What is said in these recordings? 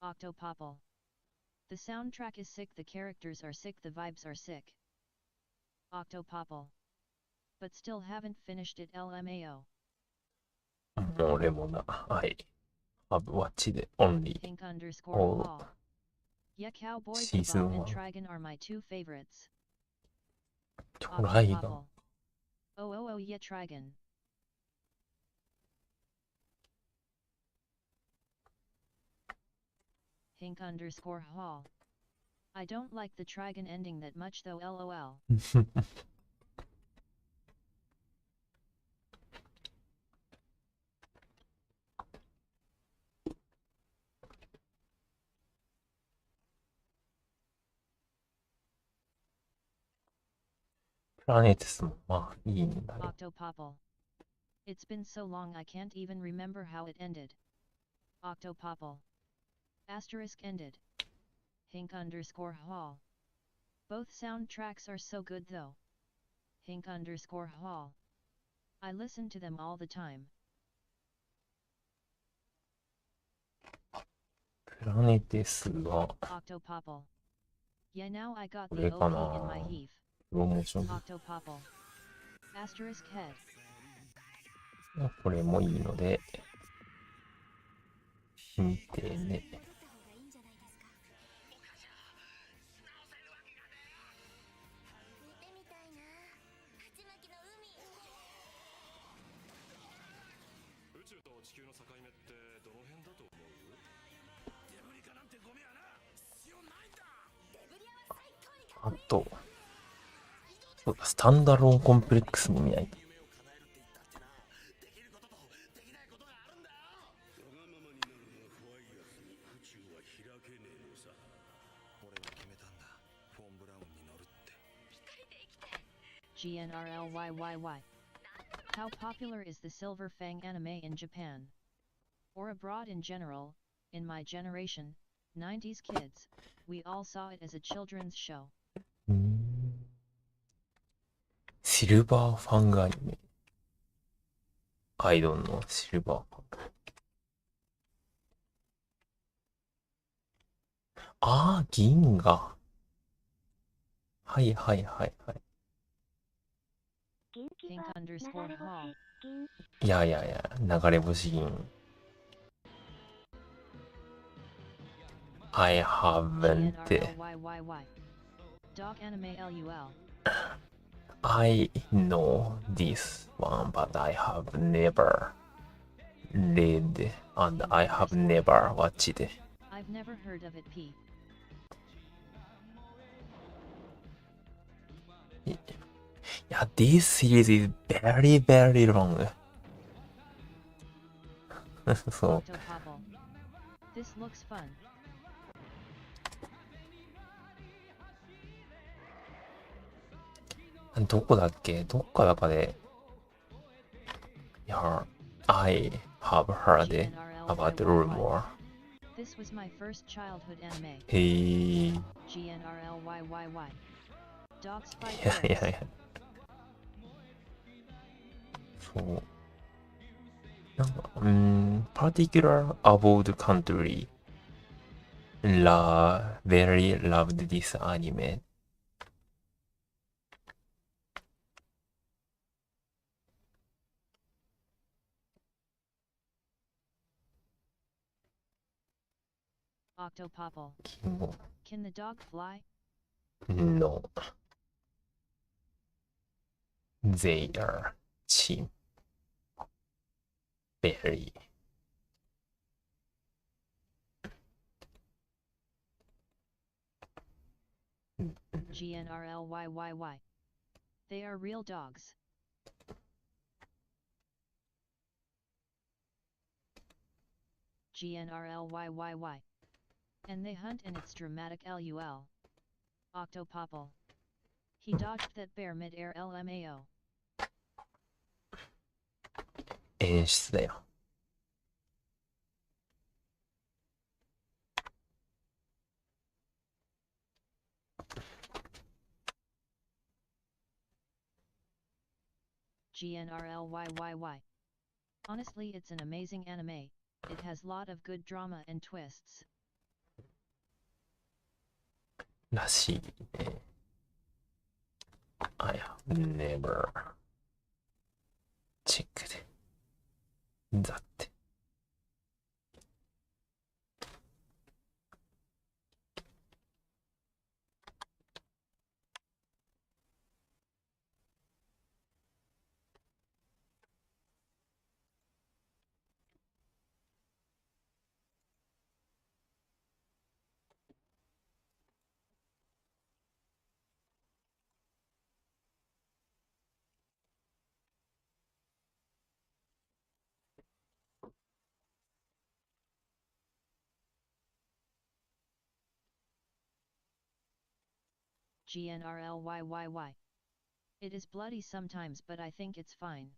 Octopopple. The soundtrack is sick, the characters are sick, the vibes are sick. Octopopple. But still haven't finished it LMAO. もう俺もな、はい。ハブワッチでオンリー Pink underscore を hall. Yeah, Cowboy シーズン Bebop and 1 Trigon are my two favorites. トライガン Octopopple. Oh oh oh yeah Trigon. Pink underscore hall. I don't like the Trigon ending that much though lol. プラネテスもまあいいんだけど Octopopple. It's been so long I can't even remember how it ended. Octopopple. Asterisk ended. Hink underscore hall. Both soundtracks are so good though. Hink underscore hall. I listen to them all the time. プラネテスは Octopopple. Yeah now I got こ the れか OP な in my heave. プロモーション Octopopple. Asterisk head. これもいいので見てねあとそうだスタンダローンコンプレックスも見ないとGNRLYYY. How popular is the Silver Fang anime in Japan? Or abroad in general? In my generation, 90s kids, we all saw it as a children's show. シルバーファングアニメアイドルのシルバーファングああ銀河はいはいはいはい Pink underscore hall. いやいやいや流れ星銀 I haven't GNRLYYY. Dog anime LUL. I know this one but I have never read and I have never watched I've never heard of it P. いや this series is very very long そう Octopopple. This looks fun. どこだっけどっかでいや I have heard about the rumor This was my first childhood anime. へえ GNRLYYY. Dogs い fight やいや bears. いやそうなんかparticular about country very loved this anime Octopopple. 金を Can the dog fly? No they are cheap very GNRLYYY. They are real dogs. GNRLYYY. And they hunt and it's dramatic LUL. Octopopple. He dodged that bear mid-air LMAO. 演出だよ GNRLYYY. Honestly it's an amazing anime, it has lot of good drama and twists. らしいね。I have never checked that. GNRLYYY. It is bloody sometimes, but I think it's fine.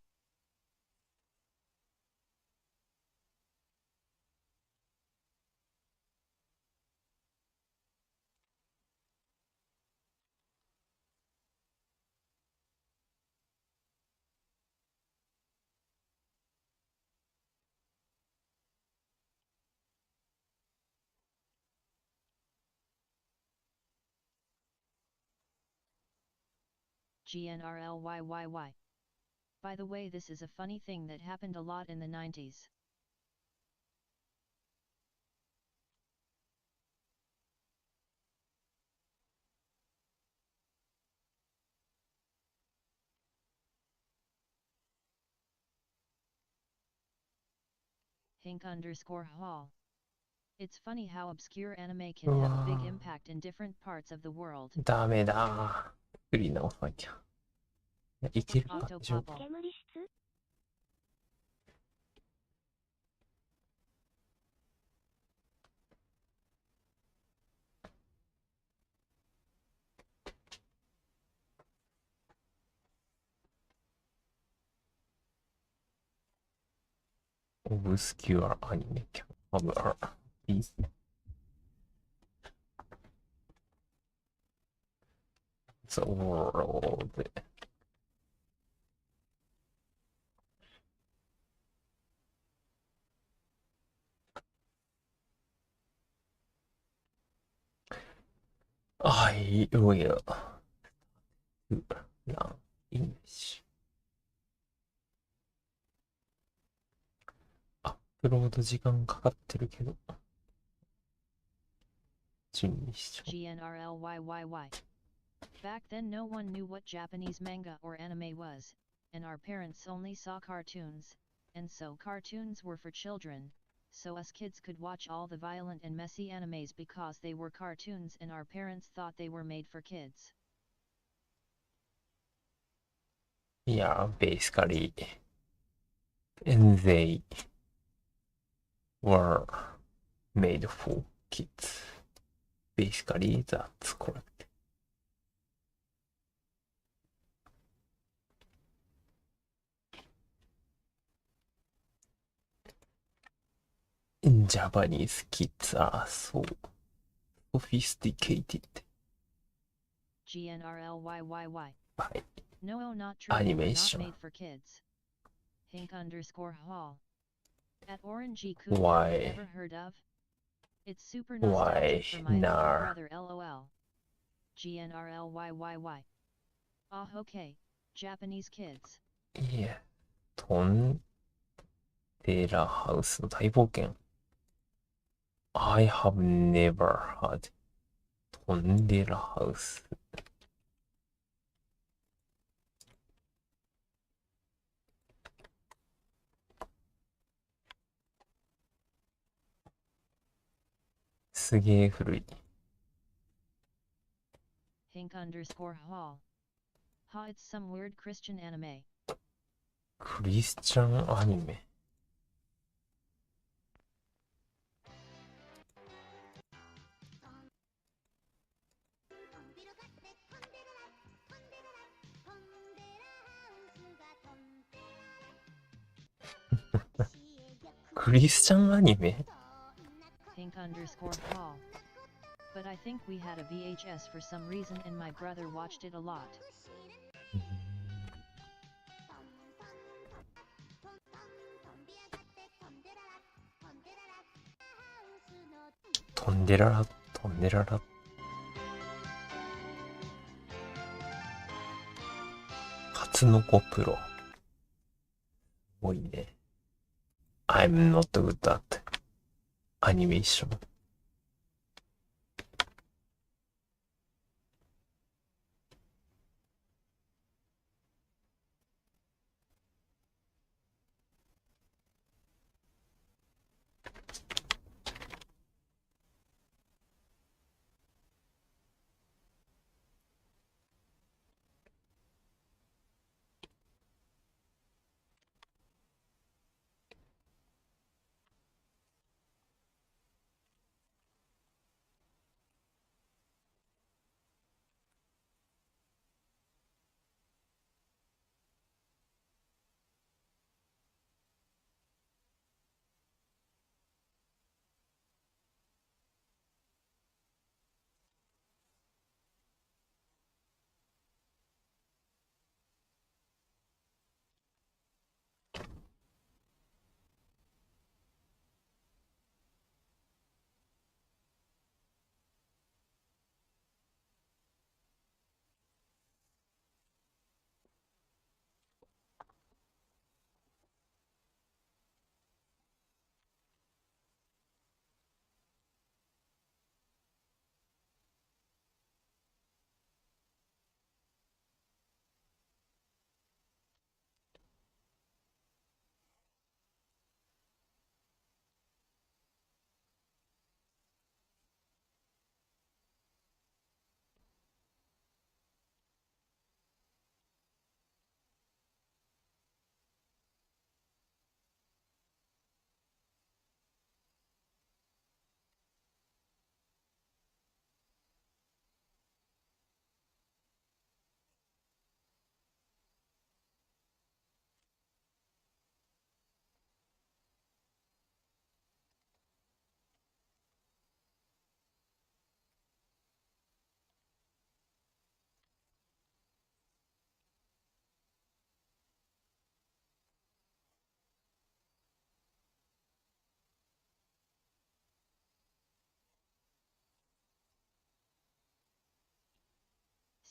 GNRLYYY. By the way, this is a funny thing that happened a lot in the 90s. Hink_Hall. It's funny how obscure anime can have a big impact in different parts of the world. ダメだ。振り直さなきゃ。いけるか大丈夫か。Obscure anime can have a piece. The world. I will learn English. アップロード時間かかってるけど。準備しちゃう。GNRLYYY. Back then no one knew what Japanese manga or anime was, and our parents only saw cartoons, and so cartoons were for children, so us kids could watch all the violent and messy animes because they were cartoons and our parents thought they were made for kids. Yeah, basically, and they were made for kids. Basically, that's correct. Japanese kids are so sophisticated. GNRLYYY. By No, not true. They were not animation. made for kids. Hink_Hall. At Orangey Coop, Why? ever heard of? It's super nostalgic for my little Nah. brother, lol. GNRLYYY. Ah, okay. Japanese kids. いえ、トンデラハウスの大冒険。I have never heard トンデラハウス。すげえ古い。Hink_Hall. Ha, it's some weird Christian anime. クリスチャンアニメ。クリスチャンアニメ Hink_Hall. But I think we had a VHS for some reason and my brother watched it a lot. トンデララ、トンデララ。ツノコプロ。すごいね。I'm not good at アニメーション。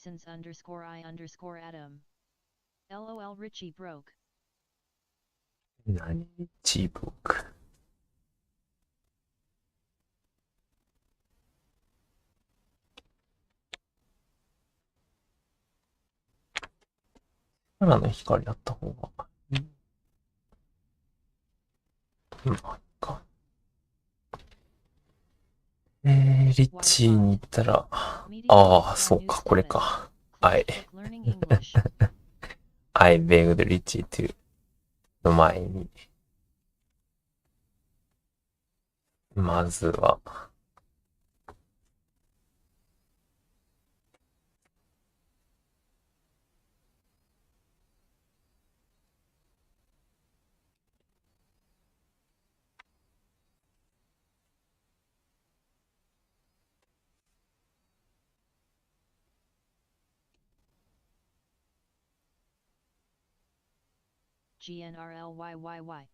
Since underscore I underscore Adam. LOL Richie broke. 何チブク。空の光あった方が。まあ、いいか。リッチーに行ったら、ああ、そうか、これか。はい。I begged Richie to の前に、まずは、GNRLYYY.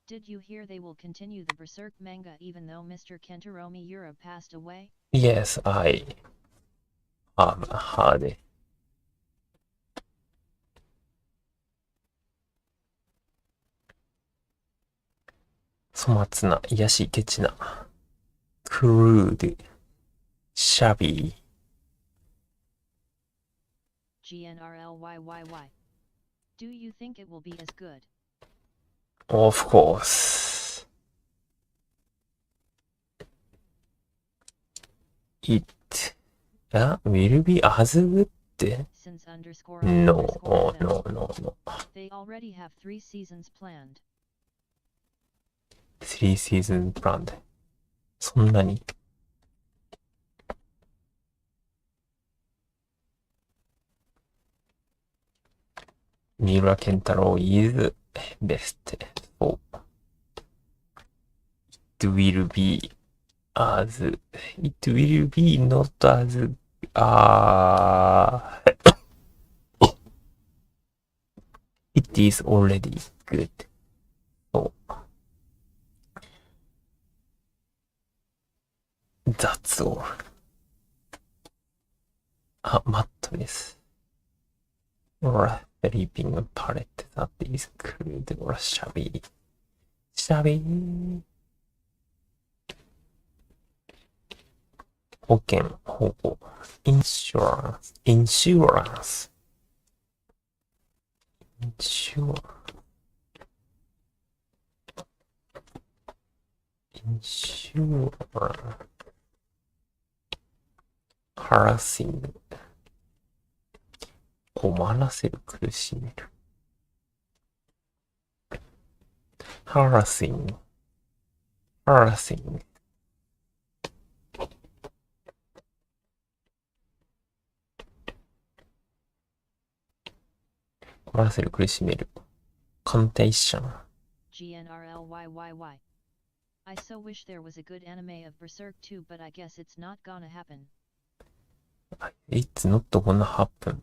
Did you hear they will continue the Berserk manga even though Mr. Kentaro Miura passed away? Yes, I have heard it. 粗末な、癒しケチな、クルード、シャビー。GNRLYYY. Do you think it will be as good? Of course. It will be as good? Since underscore No, underscore no, no, no. They already have 3 seasons planned. 3 season planned. そんなに三浦健太郎 is best. So, it will be as, it will be not as, it is already good. So, that's all. マットレス。Alright. sleeping pallet that is crude or shabby. Shabby. 保険、保護。insurance, insurance. Insurance. Insurance. harassing. 困らせる、苦しめる。harassing. harassing. 困らせる、苦しめる。contagion. GNRLYYY. I so wish there was a good anime of Berserk too, but I guess it's not gonna happen. It's not gonna happen.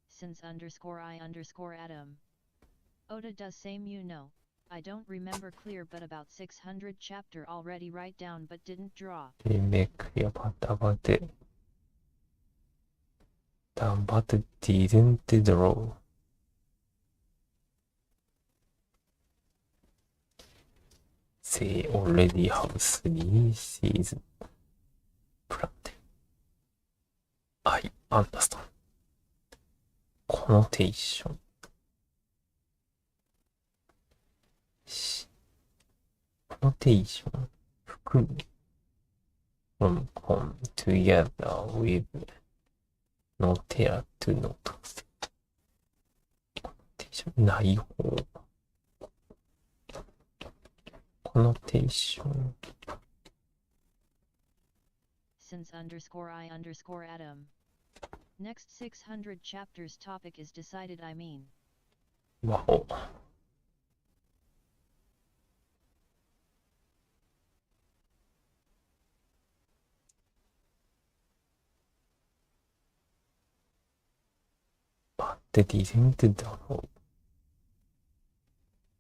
Since _I _Adam. Oda does same, you know. I don't remember clear, but about 600 chapter already write down but didn't draw. Remake but didn't draw. They already have 3 seasons planned. I understand. Connotation. Connotation. 含む from con together with notera to note. Connotation. 内包 Connotation. Since _I _Adam. Next 600 chapters topic is decided, I mean. Wow. But they didn't draw.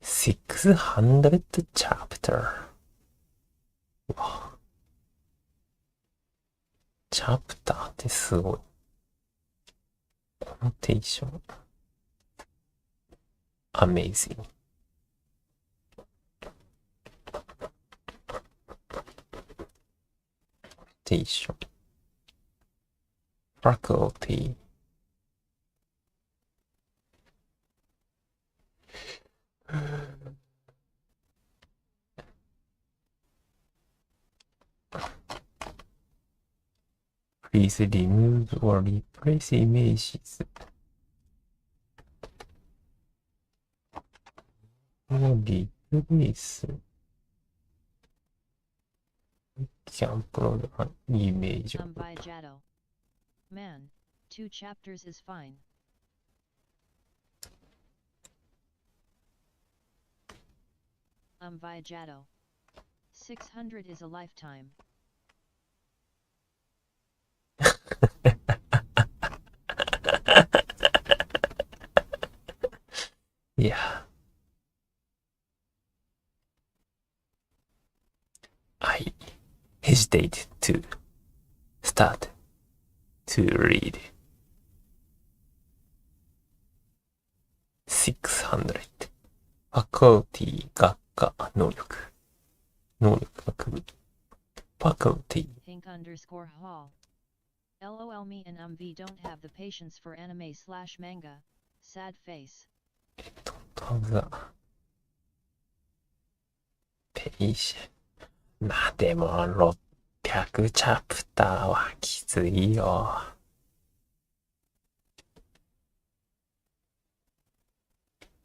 600 chapter. Wow. チャプターってすごい。コノテーション。Amazing. テーション。Faculty. Please remove or replace images. Or replace. Can upload an image. By Jado. Man, 2 chapters is fine. By Jado. 600 is a lifetime. Yeah. I hesitate to start to read 600. Faculty 学科能力学部 Faculty Hink _Hall. LOL me and V don't have the patience for anime / manga. Sad face. はずだ。ページ。まあでも600チャプターはきついよ。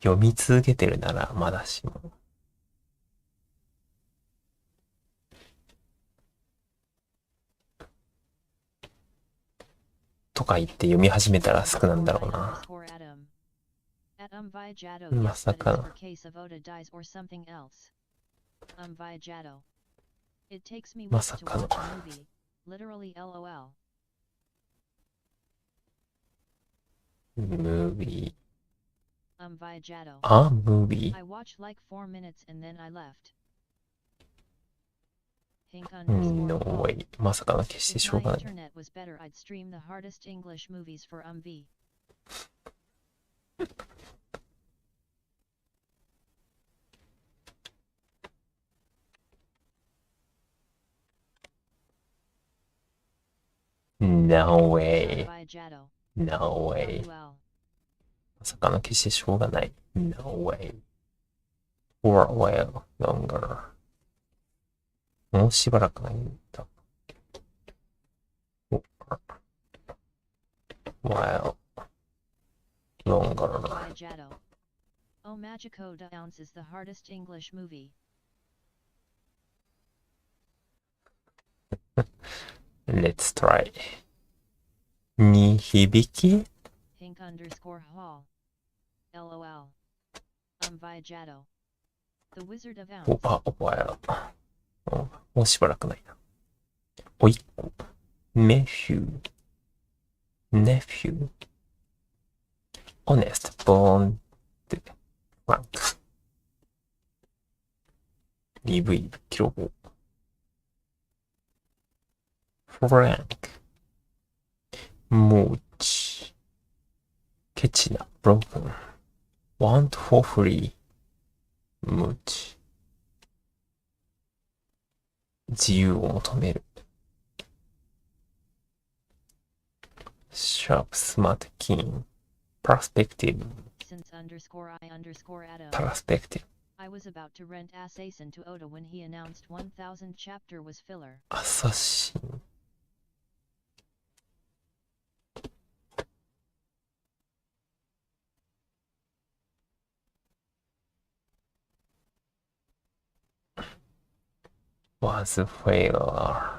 読み続けてるならまだしも。とか言って読み始めたら少なんだろうな。まさかの。まさかの。Movie. Movie. I watched like 4 minutes and then I left. No way. まさかの決してしょうがない。If my internet was better, I'd stream the hardest English movies for V. No way. Vijato. No way. LUL. まさかの消してしょうがない。No way. For a while longer. もうしばらくないんだ。For a while longer. Vijato. Oh Magico de Ounce is the hardest English movie. Let's try. に響き Hink underscore hall. LOL. Vijato. The Wizard of Ounce. あ、while. もうしばらくないな。おいっ子。nephew. nephew. honest, bond, frank. EV, キロ5。frank. mooch. ケチな、broken. want for free. mooch. 自由を求める。sharp, smart, keen. perspective. Since underscore I underscore Addo. perspective. I was about to rent Assassin to Oda when he announced 1000 chapter was filler. アサシン。was failure.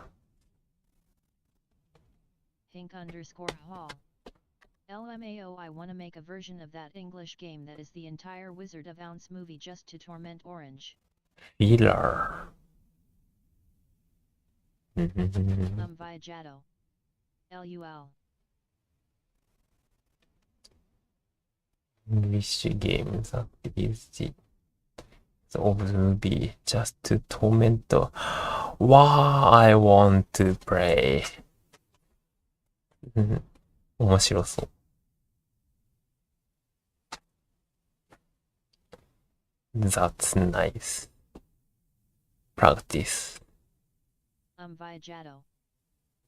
Hink underscore hall. LMAO I wanna make a version of that English game that is the entire Wizard of Ounce movie just to torment Orange. filler. Vijato. LUL. English game that is the of the movie just to torment. Wow, I want to play. 面白そう。That's nice. Practice. Vijato.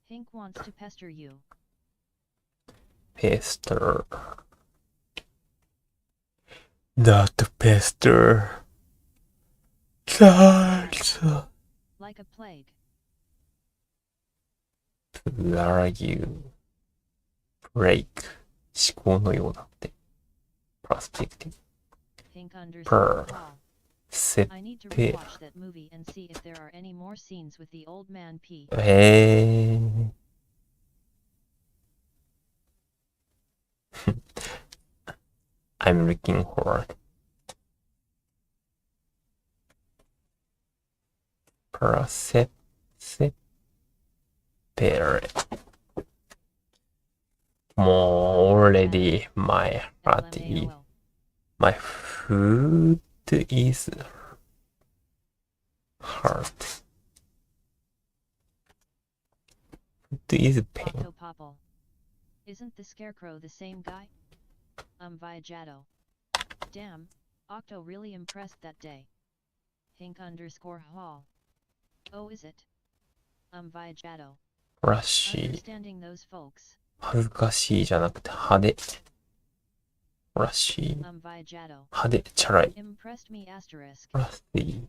Hink wants to pester you. Pester. That pester. That's Like a plague. plague. break. 思考のようだって。perspective. Hink underscore hall. 設 I need to 定。 rewatch that movie and see if there are any more scenes with the old man P. I'm looking for percepere. もう already my heart is LMAOL. my food is hurt. Food is pain. Octopopple. Isn't the Scarecrow the same guy? Vijato. Damn, Octo really impressed that day. Hink underscore hall. Oh is it? Vijato. らしい。 Understanding those folks. 恥ずかしいじゃなくて派手。らしい。 Vijato. 派手、チャラい。 Impressed me asterisk. らしい。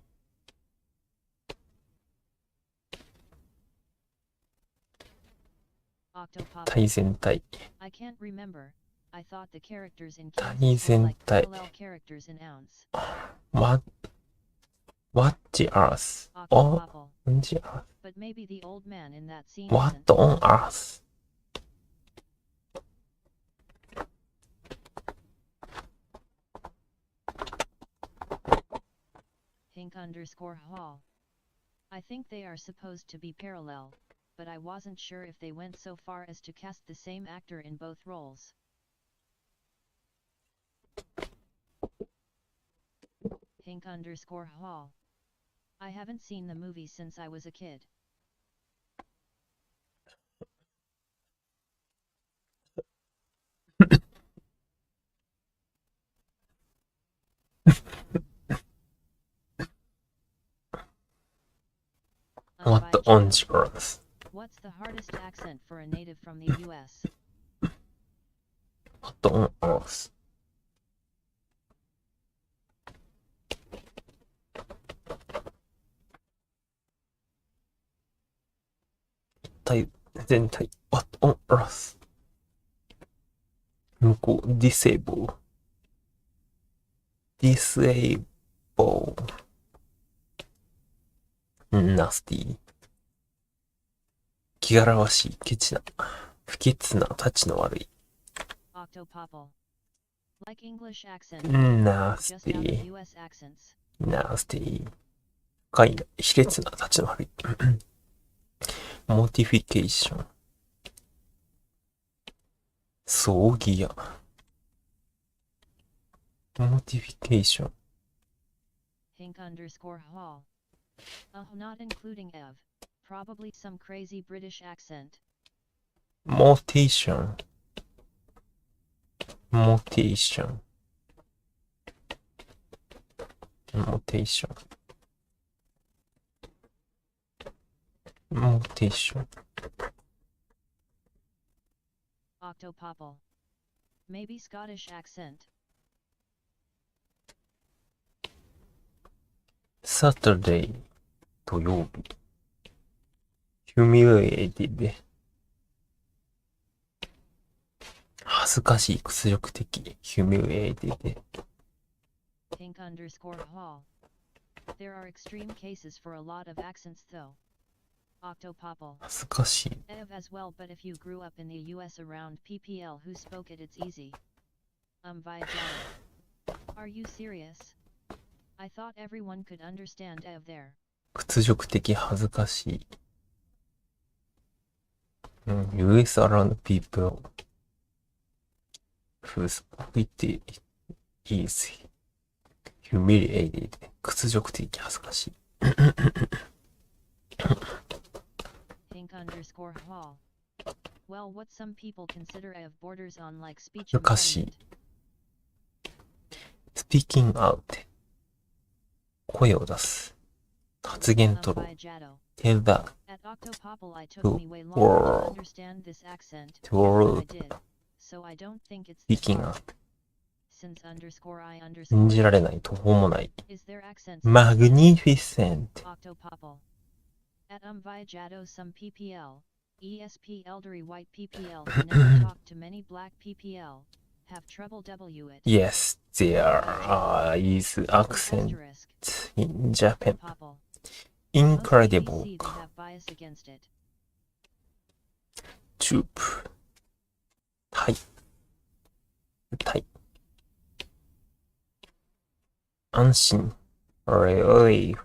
Octopopple. 対全体。 I can't remember. I thought the characters in 対 Kansas were 全 like 体。 parallel characters in Ounce. What the earth? On Octopopple. the earth. But maybe the old man in that scene What isn't. on earth? Hink underscore hall. I think they are supposed to be parallel, but I wasn't sure if they went so far as to cast the same actor in both roles. Hink underscore hall. I haven't seen the movie since I was a kid. What on the earth? What's the hardest accent for a native from the US? What on earth? What on earth? 向こう、disable. Nasty. 気がらわしい、ケチな、不潔な、たちの悪い。Octopopple. Like English accent, just out of Nasty. US accents. Nasty. 深いな、卑劣な、たちの悪い。Mortification. 葬儀屋。Mortification. Hink_hall. Not including Ev. Probably some crazy British accent. Mortation. Mortation. Mortation. Mortation. Octopopple. Maybe Scottish accent. Saturday. 土曜日。humiliated. 恥ずかしい、屈辱的。humiliated. Hink_hall. There are extreme cases for a lot of accents though. Octopopple. 恥ずかしい。Ev as well, but if you grew up in the US around PPL who spoke it, it's easy. Vijay. Are you serious? I thought everyone could understand Ev there. 屈辱的、恥ずかしい。US around people who spoke it easy. humiliated. 屈辱的、恥ずかしい。Hink_hall. Well, what some people consider Ev borders on like speech 難しい。impediment. speaking out. 声を出す。発言取ろう。tell that At Octopopple I took to me way longer to understand this accent, but I world did, so I don't think it's this speaking hard. out. Since_I 信じら underscore れない、途方もない。 is there accents magnificent. Octopopple. At Vijado some PPL, ESP elderly white PPL who never talked to many black PPL, have trouble W it. Yes, there is accent Asterisk. in Japan. Octopopple. incredible. Most BBC they have bias against it. troop. はい。はい。安心。relief.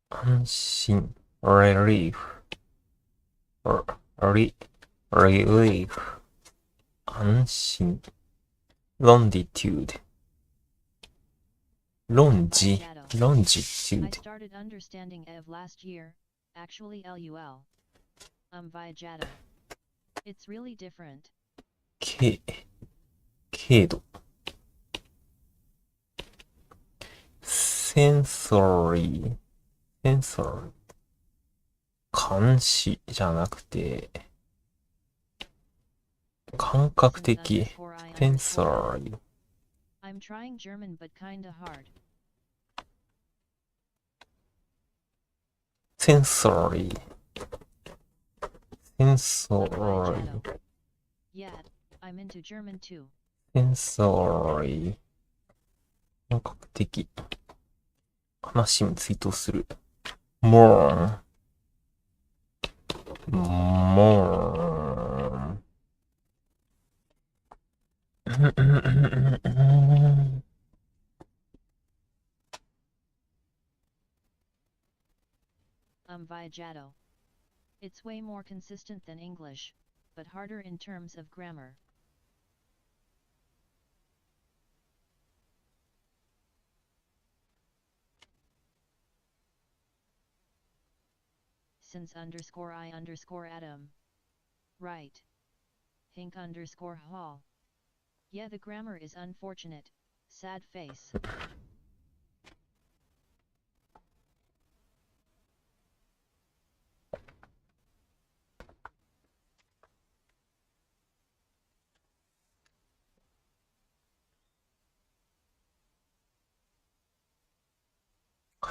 安心。relief. relief. 安心。longitude. I longitude. started understanding Ev last year, actually LUL. Vijado. It's really different. 経度。sensory。監視じゃなくて、感覚的。sensory。I'm trying German but kinda hard. sensory. Yeah, I'm into German too. sensory. 感覚的。悲しむ、追悼する。mourn. Vijado. It's way more consistent than English, but harder in terms of grammar. Since_I_Adam. Right. Hink_hall. Yeah, the grammar is unfortunate. Sad face. "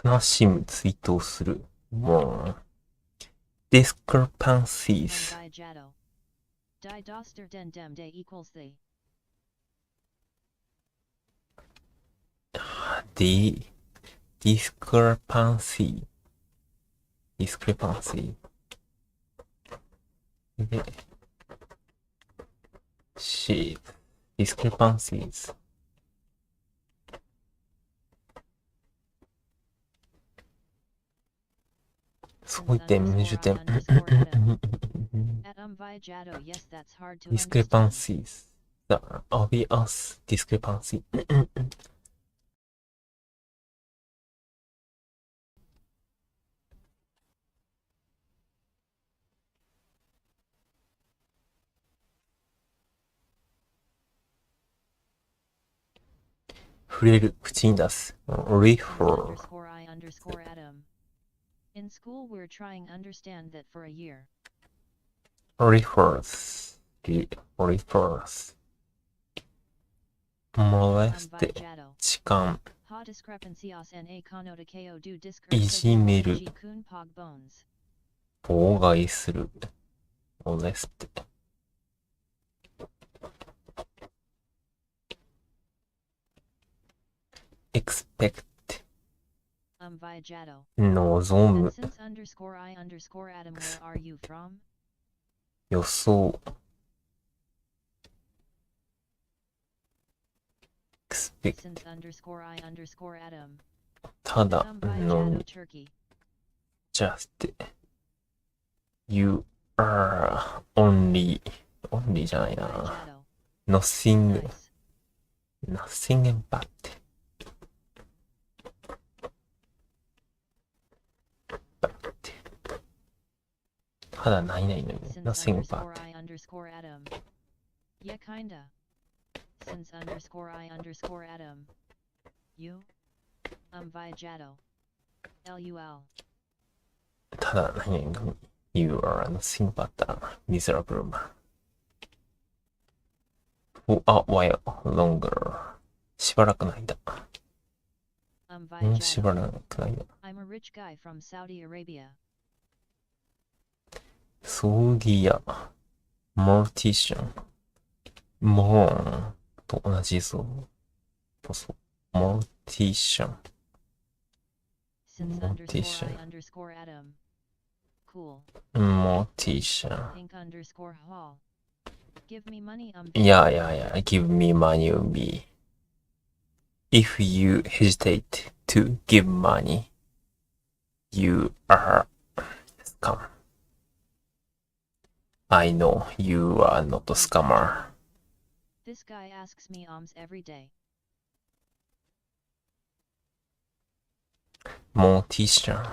悲しむ」追悼する。もう。discrepancies。Unvijato. Die doster den dem day equals the. discrepancy。discrepancy。で、discrepancies。相違点、矛盾点。At Unvijato, yes, that's hard to understand. discrepancies. The obvious discrepancy. 触れる、口に出す。refer. Atom. In school we're trying understand that for a year. refers. refers. molest. 痴漢。いじめる。妨害する。molest. expect. 望む。予想。expect. ただのみ。just. you are only じゃないな。nothing but. ただ何々のみ。nothing but. Yeah, kinda. Since _I_atom. You? Unvijato. LUL. ただ何々のみ。You are nothing but a miserable man. For a while longer. しばらくの間。しばらくの間。I'm a rich guy from Saudi Arabia. 葬儀屋。mortician。モーンと同じぞ。mortician。Since _I_atom. Cool. mortician. Pink _hall. Give me money, Yeah. Give me money, me. If you hesitate to give money, you are scum. I know you are not a scammer. This guy asks me alms every day. mortician.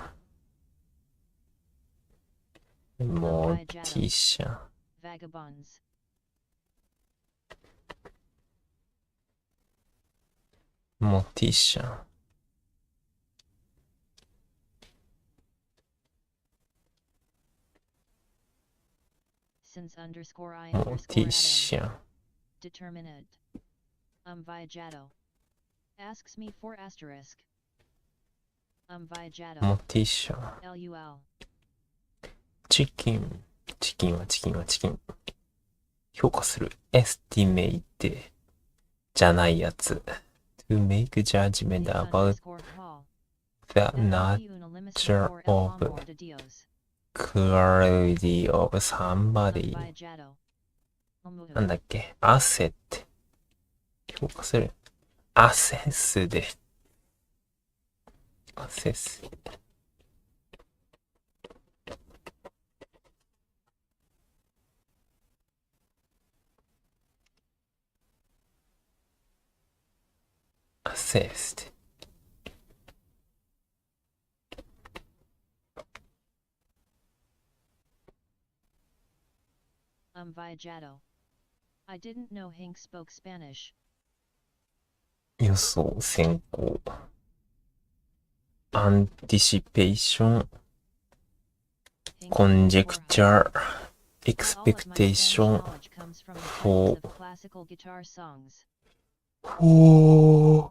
mortician. Vagabonds. mortician. Since _I_atom. mortician. Determinate. Unvijato. Asks me for asterisk. Unvijato. mortician. LUL. チキンはチキン。評価する。estimate じゃないやつ。to make judgment about the nature of quality of somebody. なんだっけ asset 評価する。assess で assess。assessed. Unvijato. I didn't know Hank spoke Spanish. 予想先行。anticipation, Hank conjecture, All of my expectation, Spanish knowledge comes from the for titles of classical guitar songs. ほー。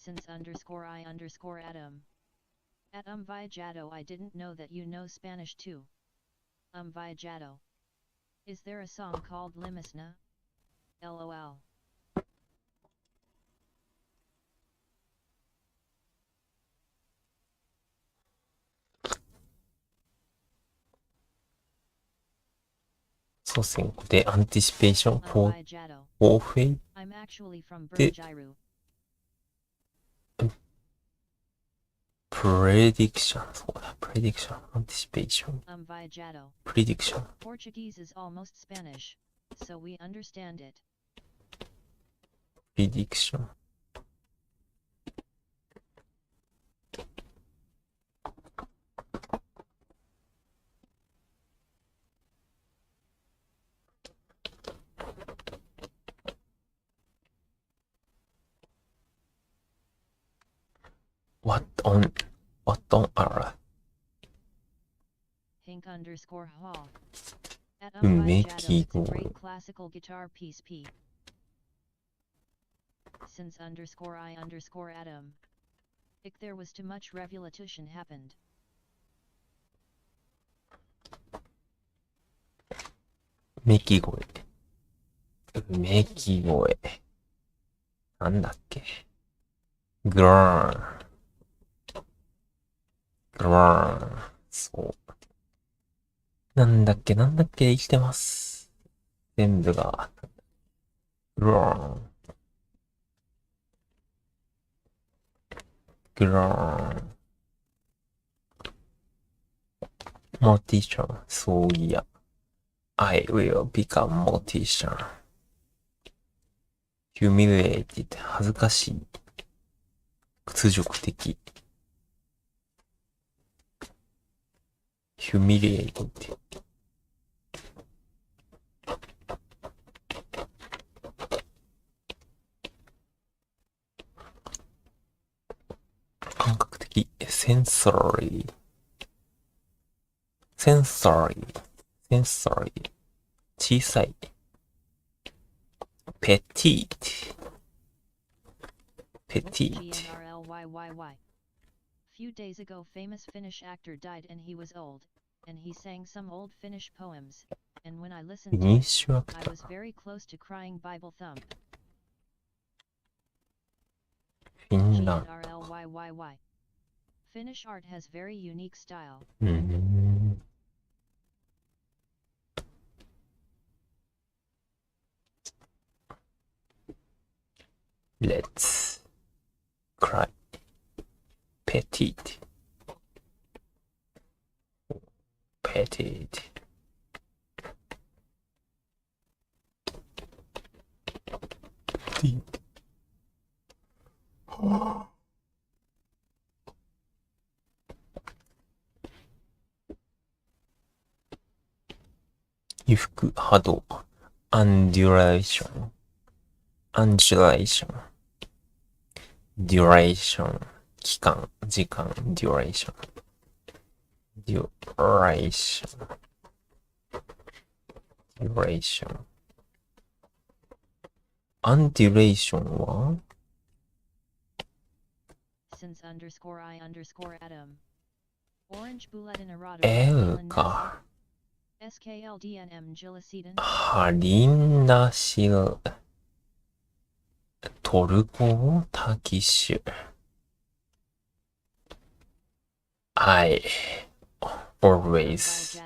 Since _I Adam. At Viajado, I didn't know that you know Spanish too. Viajado. Is there a song called Limosna? LOL. そう先行で anticipation, for Viajado. warfare I'm actually from で Bergairu. prediction, そうだ、prediction, anticipation, Viajado. prediction, Portuguese is almost Spanish, so we understand it. prediction. What on earth? Hank _Hall. At Make Viajado, it it's a go. great classical guitar piece P. Since _I Adam. If there was too much revolution happened. めき声。めき声。なんだっけ。グラーン。グラーン。そう。なんだっけ生きてます。全部が。グラーン。グラーン。mortician。そういや。I will become mortician. humiliated. 恥ずかしい。屈辱的。humiliated. 感覚的。sensory. sensory. sensory. 小さい。petite. petite. GNRLYYY. Few days ago famous Finnish actor died and he was old, and he sang some old Finnish poems, and when I listened to it, I was very close to crying Bible thump. フィンラン GNRLYYY. Finnish art has very unique style. Let's cry. Petite. Petite. Petite. 衣服、波動、undulation, undulation, duration, 期間、時間、duration, duration, duration, undulation は Since _I Adam. Orange Bulletin Errata. L か。SKLDNM Gillicedon. ハリンナシル。トルコタキシュ。I always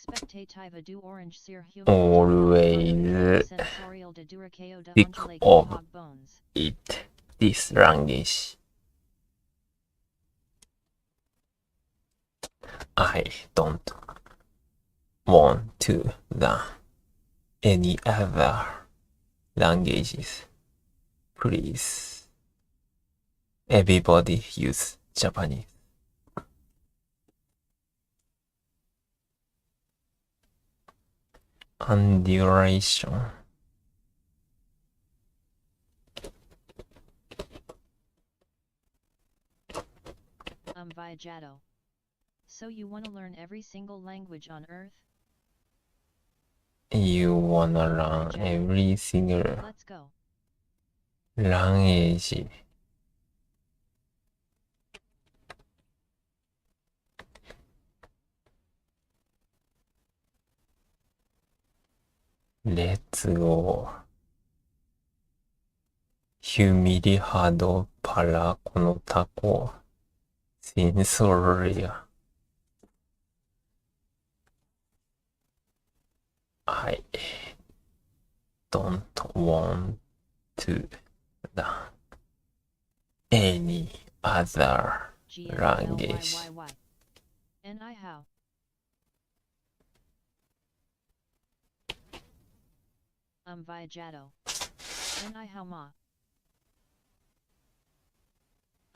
Expectativa do orange ser always sensorial de durakeo de think undulate of hog bones. it, this language. I don't want to learn any other languages. Please, everybody use Japanese. Undulation. Viajato. So you wanna learn every single language on earth? You wanna learn every single Let's go. language. Let's go. Humiliado para con taco sin soria. I don't want to learn any other language. And I how? Viajato. And I how ma?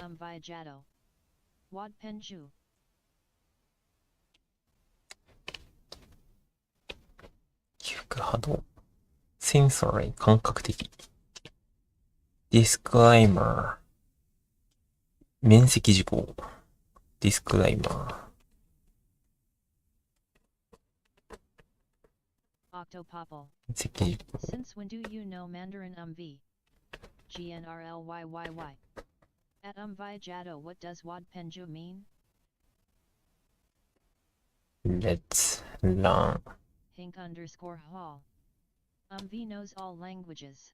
Viajato. Wad penju. Hyuk sensory 感覚的 disclaimer 免責事項 disclaimer Octopopple. 免責事項 Since when do you know Mandarin v? GNRLYYY. At Viajato, what does Wad penju mean? Let's learn. Hink_hall. V knows all languages.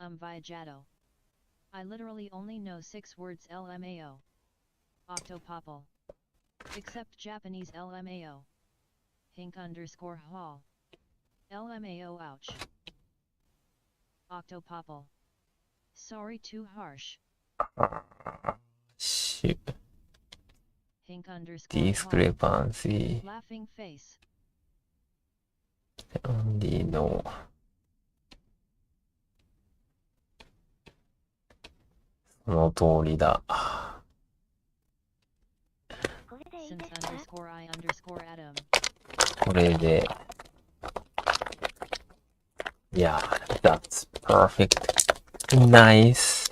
Viajato. I literally only know 6 words LMAO. Octopopple. Except Japanese LMAO. Hink_hall. LMAO ouch. Octopopple. Sorry too harsh. Shoot. Hink_hall. Discrepancy. Laughing face. Only know.その通りだ。Since_I_Adam. これで。Yeah, that's perfect. Nice.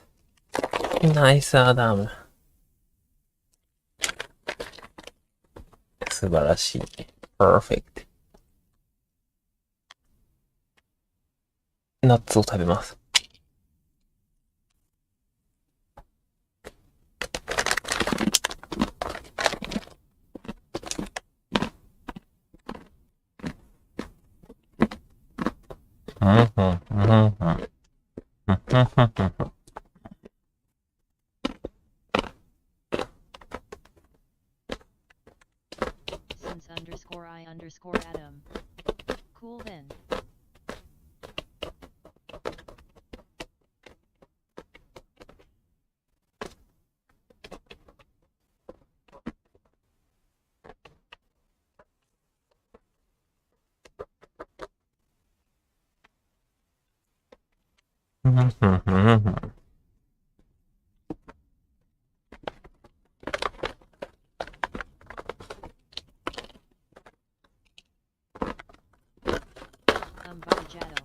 Nice, Adam. 素晴らしい。Perfect. ナッツを食べます。Since_I_Adam. Cool then. Viajato.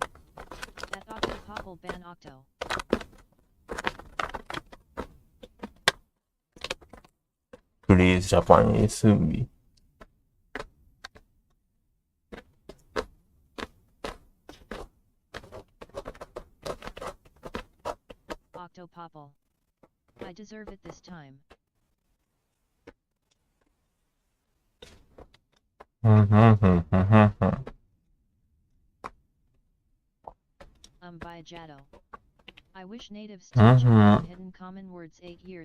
At Octopopple ban Octo. Please Japanese me. Octopopple. I deserve it this time. Viajato. I wish natives teach hidden common words 8 years.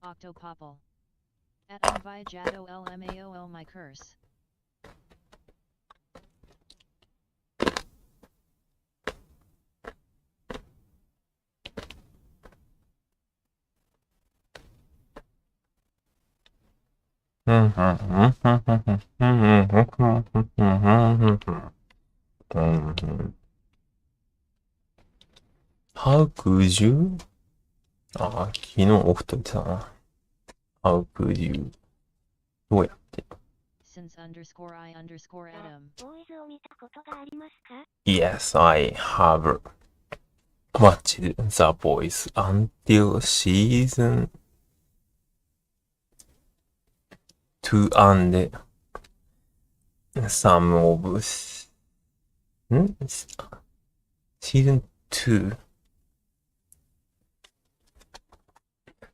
Octopopple. At unviajado lmao my curse. How could you? ああ、昨日オフと言ってたな。How could you? どうやって Since underscore I underscore Adam. ボーイズを見たことがありますか Yes, I have watched The Boys until season 2 and some of season 2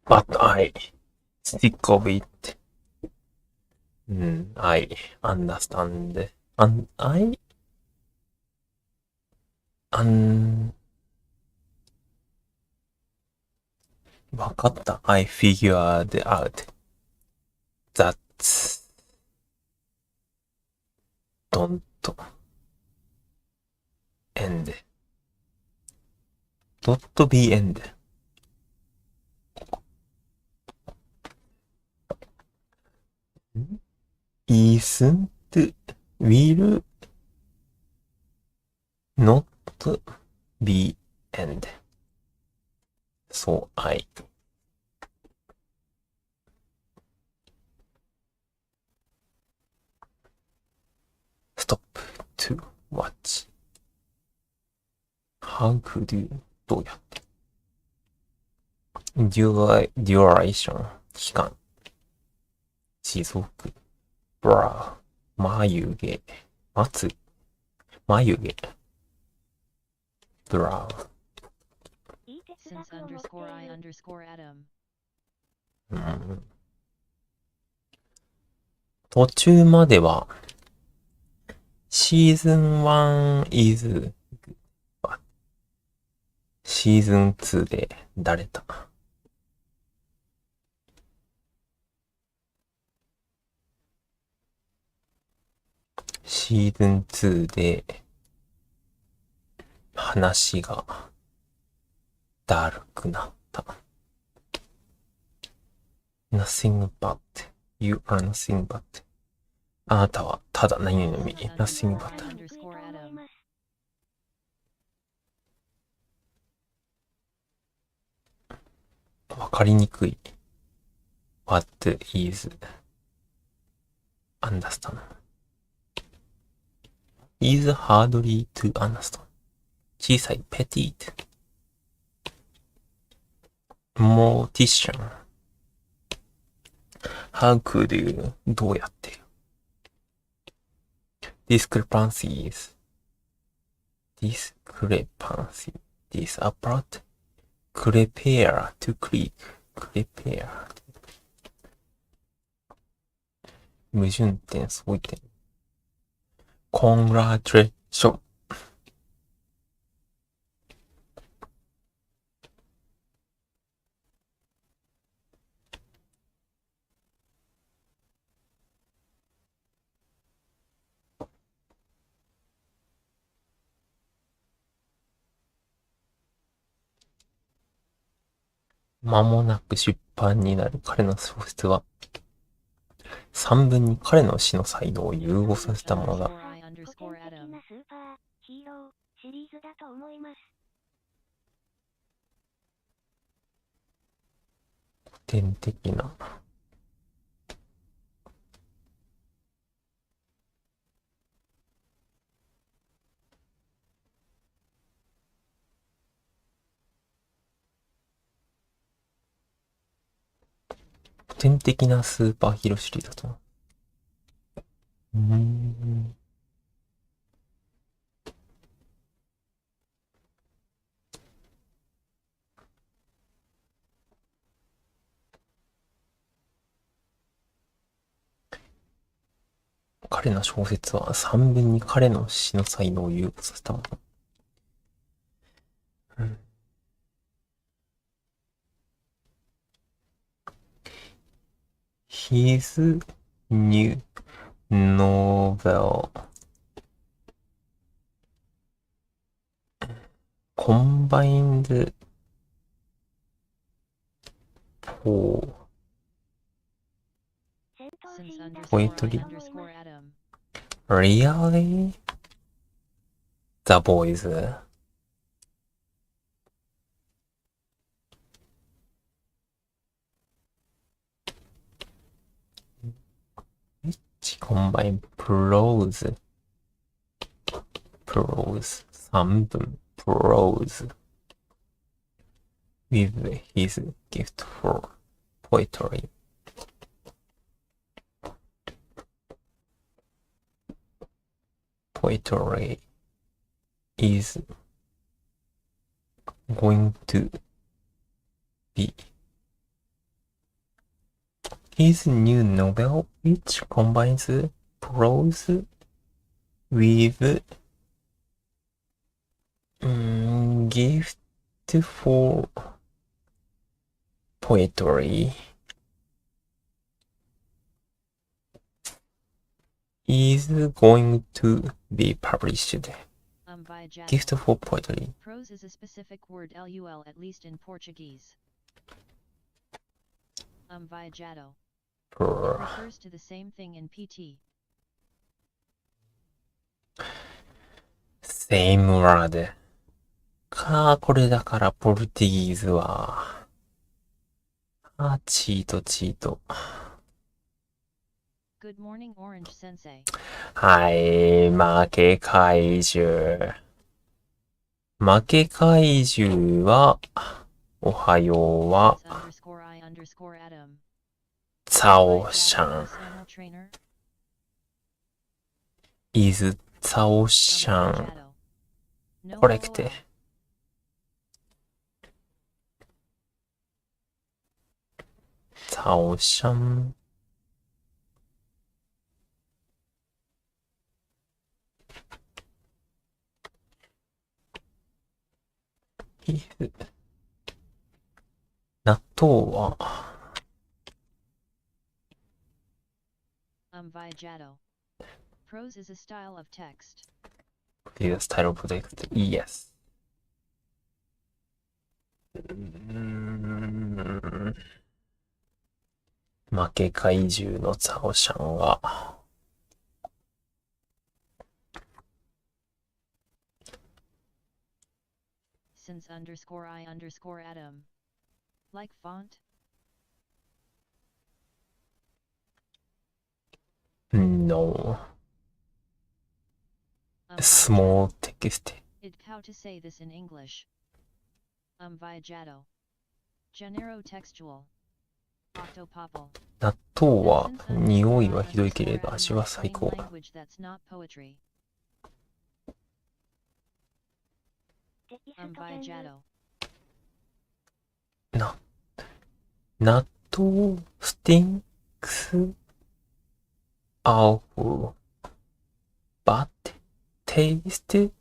but I stick of it. I understand. Andわかった。I figured out that don't end. Not be end. Isn't will not be end. So I stop to watch. How could you? どうやって duration 期間持続 brow 眉毛まつ眉毛 brow Since underscore I underscore Adam. 途中まではシーズン1 is good シーズン2でだれたシーズン2で話がだるくなった。Nothing but you are nothing but あなたはただ何々み Nothing but Underscore Adam. わかりにくい What is understand is hardly to understand 小さい petite mortician how could you どうやって discrepancies disapart prepare to click prepare 矛盾点相違点 congratulation 間もなく出版になる彼の小説は三分に彼の詩の才能を融合させたものだ。Underscore I underscore 古典的 Adam. なスーパーヒーローシリーズだと思います。古典的な。古典的なスーパーヒーローシリーズだと思う。彼の小説は三分に彼の詩の才能を融合させたもの。His new novel combined Since Poetry. Adam. really The Boys. Which combine prose 三分 prose with his gift for poetry. Poetry is going to be his new novel, which combines prose with gift for poetry, is going to be published. By Jaddo. Gift for poetry. Prose is a specific word lul at least in Portuguese. By Jaddo. Refers to the same thing in PT. Same word. これだからポルトギーズは。チート。Good morning, Orange Sensei. はい、負け怪獣。負け怪獣は、おはようは、ツァオシャン。is ツァオシャン。コレクテ。ツァオシャン。納豆は、by Jaddo. Prose is a style of text. is a style of text. Yes. 負け怪獣のツァオシャンは、Since _I_Adam. Like font? No. Small text. How to say this in English? By Jaddo. Genero textual. Octopopple. 納豆は匂いはひどいけれど味は最高。by Jaddo. 納豆スティンクスアウフバッテイスト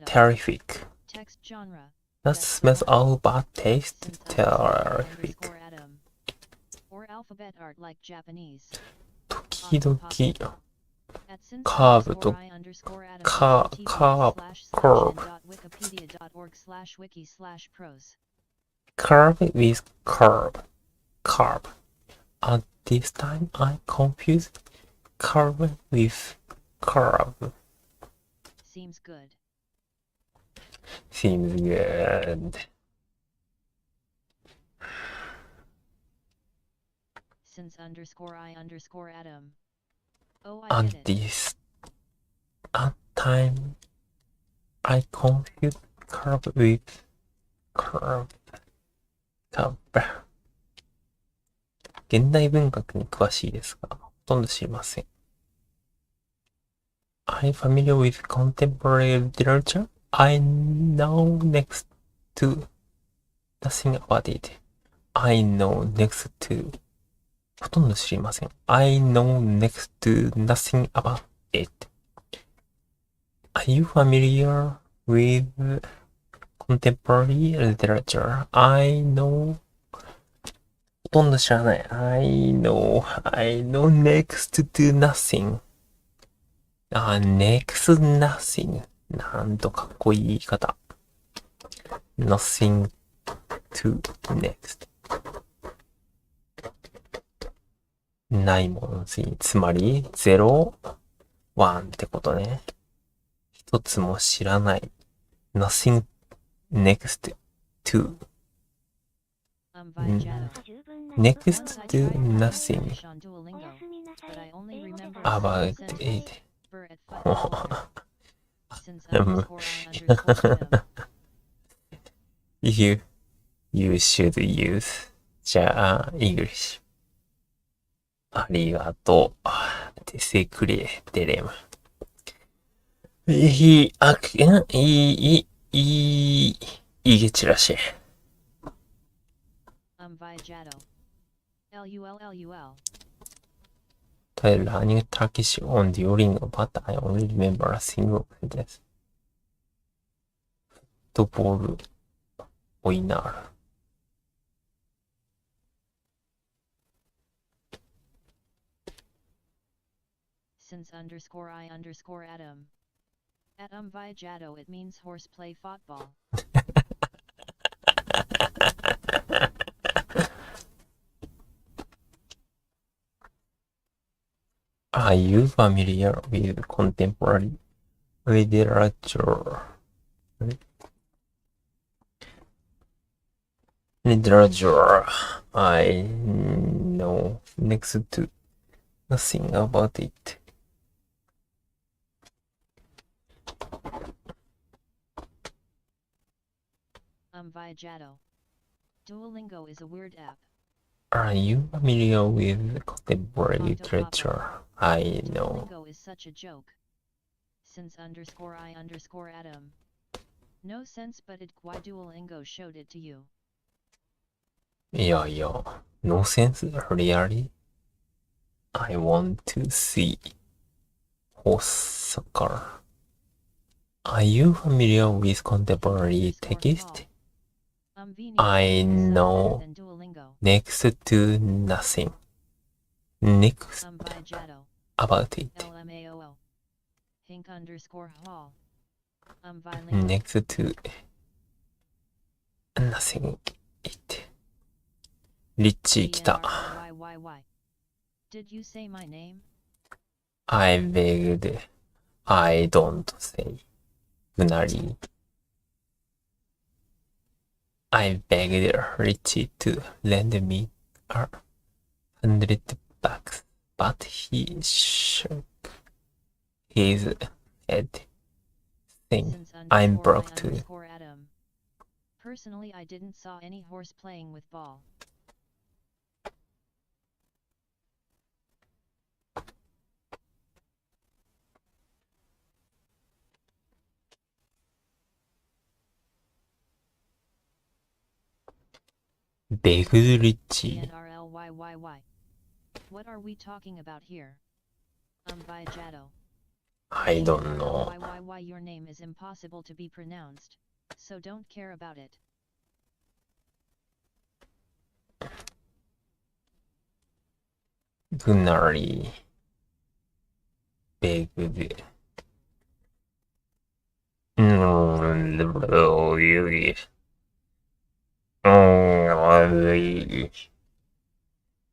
terrific. Text genre. That smells all bad taste terrific. Or alphabet art like Japanese. 時々カーブとカーブ curve with curve. At this time I confuse curve with curve. Seems good. Seems good. Since _I_Adam. Oh, I At get it. this time I confuse curve with curve. 現代文学に詳しいですが、ほとんど知りません。I'm familiar with contemporary literature. I know next to nothing about it. I know next to ほとんど知りません。I know next to nothing about it. Are you familiar with contemporary literature? I know ほとんど知らない。I know next to nothing. next nothing. なんとかっこいい言い方。nothing to next. ないものに、つまり、0、1ってことね。一つも知らない。nothing next to. next to nothing about it. you should use. じゃあ、English. ありがとう。デセクレデレム。いいげちらしい。By learning Turkish on Duolingo, but I only remember a single sentence. フットボールオイナール。Since underscore I underscore Atom. Atom Vijato, it means horseplay football. Are you familiar with contemporary literature? I know next to nothing about it. Vijato. Duolingo is a word app. Are you familiar with contemporary literature? I know. Duolingo is such a joke. Since underscore I underscore Atom. No sense, but it why Duolingo showed it to you. Yeah, no sense, really. I want to see Osaka. Are you familiar with contemporary text? I know next to nothing. Next about it. Hink underscore hall. Next to nothing it. リッチー来た。Did you say my name? I begged. I don't say. うなり。I begged Richie to lend me $100, but he shook his head, saying, I'm broke too. Personally, I didn't saw any horse playing with ball. Begged Richie. What are we talking about here? Vijato. I don't know. Why your name is impossible to be pronounced, so don't care about it. Gunari. Begged.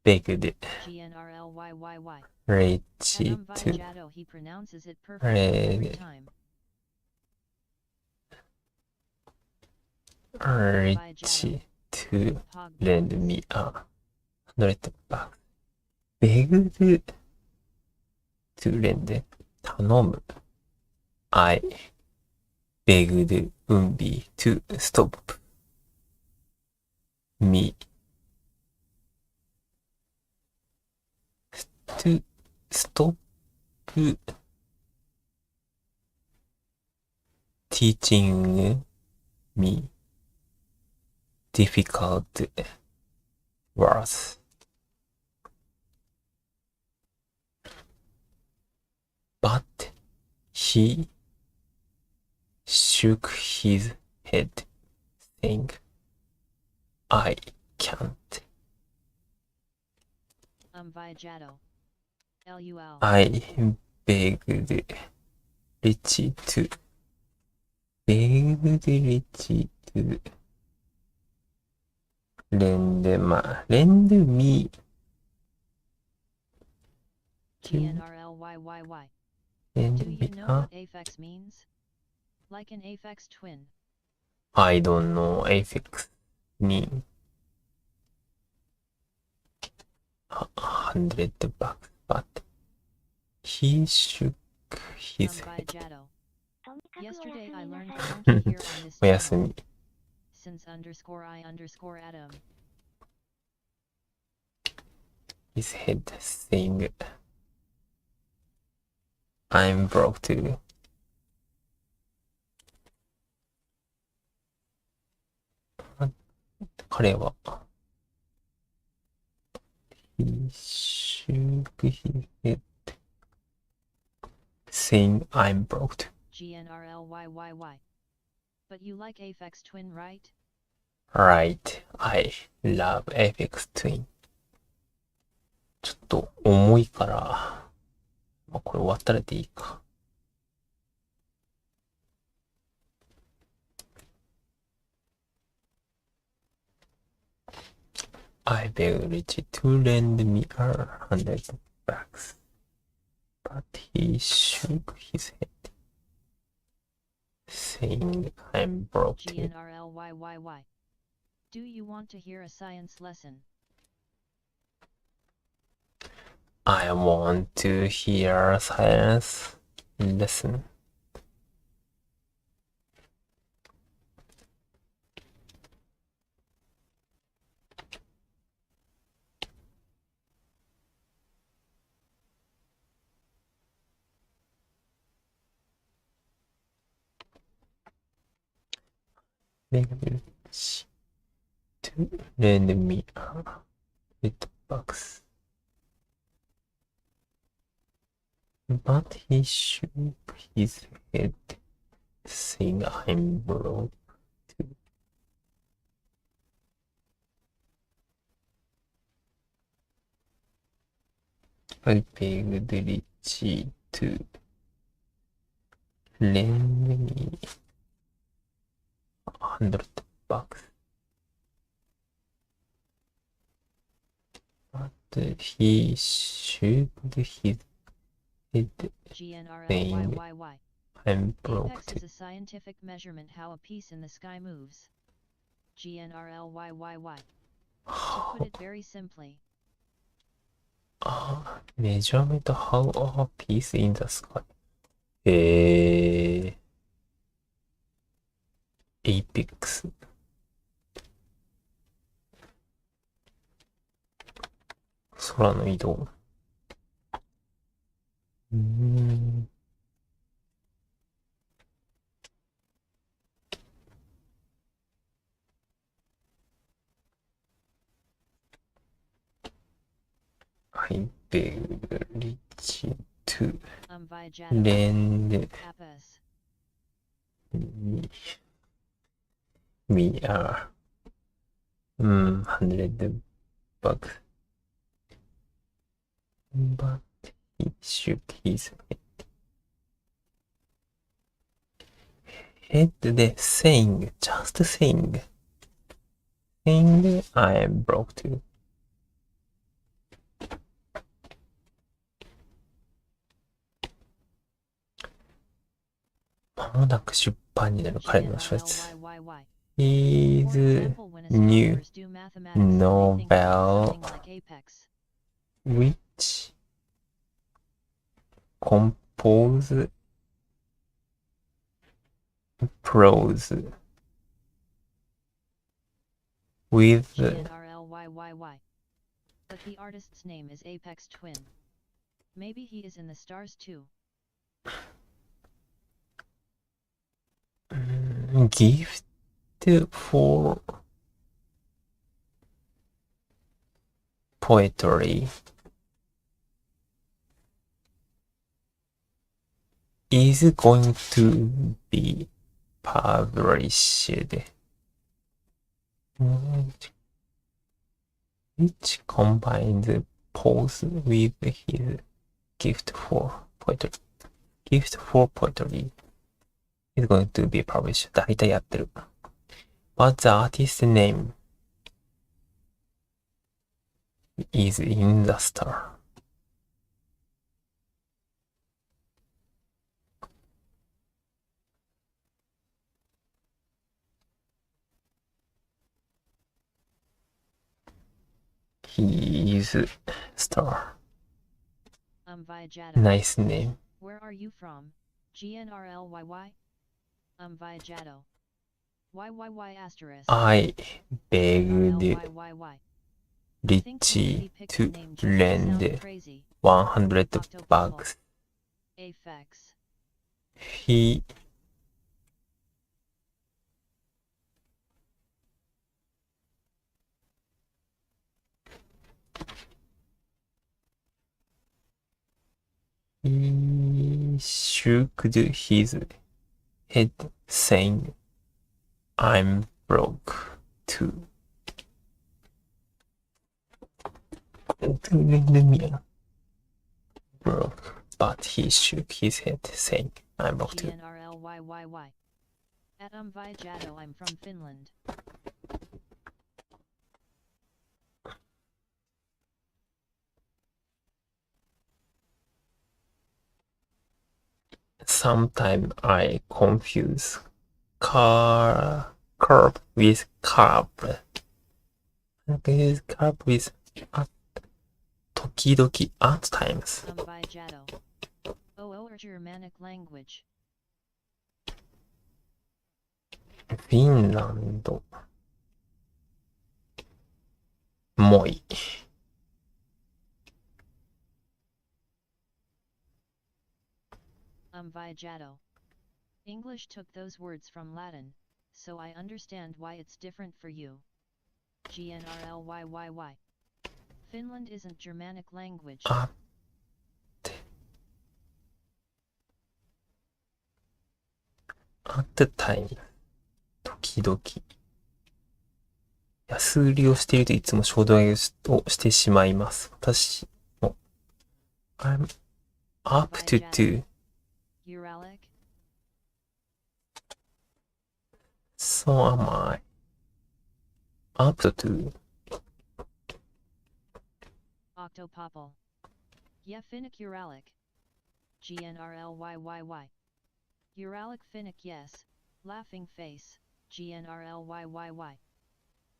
Begged Richie to he pronounces it perfectly every time. Richie to lend me $100. Begged to lend 頼む I begged Umbi to stop me to stop teaching me difficult words. He shook his head, saying, I can't. Viajato. LUL. I begged Richie to lend me GNRLYYY. lend Do me you know what affix means? Like an affix twin. I don't know affix mean 100 bucks, but he shook his head. Viajato. とにかくおやす Yesterday み I な learned さい。 how to hear on this おやす channel. み。 Since _I _Adam. His head saying, I'm broke too. 彼は He shook his head saying I'm broke too. GNRLYYY. But you like affix twin, right? Right, I love Apex Twin. ちょっと重いから、まあ、これ終わったらでいいか。I begged Richie to lend me 100 bucks, but he shook his head, saying I'm broke too. GNRLYYY. Do you want to hear a science lesson? I want to hear a science lesson. Begged Richie to lend me 100 bucks. But he shook his head, saying I'm broke too. I begged Richie to lend me 100 bucks. But he shook his head, GNRLYYY. I'm broke Apex too. is a scientific measurement how a piece in the sky moves. GNRLYYY. To put it very simply. Measurement how a piece in the sky. Apex. 空の移動。I beg Richie to Viajato. lend Appas. me 100 bucks. But he shook his headで saying, just saying I am broke too. 間もなく出版になる彼の小説。GNRLYYY. His For example, when new astronomers do mathematics, they think about novel something like apex. which compose prose with GNRLYYY. But the artist's name is Apex Twin. Maybe he is in the stars too. gift for poetry is going to be published, which combines Pose with his gift for poetry. Gift for poetry is going to be published. 大体やってる。But the artist's name is in the star. He is star. Vijado. Nice name. Where are you from? GNRLYY? Vijado. YYY asterisk. I begged RLYYY. Richie to lend Crazy. 100 bucks. Afex. He shook his head, saying, I'm broke too. Broke, but he shook his head, saying, I'm broke too. GNRLYYY. At Vijado, I'm from Finland. Sometimes I confuse curve with curb. I can use curb with 時々 at times. Vijado. Or Germanic language. フィンランド。もい。Vijado. English took those words from Latin, so I understand why it's different for you. GNRLYYY. Finland isn't Germanic language. At the time. 時々。安売りをしているといつも衝動買いをしてしまいます。私も。I'm up to Uralic? So am I. Up to. Octopopple. Yeah, Finnic Uralic. GNRLYYY. Uralic Finnic yes. Laughing face. GNRLYYY.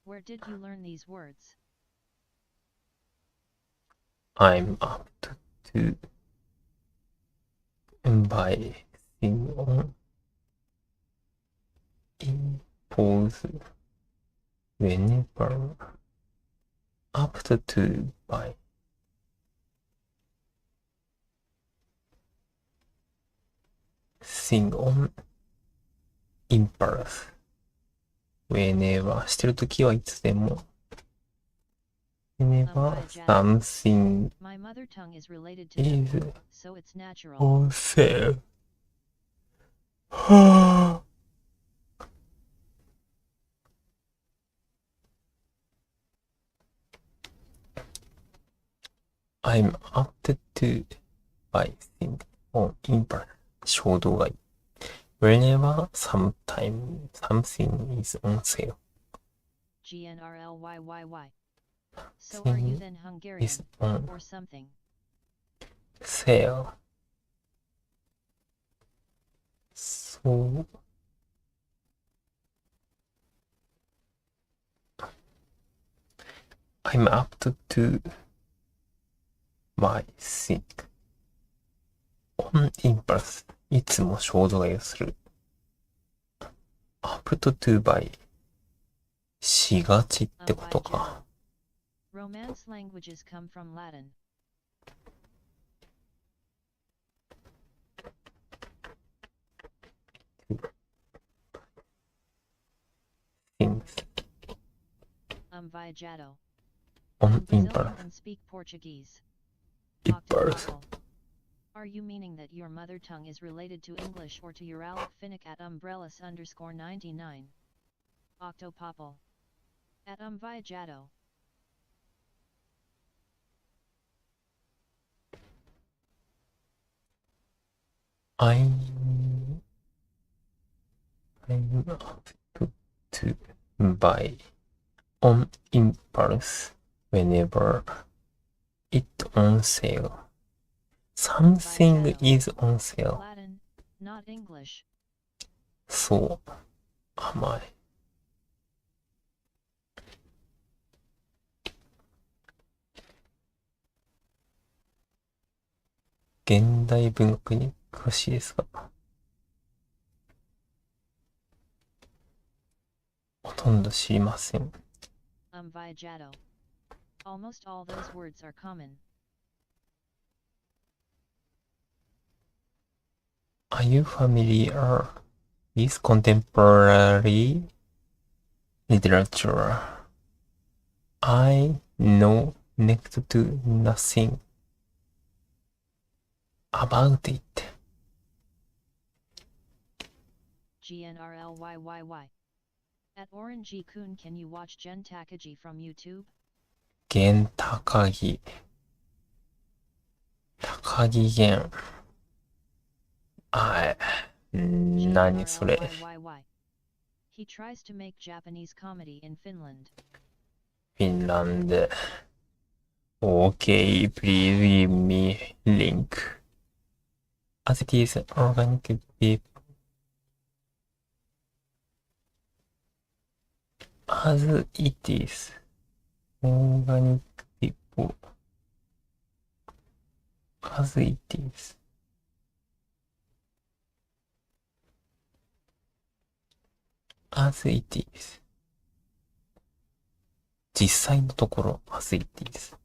Where did you learn these words? I'm up to by thing on impose whenever up to by thing on impulse whenever してるときはいつでも whenever something My mother tongue is related to them, is so it's natural. for sale. I'm up to by thing on impulse 衝動買い whenever sometime something is on sale. GNRLYYY. So are you then Hungarian Is on or something? sale. So I'm up to my thing on impulse いつも衝動買いをする up to by しがちってことか Romance languages come from Latin. things Vijado. on I'm Brazilian impulse and speak Portuguese. impulse Octopopple. Are you meaning that your mother tongue is related to English or to Uralic Finnic at umbrellas_99? Octopopple. At Viajado. I'm put to buy on impulse whenever it on sale. Something is on sale. Latin, not English. そう。甘い。現代文学に詳しいですが、ほとんど知りません。Viajado. Almost all those words are common. Are you familiar with contemporary literature? I know next to nothing about it. GNRLYYY. At Orange Kun, can you watch Gen Takagi from YouTube? 源高木。高木源。何それ。He tries to make Japanese comedy in Finland. フィンランド。Okay, please give me link. As it is organic people. As it is organic people. As it is. As it is. 実際のところ、as it is.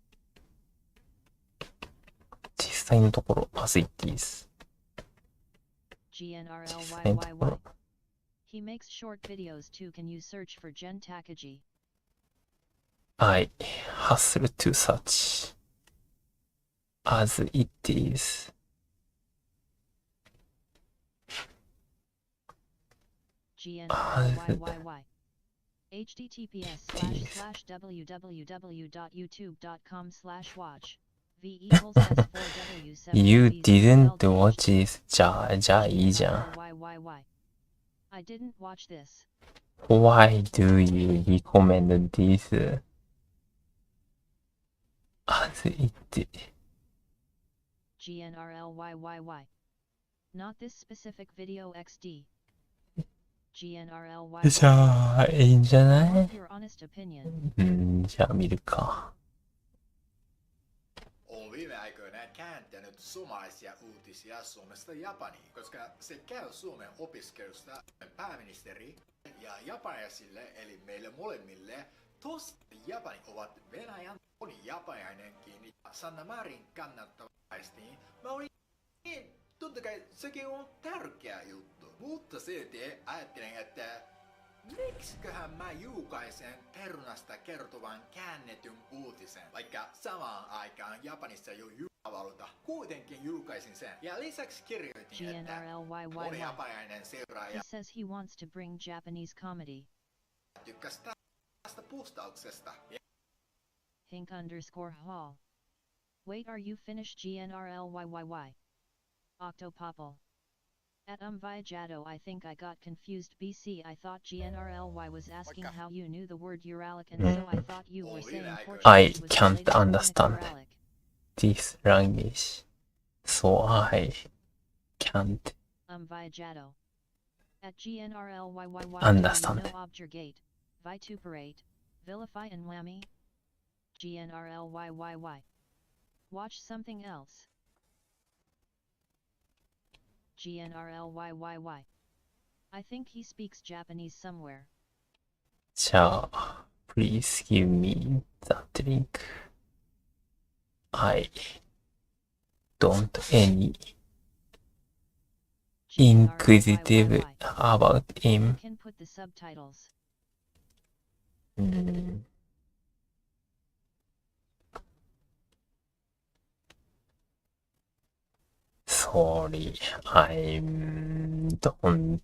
実際のところ、as it is. GNRLYYY. He makes short videos too. Can you search for Gen Takagi? I hustle to search. As it is. GNRLYYY. https://www.youtube.com/watch v equals s4w7. You didn't watch this. じゃあいいじゃん。I didn't watch this. Why do you recommend this? As it is. GNRLYYY. Not this specific video XD. GNRLYYY. じゃあいいんじゃな I い want your honest opinion. じゃあ見るか。On viime aikoina kääntänyt somalaisia uutisia Suomesta Japaniin, koska se käy Suomen opiskelusta pääministeri ja japanilaisille eli meille molemmille. Tos Japani ovat Venäjän on japanilainenkin Sanna Marin kannattavasti. Mä olin niin, totta kai sekin on tärkeä juttu, mutta silti ajattelen, että miksiköhän mä julkaisen perunasta kertovan käännetyn uutisen, vaikka samaan aikaan Japanissa jo juhlavaluta. Kuitenkin julkaisin sen. Ja lisäksi kirjoitin, että moni japanilainen seuraaja He says he wants to bring Japanese comedy. tykkäsi tästä postauksesta. Hink_hall. Wait, are you finished? GNRLYYY. Octopopple. At Viajado, I think I got confused. BC, I thought GNRLY was asking how you knew the word Uralic, and so I thought you were saying Portuguese I was can't related to understand. Uralic. This language. So I can't Viajado. At GNRLYYY, understand. no objurgate, vituperate, vilify and whammy. GNRLYYY. Watch something else. GNRLYYY. I think he speaks Japanese somewhere. じゃあ please give me that link. I don't any inquisitive GNRLYYY. about him. You can put the subtitles. Sorry, I don't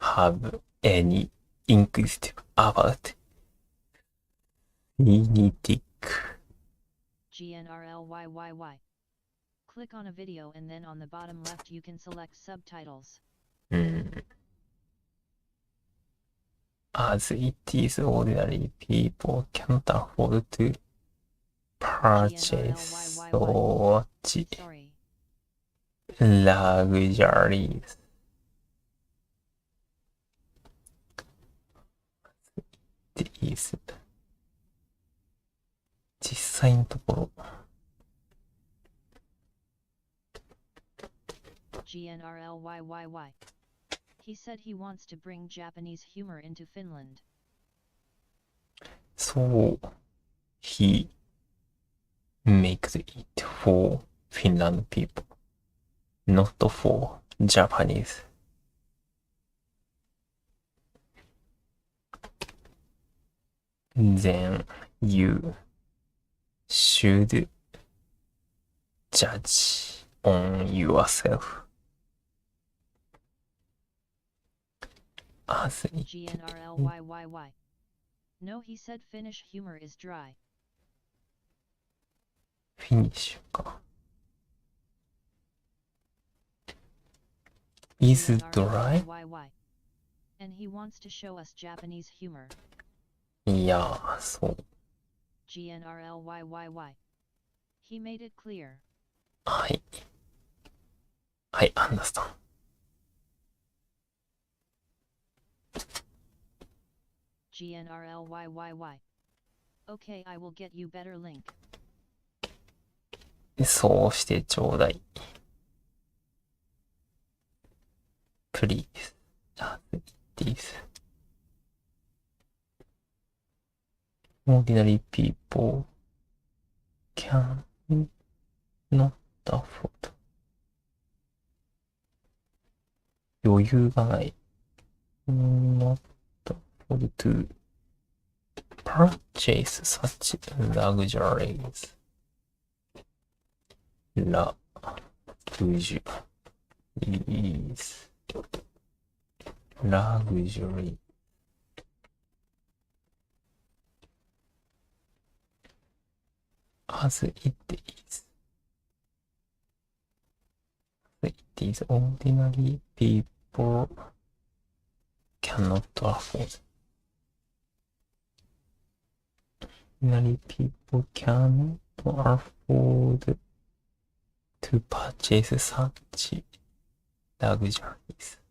have any inquisitive about phonetic. GNRLYYY. Click on a video and then on the bottom left you can select subtitles. As it is, ordinary people can't afford to purchase such Sorry. luxuries. っていいです。実際のところ。GNRLYYY. He said he wants to bring Japanese humor into Finland. So, he makes it for Finland people, not for Japanese. Then you should judge on yourself. As it GNRLYYY. No, he said Finnish humor is dry. finish か。is dry? GNRLYYY. And he wants to show us Japanese humor. いやー、そう。GNRLYYY. He made it clear. はい。はい、understand. GNRLYYY. Okay, I will get you better link. そうしてちょうだい。Please. This. Ordinary people can not afford. 余裕がない。not afford to purchase such luxuries. Luxury. As it is. It is ordinary people cannot afford. Ordinary people cannot afford to purchase such luxuries. "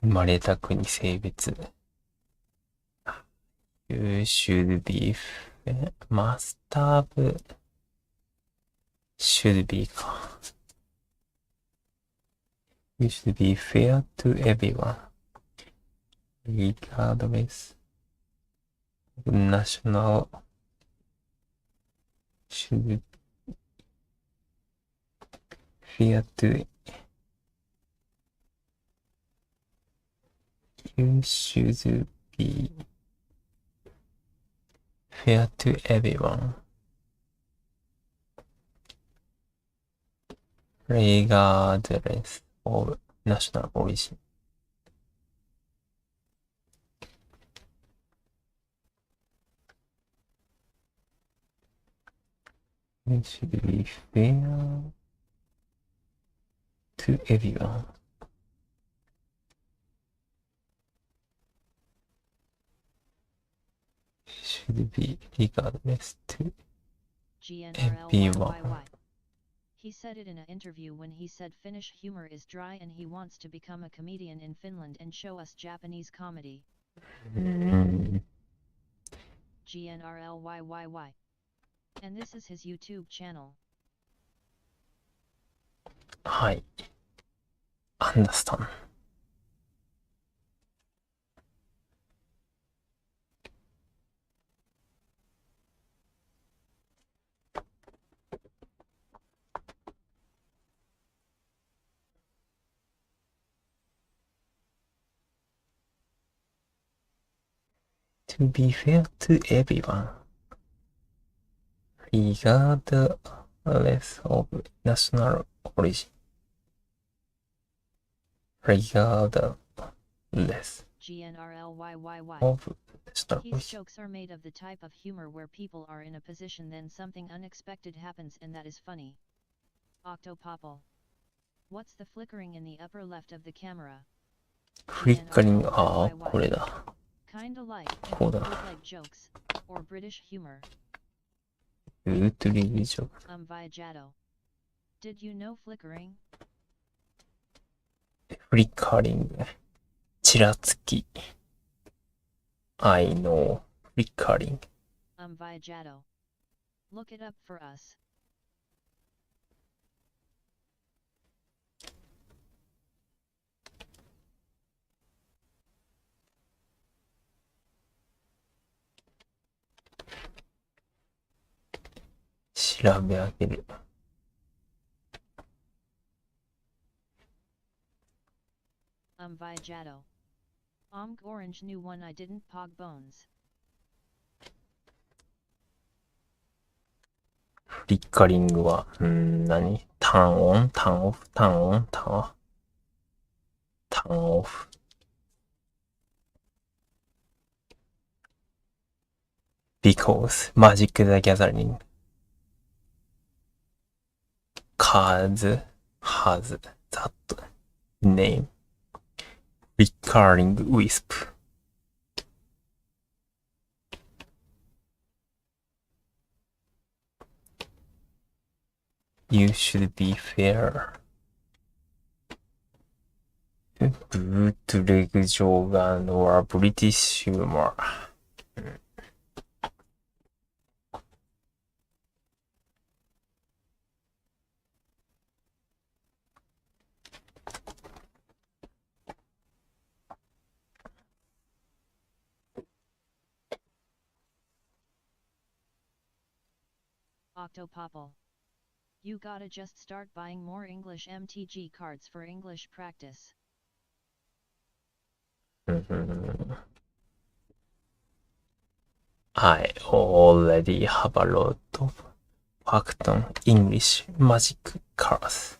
生まれた国性別 You should be must have should be か You should be fair to everyone regardless of national should fair to You should be fair to everyone regardless of national origin. You should be fair to everyone. Should be regardless to GNRLYYY. He said it in an interview when he said Finnish humor is dry and he wants to become a comedian in Finland and show us Japanese comedy. GNRLYYY. And this is his YouTube channel. はい。Understand. to be fair to everyone, regardless of national origin. Regardless GNRLYYY. of national His origin. jokes are made of the type of humor where people are in a position then something unexpected happens and that is funny. Octopopple. What's the flickering in the upper left of the camera? フリッカリング、ああ、これだ。 Kinda like こうだ。 bootleg jokes, or British humor. ウートリグジョーク。 Viajato. Did you know flickering? フリッカリング。ちらつき。I know フリッカリング。Viajato. Look it up for us. 調べ上げる。Viajato. Orange new one I didn't pog bones. フリッカリングは、何？ターンオン？ターンオフ？ターンオン？ターンオフ？ターンオフ。Because Magic the Gathering cards has that name. Recurring Wisp. You should be fair. ブートレグジョーガンはブリティッシュユーモア。Octopopple. You gotta just start buying more English MTG cards for English practice. I already have a lot of Pacton English Magic cards.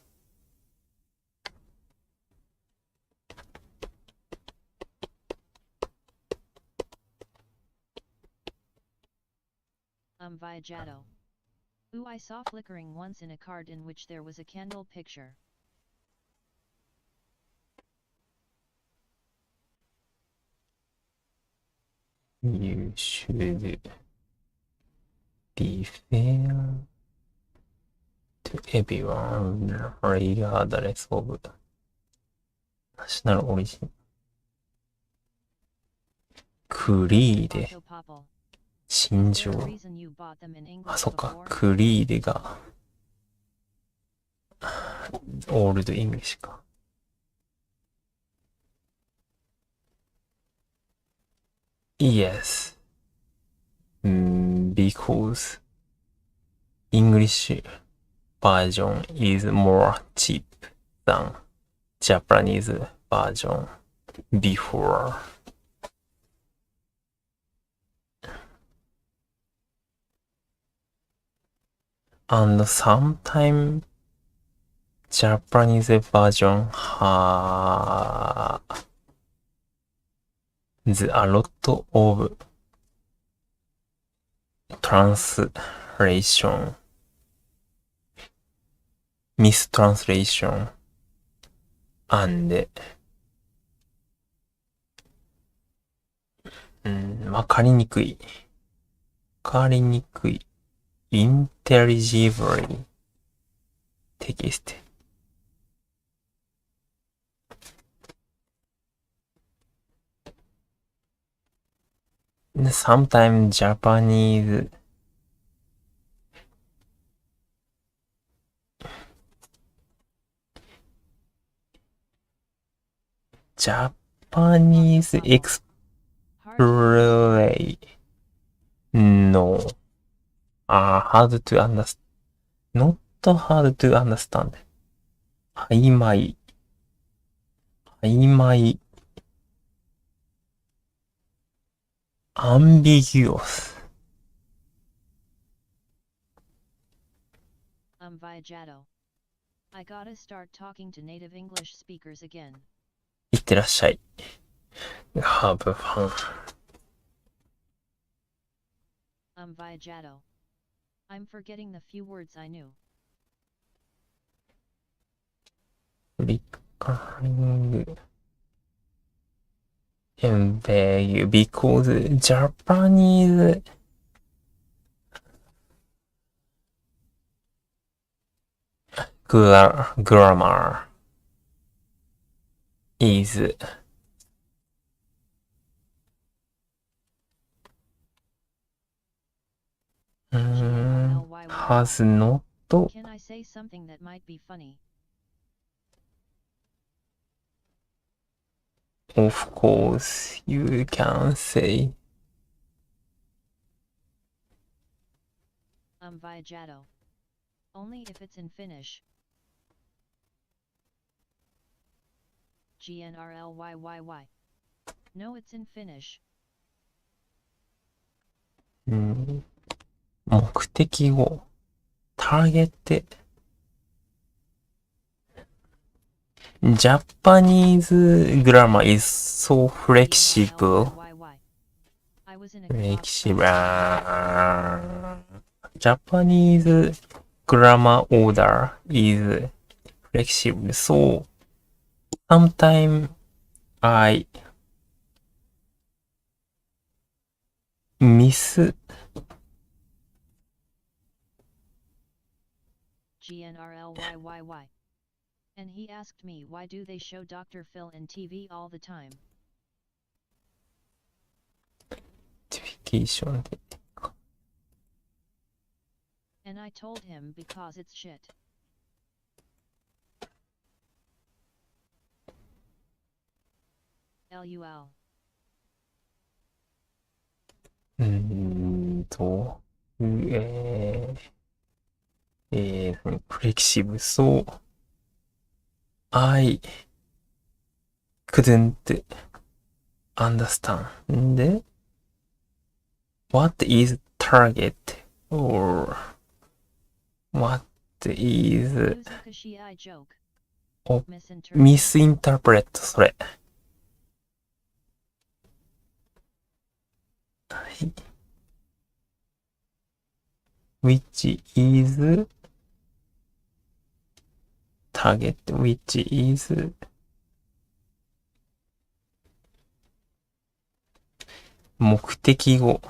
Viajato. Ooh, I saw flickering once in a card in which there was a candle picture. You should be fair to everyone regardless of national origin. クリーデ、 Octopopple. 心 Is there 情。 a reason you bought them in English あ、そっか。 before? クリーデが、オールドイングリッシュか。Yes. Because English version is more cheap than Japanese version before. And sometimes Japanese version has a lot of translation, mistranslation, and わかりにくい intelligibly text. Sometimes Japanese explain no hard to understand, not hard to understand. 曖昧 曖昧 ambiguous. Viajato. I gotta start talking to native English speakers again. いってらっしゃい。Have fun. Viajato. I'm forgetting the few words I knew. Recurring vague because Japanese grammar is has not. Can I say something that might be funny? Of course, you can say. Viajato. Only if it's in Finnish. GNRLYYY. No, it's in Finnish. 目的語 target Japanese grammar is so flexible. I was in a Japanese grammar order is flexible, so sometimes I miss GNRLYYY. And he asked me why do they show Dr. Phil in TV all the time? notification. And I told him because it's shit. LUL. flexible, so I couldn't understand what is target or what is Yuzakashii joke. Oh, Misinterpret. misinterpret それ。はい。which is target, which is 目的語。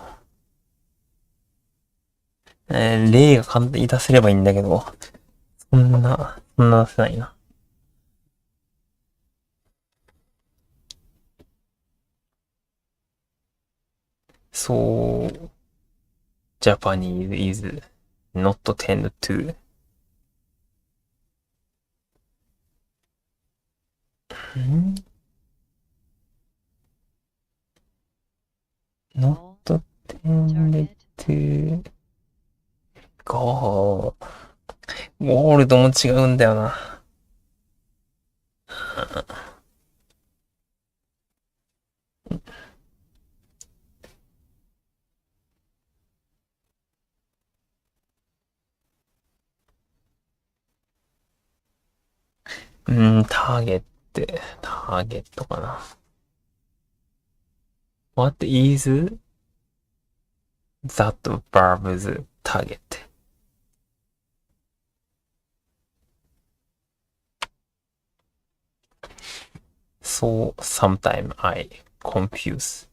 例が簡単に出せればいいんだけど、そんな出せないな。So, Japanese is not tend to not tend to go ゴールドも違うんだよな。ターゲットかな。What is that verb's target? So sometimes I confuse.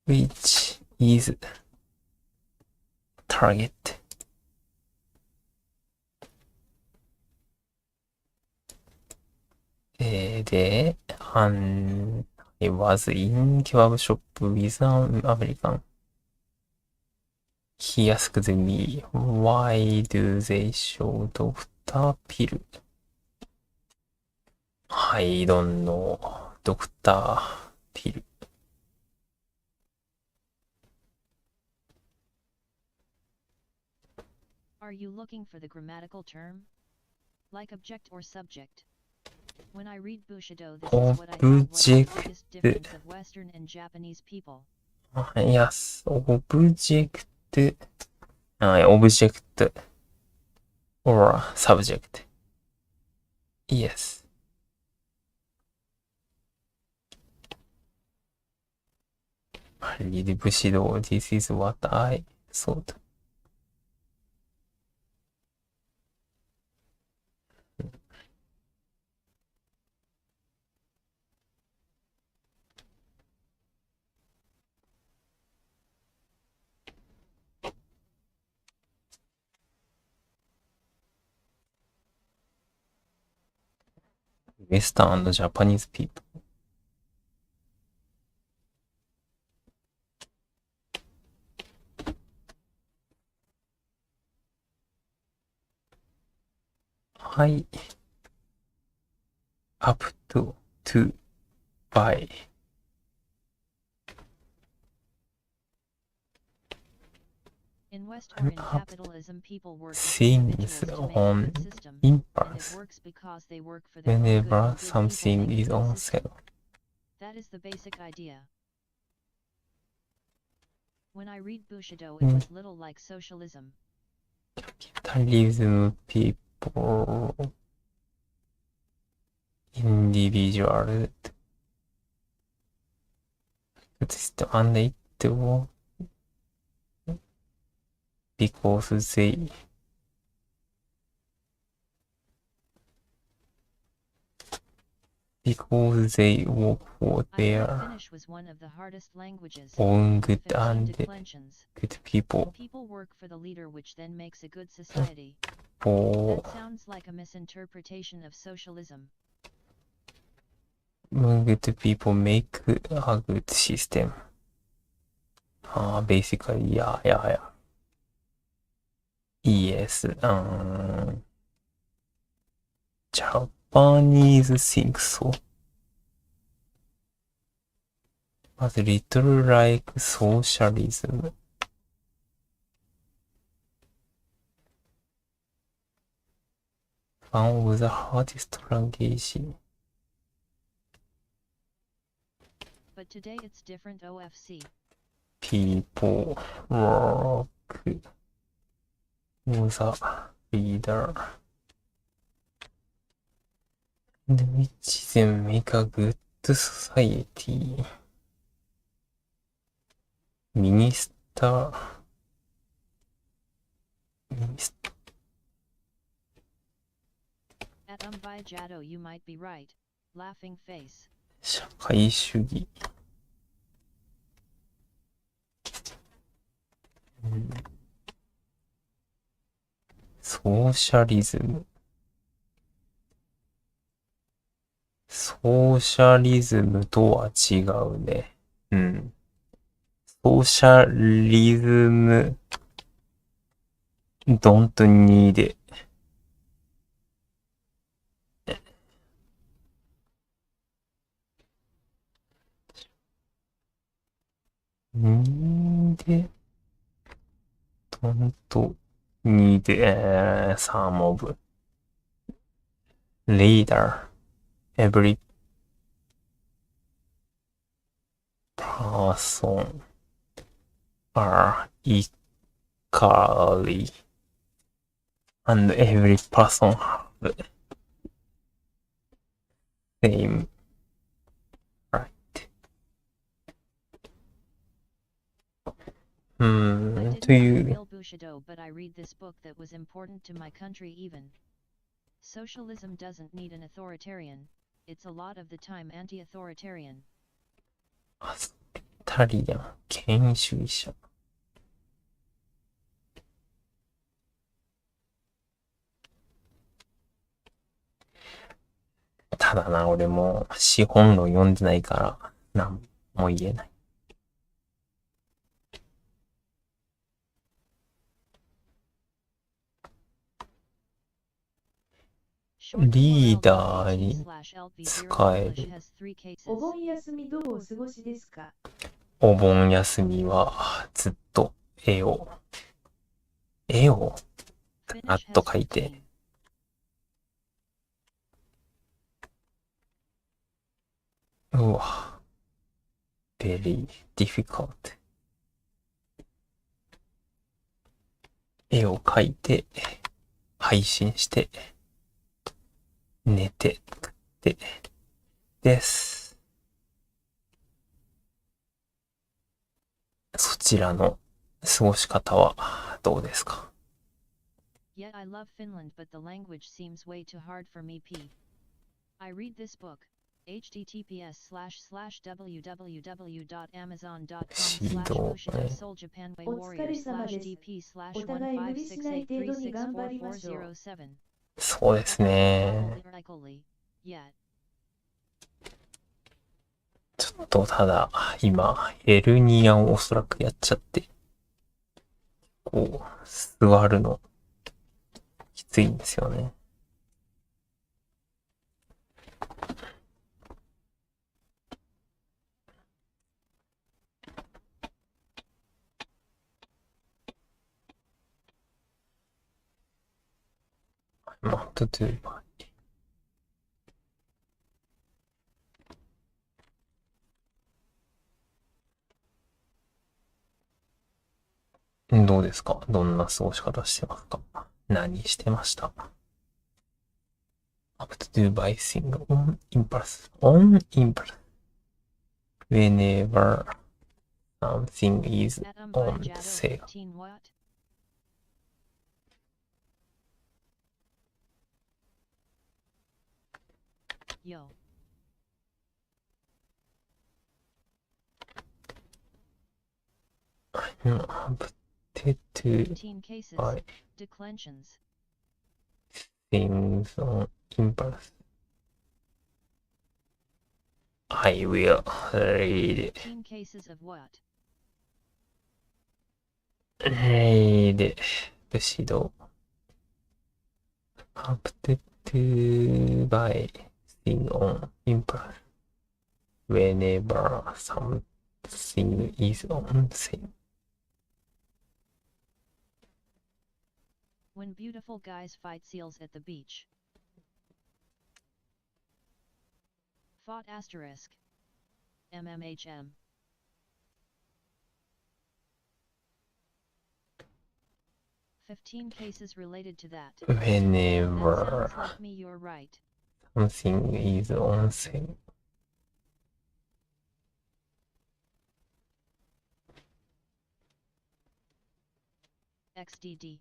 Which is target? I was in kebab shop with an American. He asked me, why do they show Dr. Pill? I don't know. Dr. Pill. Are you looking for the grammatical term? Like object or subject? When I read Bushido, this isオ what I ブ thought was ジェ the ク biggest difference of Western and Japanese people. ト。いや、オブジェクト。オブジェクト。or subject. Yes. I read Bushido. This is what I thought. Western and Japanese people. Hi. Up to buy. In West or in capitalism, people work as Things individuals to make a on good system, and it impulse works because they work for their own good whenever and good people something make a is good on system. sale. That is the basic idea. When I read Bushido, it was little like socialism. Capitalism people individual system and it was because they work for I their thought Finnish was one of the hardest languages. own good 15 and declensions. good people People work for the leader, which then makes a good society. for That sounds like a misinterpretation of socialism. good people make a good system. Basically, yeah. Yes, Japanese think so. But little like socialism. One of the hardest language. But today it's different. OFC. People work for the leader. And which then make a good society. Minister. At by Jado, you might be right. Laughing face. 社会主義。ソーシャリズム。ソーシャリズムとは違うね。ソーシャリズム don't need don't need some of leader every person are equally and every person have same right. I didn't to you real Bushido, but I read this book that was important to my country even. Socialism doesn't need an authoritarian, it's a lot of the time anti-authoritarian. アスタリアン権威主義者。ただな、俺も資本論読んでないから何も言えない。リーダーに使える。お盆休みどうお過ごしですか？お盆休みはずっと絵をあっと書いてうわ。very difficult. 絵を描いて、配信して、寝て、です。そちらの過ごし方はどうですか？ Yeah, I love Finland, but the language seems way too hard for me. I read this book. https://www.amazon.com/oceanofsouljapanway お疲れ様です。 warriors/dp/ お互い無理しない程度に頑張りましょう。そうですね。ちょっとただ、今、ヘルニアをおそらくやっちゃって、こう、座るの、きついんですよね。not do byどうですか？どんな過ごし方してますか？何してました？ up to do by thing on impulse. On impulse. Whenever something is on sale. Yo. I'm up to do 15 cases. by Declensions. things on impulse. I will read 15 cases of what? read 武士道 up to by thing on impulse whenever something is on sale. When beautiful guys fight seals at the beach. Fought asterisk. MMHM. "15 cases related to that. That Whenever sounds like me, you're right. something is on sale. XDD.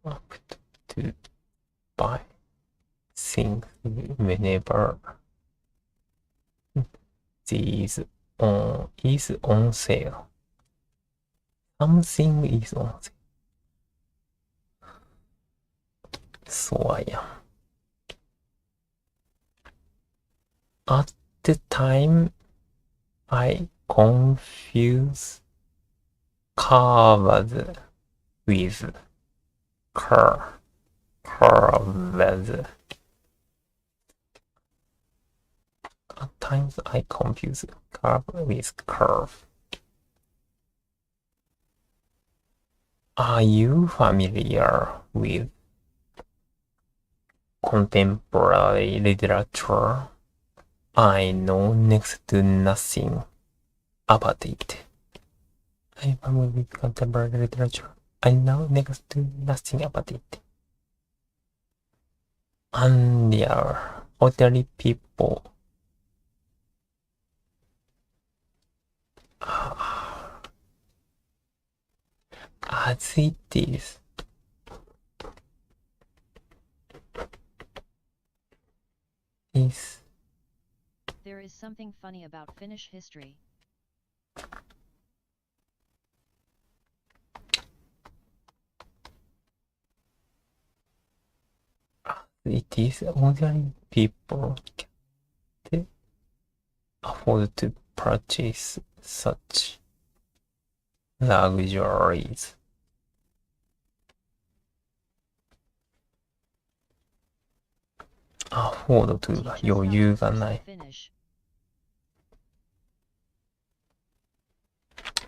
Up to buy things whenever these is on sale. Something is on sale. So I am. At the time, I confuse curves with curves. At times I confuse curve with curve. Are you familiar with contemporary literature? I know next to nothing about it. I'm familiar with contemporary literature. I know next to nothing about it. Unreal, ordinary people. As it is. There is something funny about Finnish history. It is ordinary people can afford to purchase such luxuries. afford to が余裕がない。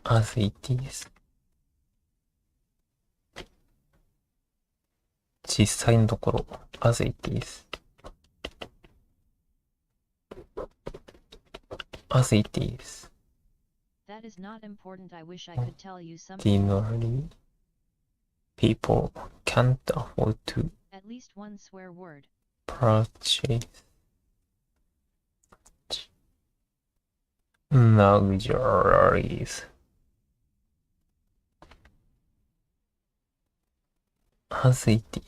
as it is. 実際のところ、as it is. as it is. That is not important. I wish I could tell you something. Ordinary people can't afford to At least one swear word. purchase luxuries. As it is.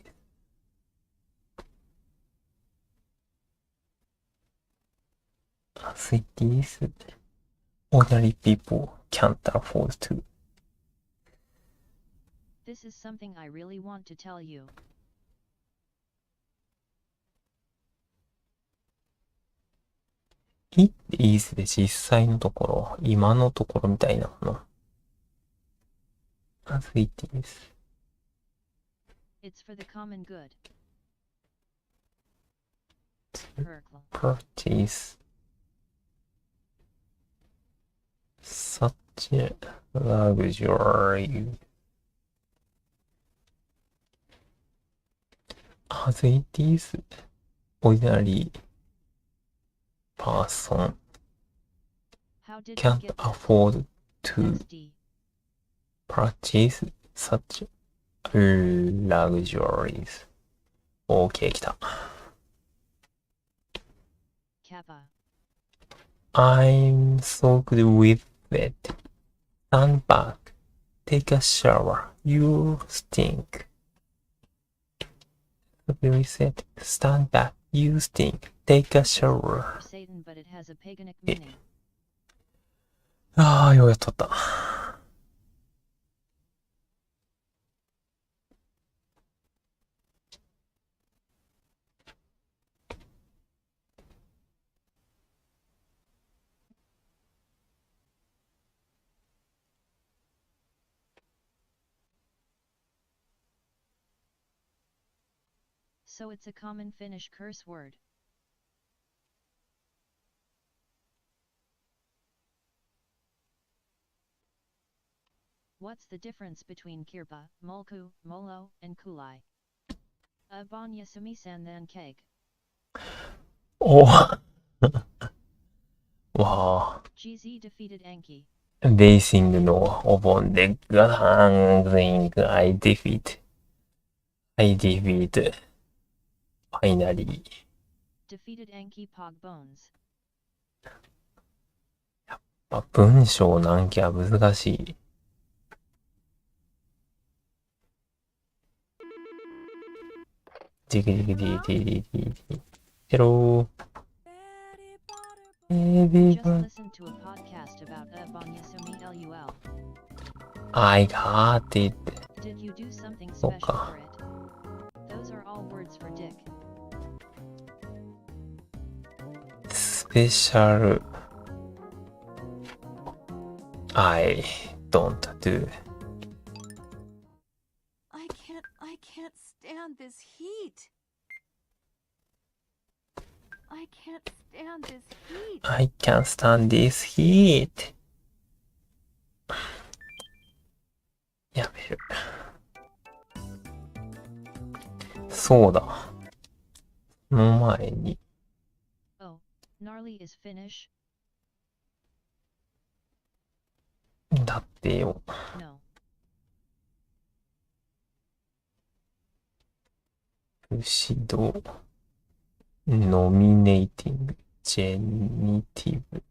As it is, ordinary people can't afford to. This is something I really want to tell you. It is で実際のところ、今のところみたいなもの。As it is. It's for the common good. Hercle. Purchase such a luxury. As it is, ordinary person How did you can't get afford to SD? purchase such luxuries. OK, 来た。Kappa. I'm so good with it. Stand back. Take a shower. You stink. Very said. Stand back. You stink. Take a shower. For Satan, but it has a paganic meaning. ああ、ようやっとった。So it's a common Finnish curse word. What's the difference between kirpa, mulku, molo, and kulai? Abanya sumisan keg. おわあ。 GZ defeated Anki. レーシングのお盆でガタン全員が I defeat. Finally. Defeated Anki Pog Bones. 文章なんきゃ難しい。ジグジグジグジグジグジグ。Hello. Just listened to a podcast about Abanya Sumi LUL. I got it. Did you do something special Okay. for it? Those are all words for dick. Special. I don't do. I can't stand this heat. I can't stand this heat. I can't stand this heat. やめる。そうだ。その前に。 Oh, gnarly is Finnish? だってよ。 No. 不指導。ノミネーティング。ジェニティブ。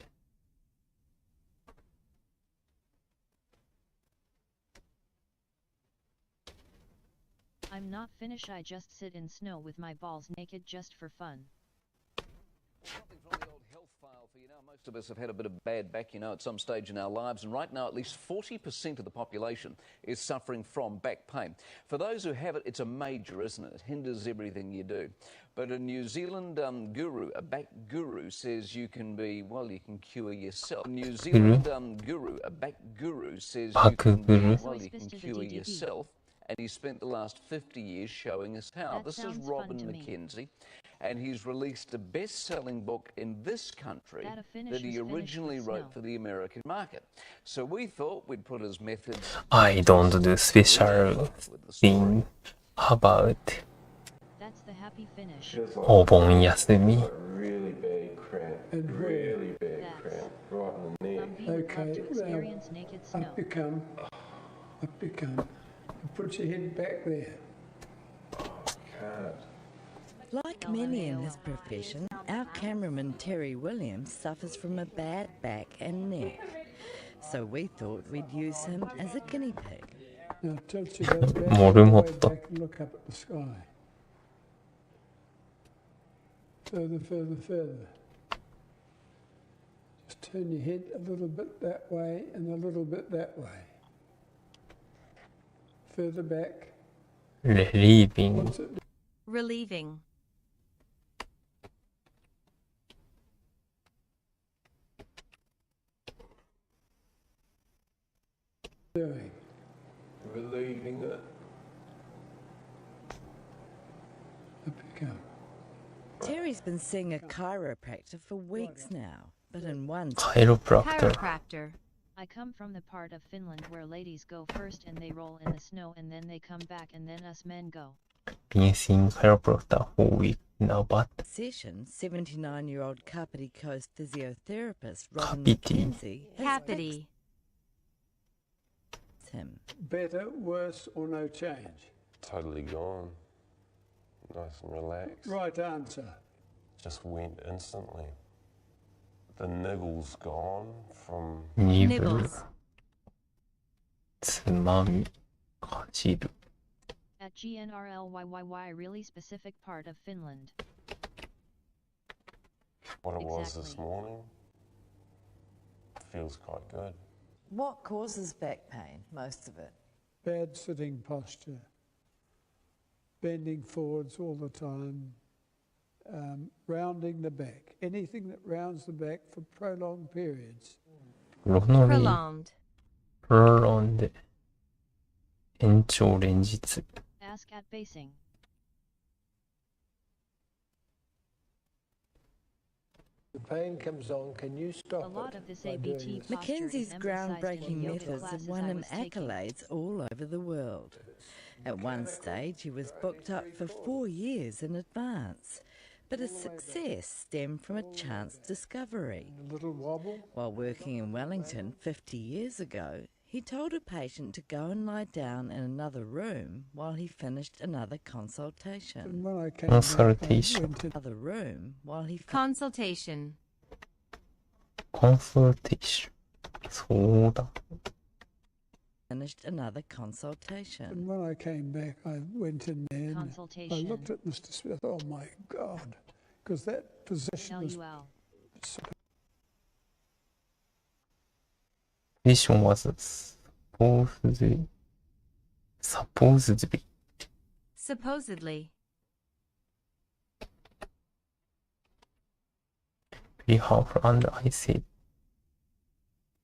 I'm not Finnish, I just sit in snow with my balls naked just for fun. Something from the old health file for you now. Most of us have had a bit of bad back, at some stage in our lives, and right now at least 40% of the population is suffering from back pain. For those who have it, it's a major, isn't it? It hinders everything you do. But a New Zealand guru, a back guru, says you can cure yourself. A New Zealand guru, a back guru, says you can cure yourself. And he spent the last 50 years showing us how. That This is sounds Robin fun to me. McKenzie, and he's released a best-selling book in this country That a Finnish that he is finished originally with wrote snow. for the American market. So we thought we'd put his methods... I don't do special with the story. thing about That's the happy Finnish. お盆休み。 Really bad crap. And really bad That's crap. love to experience naked snow. Up you come. Put your head back there. Like many in his profession, our cameraman Terry Williams suffers from a bad back and neck. So we thought we'd use him as a guinea pig. Now tilt your head back, Moru way motto. back and look up at the sky. Further, further, further. Just turn your head a little bit that way and a little bit that way. Further back. Relieving. What's it Relieving. doing? Relieving it. Up you come. Terry's been seeing a chiropractor for weeks now, but in one Chiropractor. Chiropractor. I come from the part of Finland where ladies go first and they roll in the snow and then they come back and then us men go. Been seeing chiropractor for a week now, but session, 79-year-old Kapiti Coast physiotherapist Robin Kapiti. McKenzie has Capity. fixed him. Better, worse, or no change? Totally gone. Nice and relaxed. Right answer. Just went instantly. The niggle's gone from 鈍 Nibbles. つまみかじる At GNRLYYY really specific part of Finland. what it was this Exactly. morning. Feels quite good. What causes back pain? Most of it. Bad sitting posture. Bending forwards all the time. Rounding the back. Anything that rounds the back for prolonged periods. ロノリ Prolonged. プロロンで延長連日 Ask at basing. The pain comes on. Can you A stop lot it of this by doing ABT this? posture is Mackenzie's emphasized in groundbreaking the yoga methods have classes won I him was taking. accolades all over the world. At one stage, he was booked up for 4 years in advance, but his success stemmed from a chance discovery. A little wobble. While working in Wellington 50 years ago, he told a patient to go and lie down in another room while he finished another consultation. And when I came Consultation. back, I went in Another room while he Consultation. コンサルテーションそうだ finished another consultation. And when I came back, I went in there and I Consultation. looked at Mr. Smith. Oh my God, because that position was LUL. Condition was supposedly Supposedly. very harmful, and I said,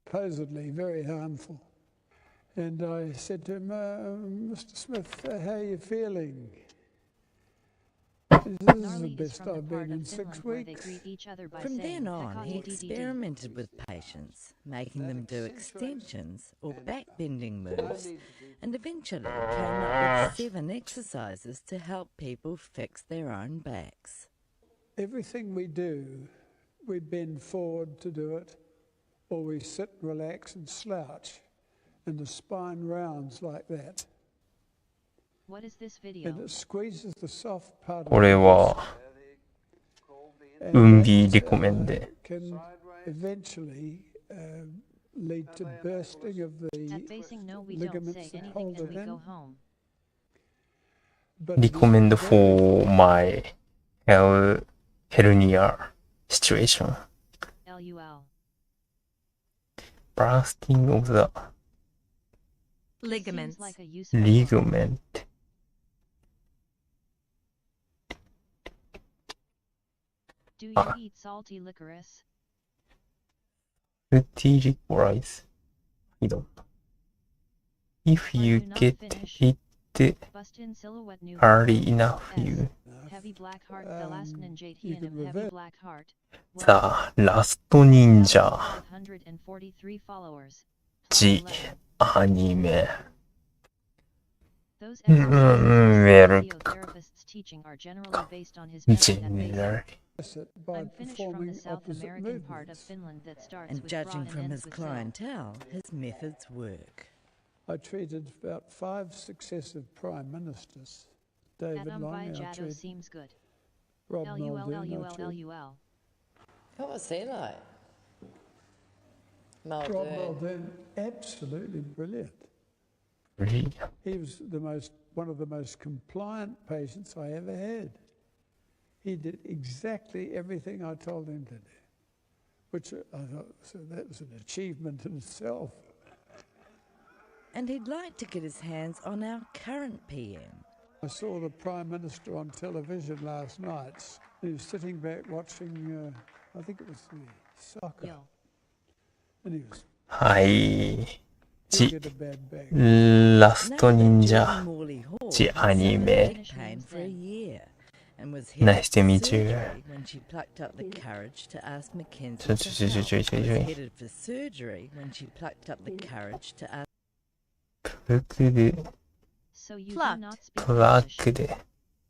supposedly very harmful. And I said to him, Mr. Smith, how are you feeling? He said, this is the Gnarly is best from the I've part been in of 6 Finland where they weeks. greet each other by From saying then on, he "Kakadi DDD." experimented with patients, making them do extensions or back-bending moves, and eventually came up with 7 exercises to help people fix their own backs. Everything we do, we bend forward to do it, or we sit, relax and slouch, and the spine rounds like that. What is this video? And it squeezes the soft part of これ the は and 運ビ that, レコメンで can eventually lead to bursting of At the basing, no, we don't say ligaments that anything hold and it we in. go home. But recommend for my hernia situation. LUL. Bursting of the Seems Ligaments. like a useful book. ligament. Do you eat salty licorice? Strategic rise. I don't know. If you get it Bust in silhouette new early enough, S. you Heavy black heart, the last ninja you Hianum, can heavy reverse. black heart. the last ninja 543 followers. G Plus 11. anime. Those Mm, exercises very physiotherapists teaching are generally based on his method at basing. Generally. it by I'm Finnish from the performing South opposite American part of movements. Finland that starts And with judging bra and from ends his with cell. clientele, his methods work. I treated about 5 successive prime ministers. David Adam Long, I Vijado treated seems good. Rob LUL Muldoon, I LUL treated LUL. What was he like? Rob Muldoon. Muldoon, absolutely brilliant. Really? He was one of the most compliant patients I ever had. He did exactly everything I told him to do, which I thought that was an achievement in itself. And he'd like to get his hands on our current PM. I saw the Prime Minister on television last night. He was sitting back watching, I think it was the soccer. Yo. And he was はい。 he'll ち、 get a bad back. ラスト忍 Judy 者 Morley Hall ち had アニ suffered メ leg pain for a year and was Nice to headed meet for you. surgery when she plucked up the courage to ask Mackenzie ちょ for ちょちょちょ help. ちょちょ Was ちょ headed for surgery when she plucked up the courage to ask プルクル So you do Plucked. not speak プラッ English. クで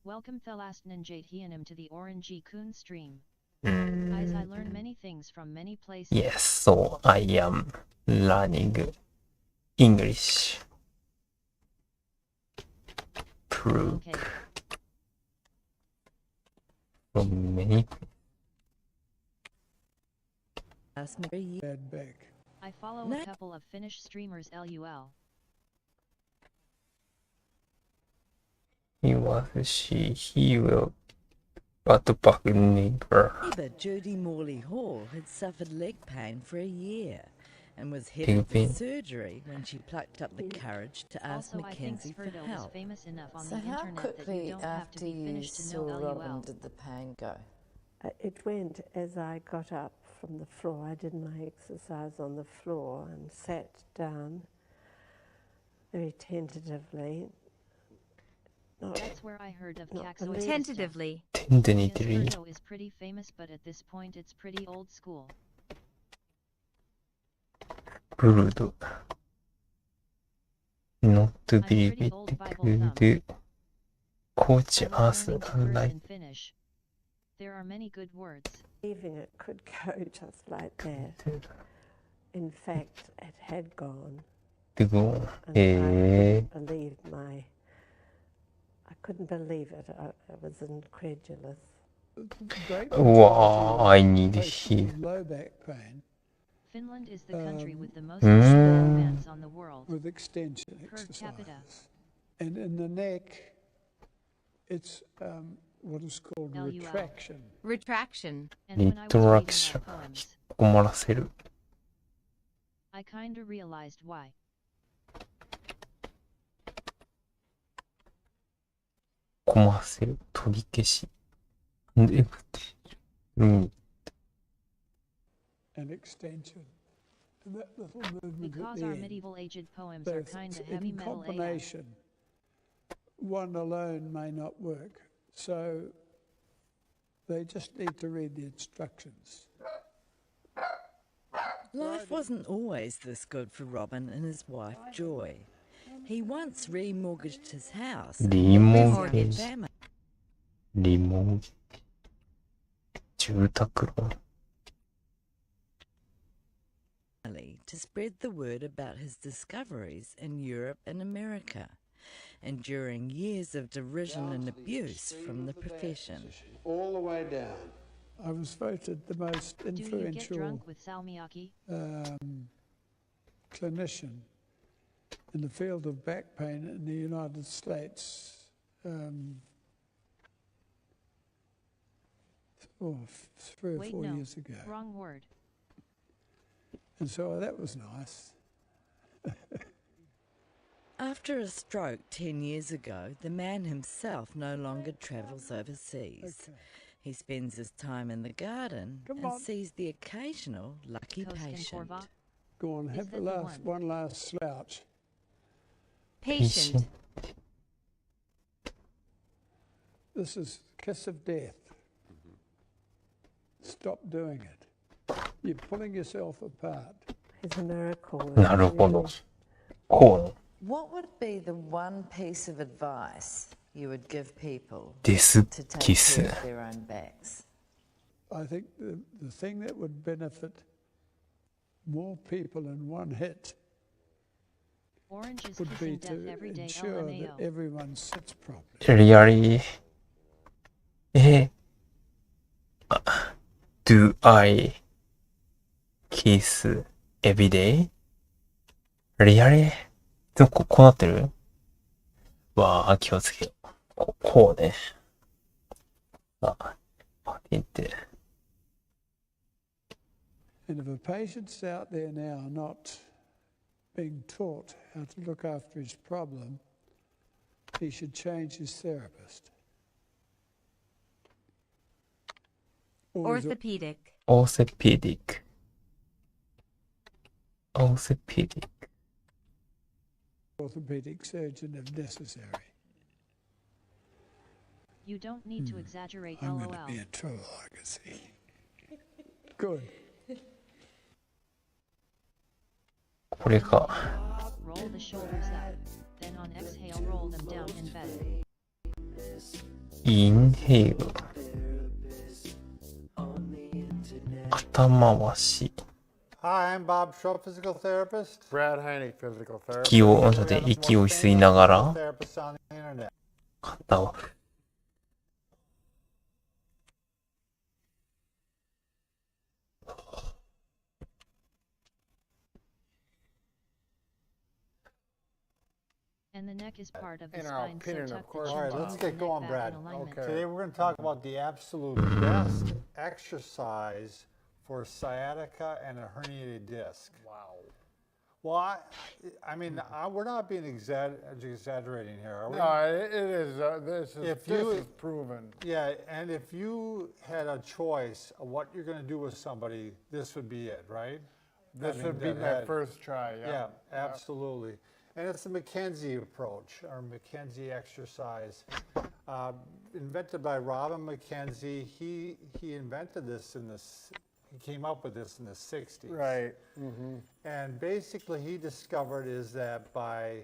Welcome Thelastnan Jathianum to the Orangey Coon stream. う Guys, I ん learn many things from many places. Yes, so I am learning English. Proof Okay. from many for a year. Bad back. I follow No. a couple of Finnish streamers LUL. he was he will got back neighbor. Neighbour Judy Morley Hall had suffered leg pain for a year and was headed for pain. surgery when she plucked up the courage to ask Also, I think Mackenzie for Sferdo is help. famous enough on So the how internet that you quickly don't have to after be you Finnish to saw know Robin LUL. did the pain go? It went as I got up from the floor. I did my exercise on the floor and sat down very tentatively. Not, That's where I heard of not Caxoid believe- system. Tentatively. Yes, Tentatively Sferdo is pretty famous, but at this point it's pretty old school. ブルド Not to I'm be pretty old Bible good thumb. Coach I was us learning to curse like in Finnish. There are many good words. believing it could go just like that. In fact, it had gone. to go. And I couldn't believe it. I was incredulous. Great Wow, I need patients heal. with low back pain Finland is the country with the most Mm. physical events on the world. with extension Per capita. exercises. And in the neck, it's what is called LUL. retraction. Retraction. And when I was reading our Retraction. poems, 困らせる I kinda realized why. 困らせる取り消しでうん。 And extension. And that little movement at Because the our end. medieval aged poems are Both kinda in heavy metal AF. combination, one alone may not work. So they just need to read the instructions. Life wasn't always this good for Robin and his wife Joy. He once remortgaged his house and Remortgage. family リモ住宅ローン to spread the word about his discoveries in Europe and America, enduring years of derision and abuse from the profession. All the way down. I was voted the most Do you get influential drunk with salmiakki? clinician in the field of back pain in the United States 3 or Wait, 4 no. years ago. Wrong word. And so that was nice. After a stroke 10 years ago, the man himself no longer travels overseas. Okay. He spends his time in the garden Come and on. sees the occasional lucky Koskin patient. Korva? Go on, have that the one last slouch. Patient. This is kiss of death. Stop doing it. You're pulling yourself apart. It's a miracle. なるほどこ What would be the one piece of advice you would give people うデス to take キス care of their own backs? I think the thing that would benefit more people in one hit Orange is would be kissing death to every day. ensure that LMAO. everyone sits properly. Really? Do I kiss every day? Really? でもこうなってる？わあ、気をつけよう。こうね。パティって。And if a patient's out there now not being taught how to look after his problem, he should change his therapist. Orthopedic. Orthopedic. Orthopedic surgeon if necessary. You don't need to exaggerate. I'm LOL. going to be in trouble, I can see. Good. これか。 Roll the shoulders up. Then on exhale, roll them down in bed. インヘイル。肩回し。Hi, I'm Bob Shaw, physical therapist. Brad Heine, physical therapist. 息を吸いながら Therapists on the internet. 肩を。And the neck is part of the In our spine, opinion, so of tuck course. the All right, chin let's bones get and going, neck Brad. back in alignment. Okay. Today we're going to talk about the absolute best exercise for sciatica and a herniated disc. Wow. Well, we're not being exaggerating here, are we? No, it is. This is proven. Yeah, and if you had a choice of what you're going to do with somebody, this would be it, right? This would be my first try. Yeah, absolutely. And it's the McKenzie approach, or McKenzie exercise. Invented by Robin McKenzie. He invented this he came up with this in the 60s. Right. Mm-hmm. And basically he discovered is that by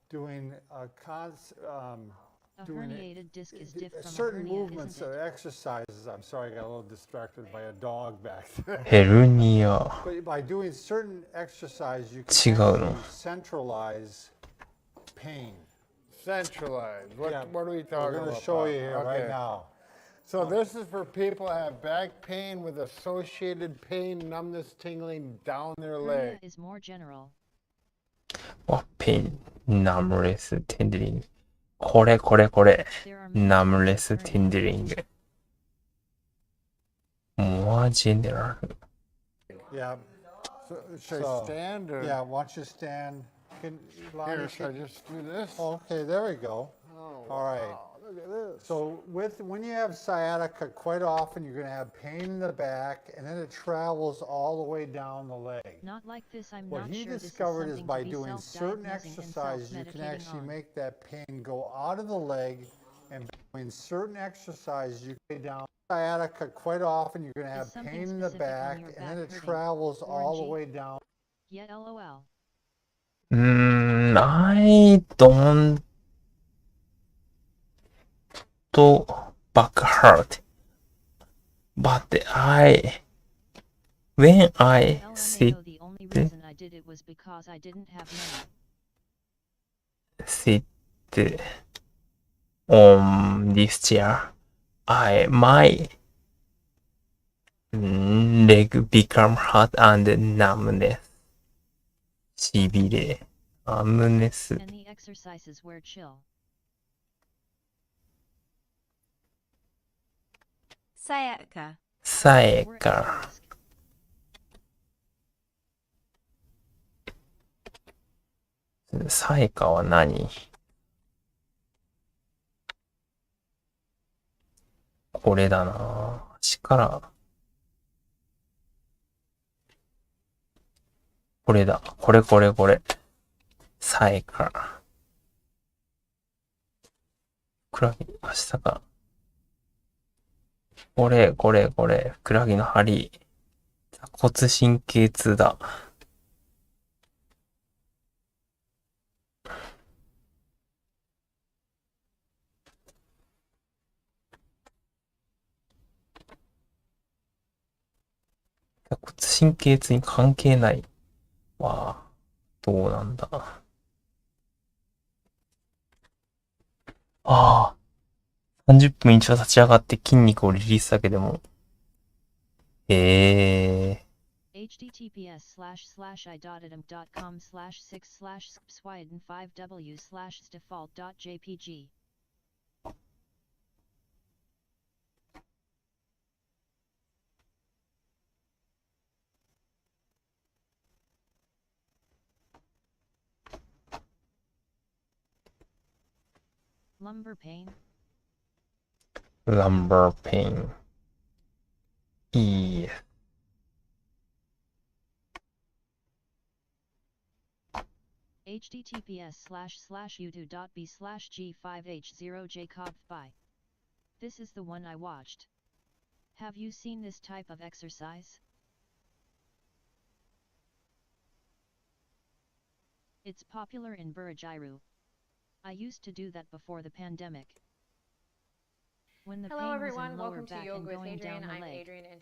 doing herniated disc is different from certain a hernia, movements isn't or it? exercises, I'm sorry, I got a little distracted by a dog back there. ヘルニア。 But by doing certain exercise, you 違 can うの。 actually centralize pain. Centralized. What are we We're talking going about? to show you here Okay. right now. So this is for people who have back pain with associated pain, numbness, tingling down their Hernia leg. is more general. pain, numbness, tingling. これ。numbness, tingling. More general. Yeah. So, should I stand or? Yeah, why don't you stand? Here, should I just do this? Okay, there we go. Oh, all right. wow, look at this. So when you have sciatica, quite often you're going to have pain in the back, and then it travels all the way down the leg. Not like this. I'm What not he sure discovered this is is by something to be doing certain self-diagnosing and exercises, you can self-medicating actually on. make that pain go out of the leg, and by doing certain exercises, you can get down. Sciatica, quite often you're going to have Is something pain in the specific on back, your and then back it hurting? travels all the Orangey? way down. Yeah, LOL. I don't back hurt, but when I sit LMAO, the only reason I did it was because I didn't have money. on this chair, my leg become hot and numbness. しびれ、numbness. And the exercises were chill. Sciatica. Sciatica. サイカは何？これだな。足から。これだ。これ。サイカ。ふくらはぎ、足坂。これ。ふくらはぎの張り。座骨神経痛だ。骨神経痛に関係ないわ。どうなんだ。ああ。30分一度立ち上がって筋肉をリリースだけでも。https://i.idem.com/6/swiden5w/default.jpg Lumbar pain. lumbar pain. いい。https://u2.b/g5h0jacob5. This is the one I watched. Have you seen this type of exercise? It's popular in Burajiru. I used to do that before the pandemic. When the Hello pain was everyone, in lower welcome to back Yoga and with going Adrian. down the I'm leg. Adrian and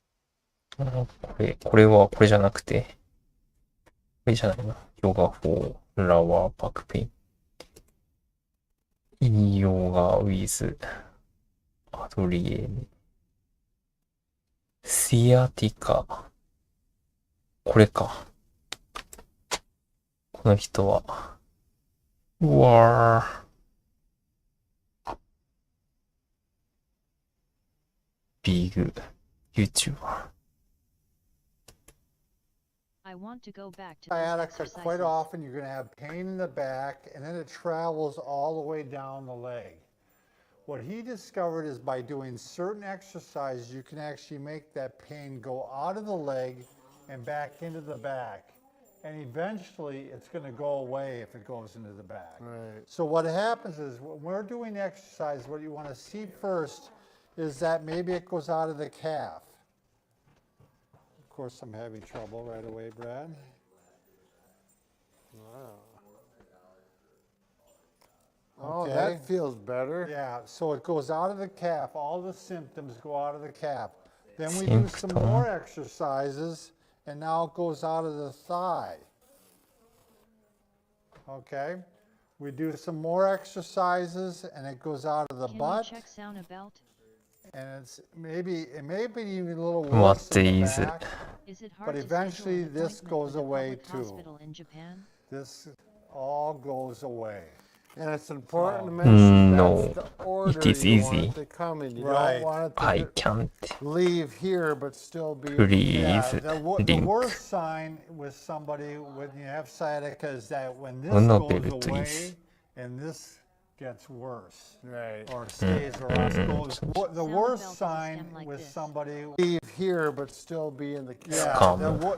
これじゃなくて、これじゃないな。ヨガフォーラワーバックペイン。ヨガウィズアドリエーシアティカ。これか。この人は。うわー。ビッグ YouTuber。I want to go back to Sciatica, quite often you're going to have pain in the back, and then it travels all the way down the leg. What he discovered is by doing certain exercises, you can actually make that pain go out of the leg and back into the back. And eventually, it's going to go away if it goes into the back. Right. So what happens is, when we're doing exercise, what you want to see first is that maybe it goes out of the calf. Of course, I'm having trouble right away, Brad. Wow. Oh, that feels better. Yeah, so it goes out of the calf. All the symptoms go out of the calf. Then we do some more exercises, and now it goes out of the thigh. Okay? We do some more exercises, and it goes out of the butt. Can you check sauna belt? And it may be even a little worse in the back, but eventually this goes away too. This all goes away. And it's important to mention that's the order it is you easy. want it to come in. You Right. don't want it to I can't leave here but still be please The link. worst sign with somebody when you have sciatica is that when this No, goes baby, away please. and this gets worse. Right. Or stays around. The worst sign with somebody leave here but still be in the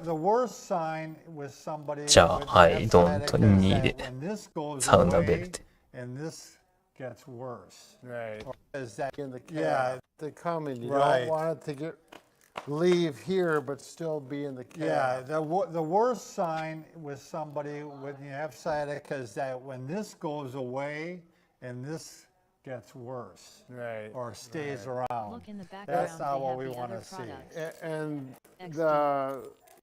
the worst sign with somebody じゃあ、I don't need when this goes サウナベル away ト。 and this gets worse. Right. Is that In the yeah, to come in. You Right. don't want it to leave here but still be in the yeah, the worst sign with somebody when you have sciatica is that when this goes away and this gets worse. Right. Or stays around. Look in the background. That's not they what have we the want other to see. products. And XD.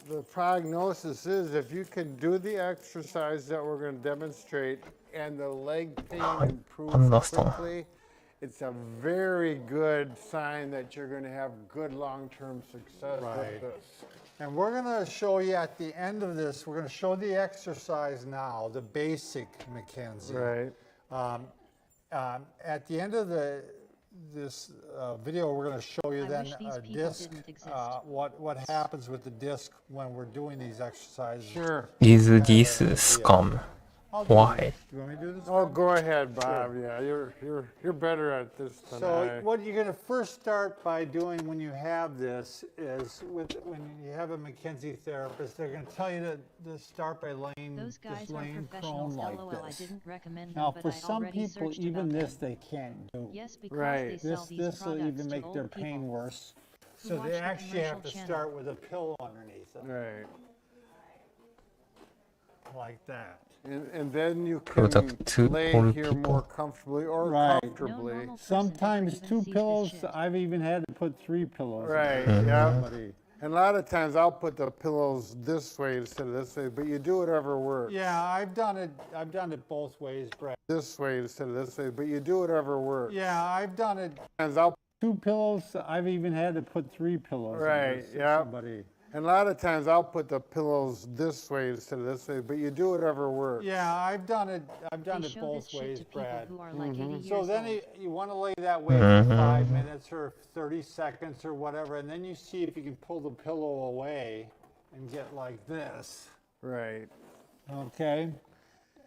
the prognosis is if you can do the exercise that we're going to demonstrate and the leg pain improves quickly, it's a very good sign that you're going to have good long-term success with this. And we're going to show you at the end of this, we're going to show the exercise now, the basic Mackenzie. Right. At the end of this video, we're going to show you then a disc, what happens with the disc when we're doing these exercises. Sure. Is this scam? Why? You want me to do this? Oh, go ahead, Bob. Yeah, you're better at this than So I. what you're going to first start by doing when you have this is when you have a Mackenzie therapist, they're going to tell you to start by laying Those guys just are laying professionals. prone like LOL, I this. didn't recommend Now, them, for but I some already people, searched even about this them. they can't do. Yes, because Right. they sell these This will products even to make their old pain people worse. who So watch they the actually have to commercial start with a pillow underneath it, Right. like that. And then you Product to can lay all here more people. comfortably or Right. comfortably. No normal person Sometimes ever even two sees this pillows. shit. I've even had to put 3 pillows. Right, in. yeah. Somebody- And a lot of times I'll put the pillows this way instead of this way, but you do whatever works. Yeah, I've done it both ways, Brad. This way instead of this way, but you do whatever works. Yeah, I've done it. And I'll 2 pillows. I've even had to put 3 pillows. Right, yeah. Somebody. And a lot of times I'll put the pillows this way instead of this way, but you do whatever works. Yeah, I've done it Show both this shit ways, to people Brad. who are like 80 years So then old. you want to lay that way for 5 minutes or 30 seconds or whatever, and then you see if you can pull the pillow away and get like this. Right. Okay.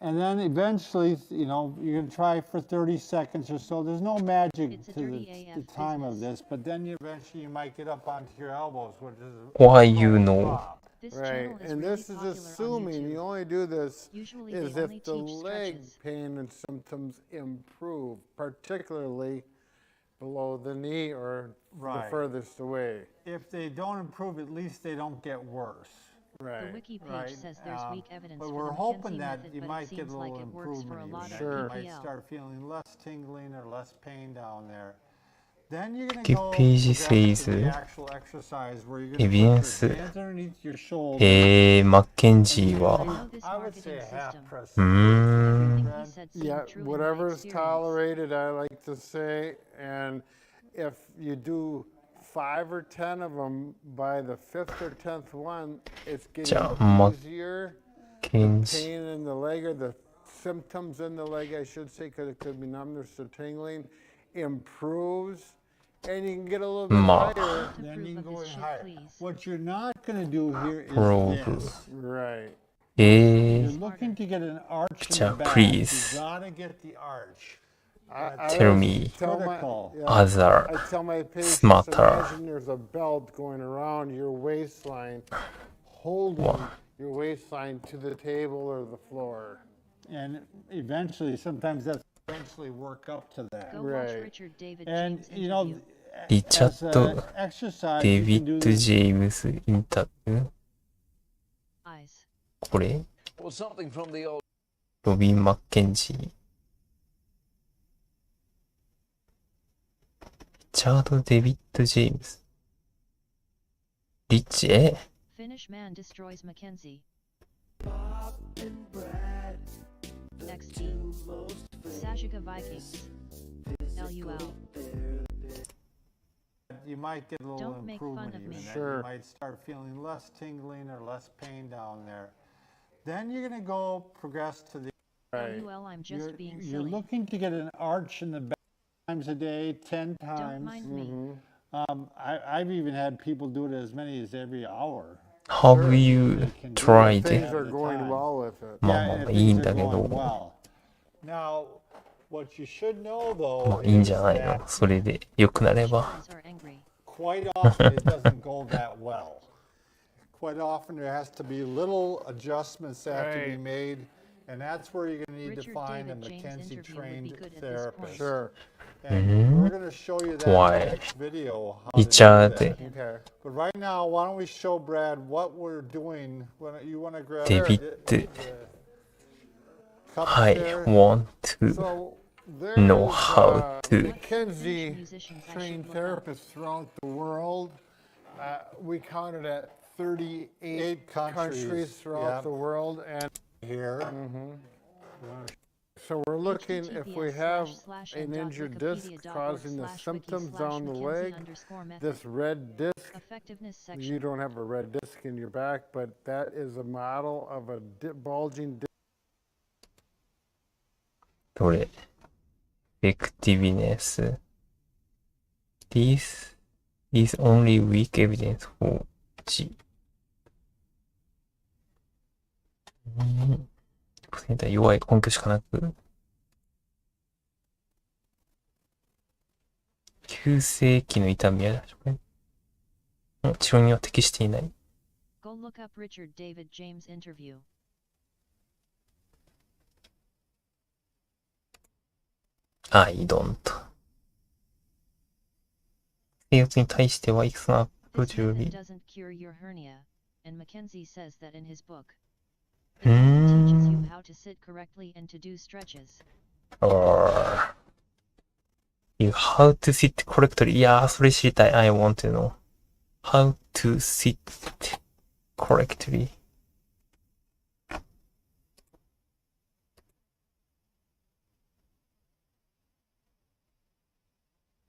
And then eventually, you know, you're going to try for 30 seconds or so. There's no magic It's a to dirty the AF time of business. this, but then eventually you might get up onto your elbows, which is Why you know? This Right. channel is And really this is popular on assuming YouTube. you only do this Usually is they only if the teach leg stretches. pain and symptoms improve, particularly below the knee or the Right. furthest away. If they don't improve, at least they don't get worse. The Right. wiki page Right. says there's weak evidence But for we're the hoping McKenzie that method, you but might it get seems a like little it works for a improvement. lot in of that. You might PPL. start feeling less tingling or less pain down there. Then you're going The to go page progress to the says actual exercise where you're going to put evidence your hands underneath your shoulder. マッケンジー I は know this I would say marketing a half system. press. Everything Mm. he said seemed Yeah, true in my whatever's experience. tolerated, I like to say. And if you do 5 or 10 of them, by the 5th or 10th one, it's getting じゃあ、マッ easier. ケンジー。 Pain in the leg or the symptoms in the leg, I should say, because it could be numbness or tingling, improves. And you can get a little bit Ma. higher. Then you can Approve of go this in shit, higher. please. What you're not going to do here is Probe. this. Right.え You're looking to get an arch in Picture, the back. please. You gotta get the arch. I Tell always me tell my- critical. yeah, other I tell my patients, smarter. imagine there's a belt going around your waistline, holding your waistline to the table or the floor. And eventually, sometimes that's eventually work up to that. Go watch Right. Richard David And James you know, interview. リチャ as ッド an exercise, デ you ビ can ッ do ド・ this. ジェームス・インタビュー Eyes. これ Well, something from the old ロビン・マッケンジー。リチャード・デビッド・ジェームス。リッチ、Finnish man destroys Mackenzie. XD. Sashika Vikings. LUL. You might get a little Don't make fun improvement of even. me. Then Sure. You might start feeling less tingling or less pain down there. Then you're going to go progress to the. Right. LUL, I'm just You're, being you're silly. looking to get an arch in the back times a day, 10 Don't times. mind me. I've even had people do it as many as every hour. Have you tried? Things are going well with it. まあまあまあいいんだけど、 Well, now, what you should know ま though あいいんじ is ゃないの that それで良くなれば。 Chickens are angry. quite often it doesn't go that well. Quite often there has to be little adjustments that have to be Right. made, and that's where you're going to need to Richard find a David James McKenzie interview would be trained good at this therapist. point. Sure. And we're going to show you that Why? in the next video. Howリ to チャー do ド that. Okay. But right now, why don't we show Brad what we're doing? You want to grab デビッド cup はい、 there? want to So there's know how to McKenzie Musicians I trained should look up. therapists throughout the world. We counted at 38 8 countries, throughout yeah. the world, and Here. so we're looking if we have https:// an injured disc and.wikipedia.org causing the / symptoms wiki / down the leg. Mackenzie_method. This red disc, Effectiveness you section. don't have a red disc in your back, but that is a model of a bulging disc. どれ Effectiveness. This is only weak evidence for G. センター弱い根拠しかなく、急性期の痛みや治療には適していない。 Go look up Richard David James interview. I don't. 生活に対してはいくつのアプロー This チよ method り doesn't cure your hernia, and Mackenzie says that in his book. う It ー only teaches you ん how to sit correctly and to do stretches. How to sit correctly. いやー、それ知りたい。I want to know. How to sit correctly.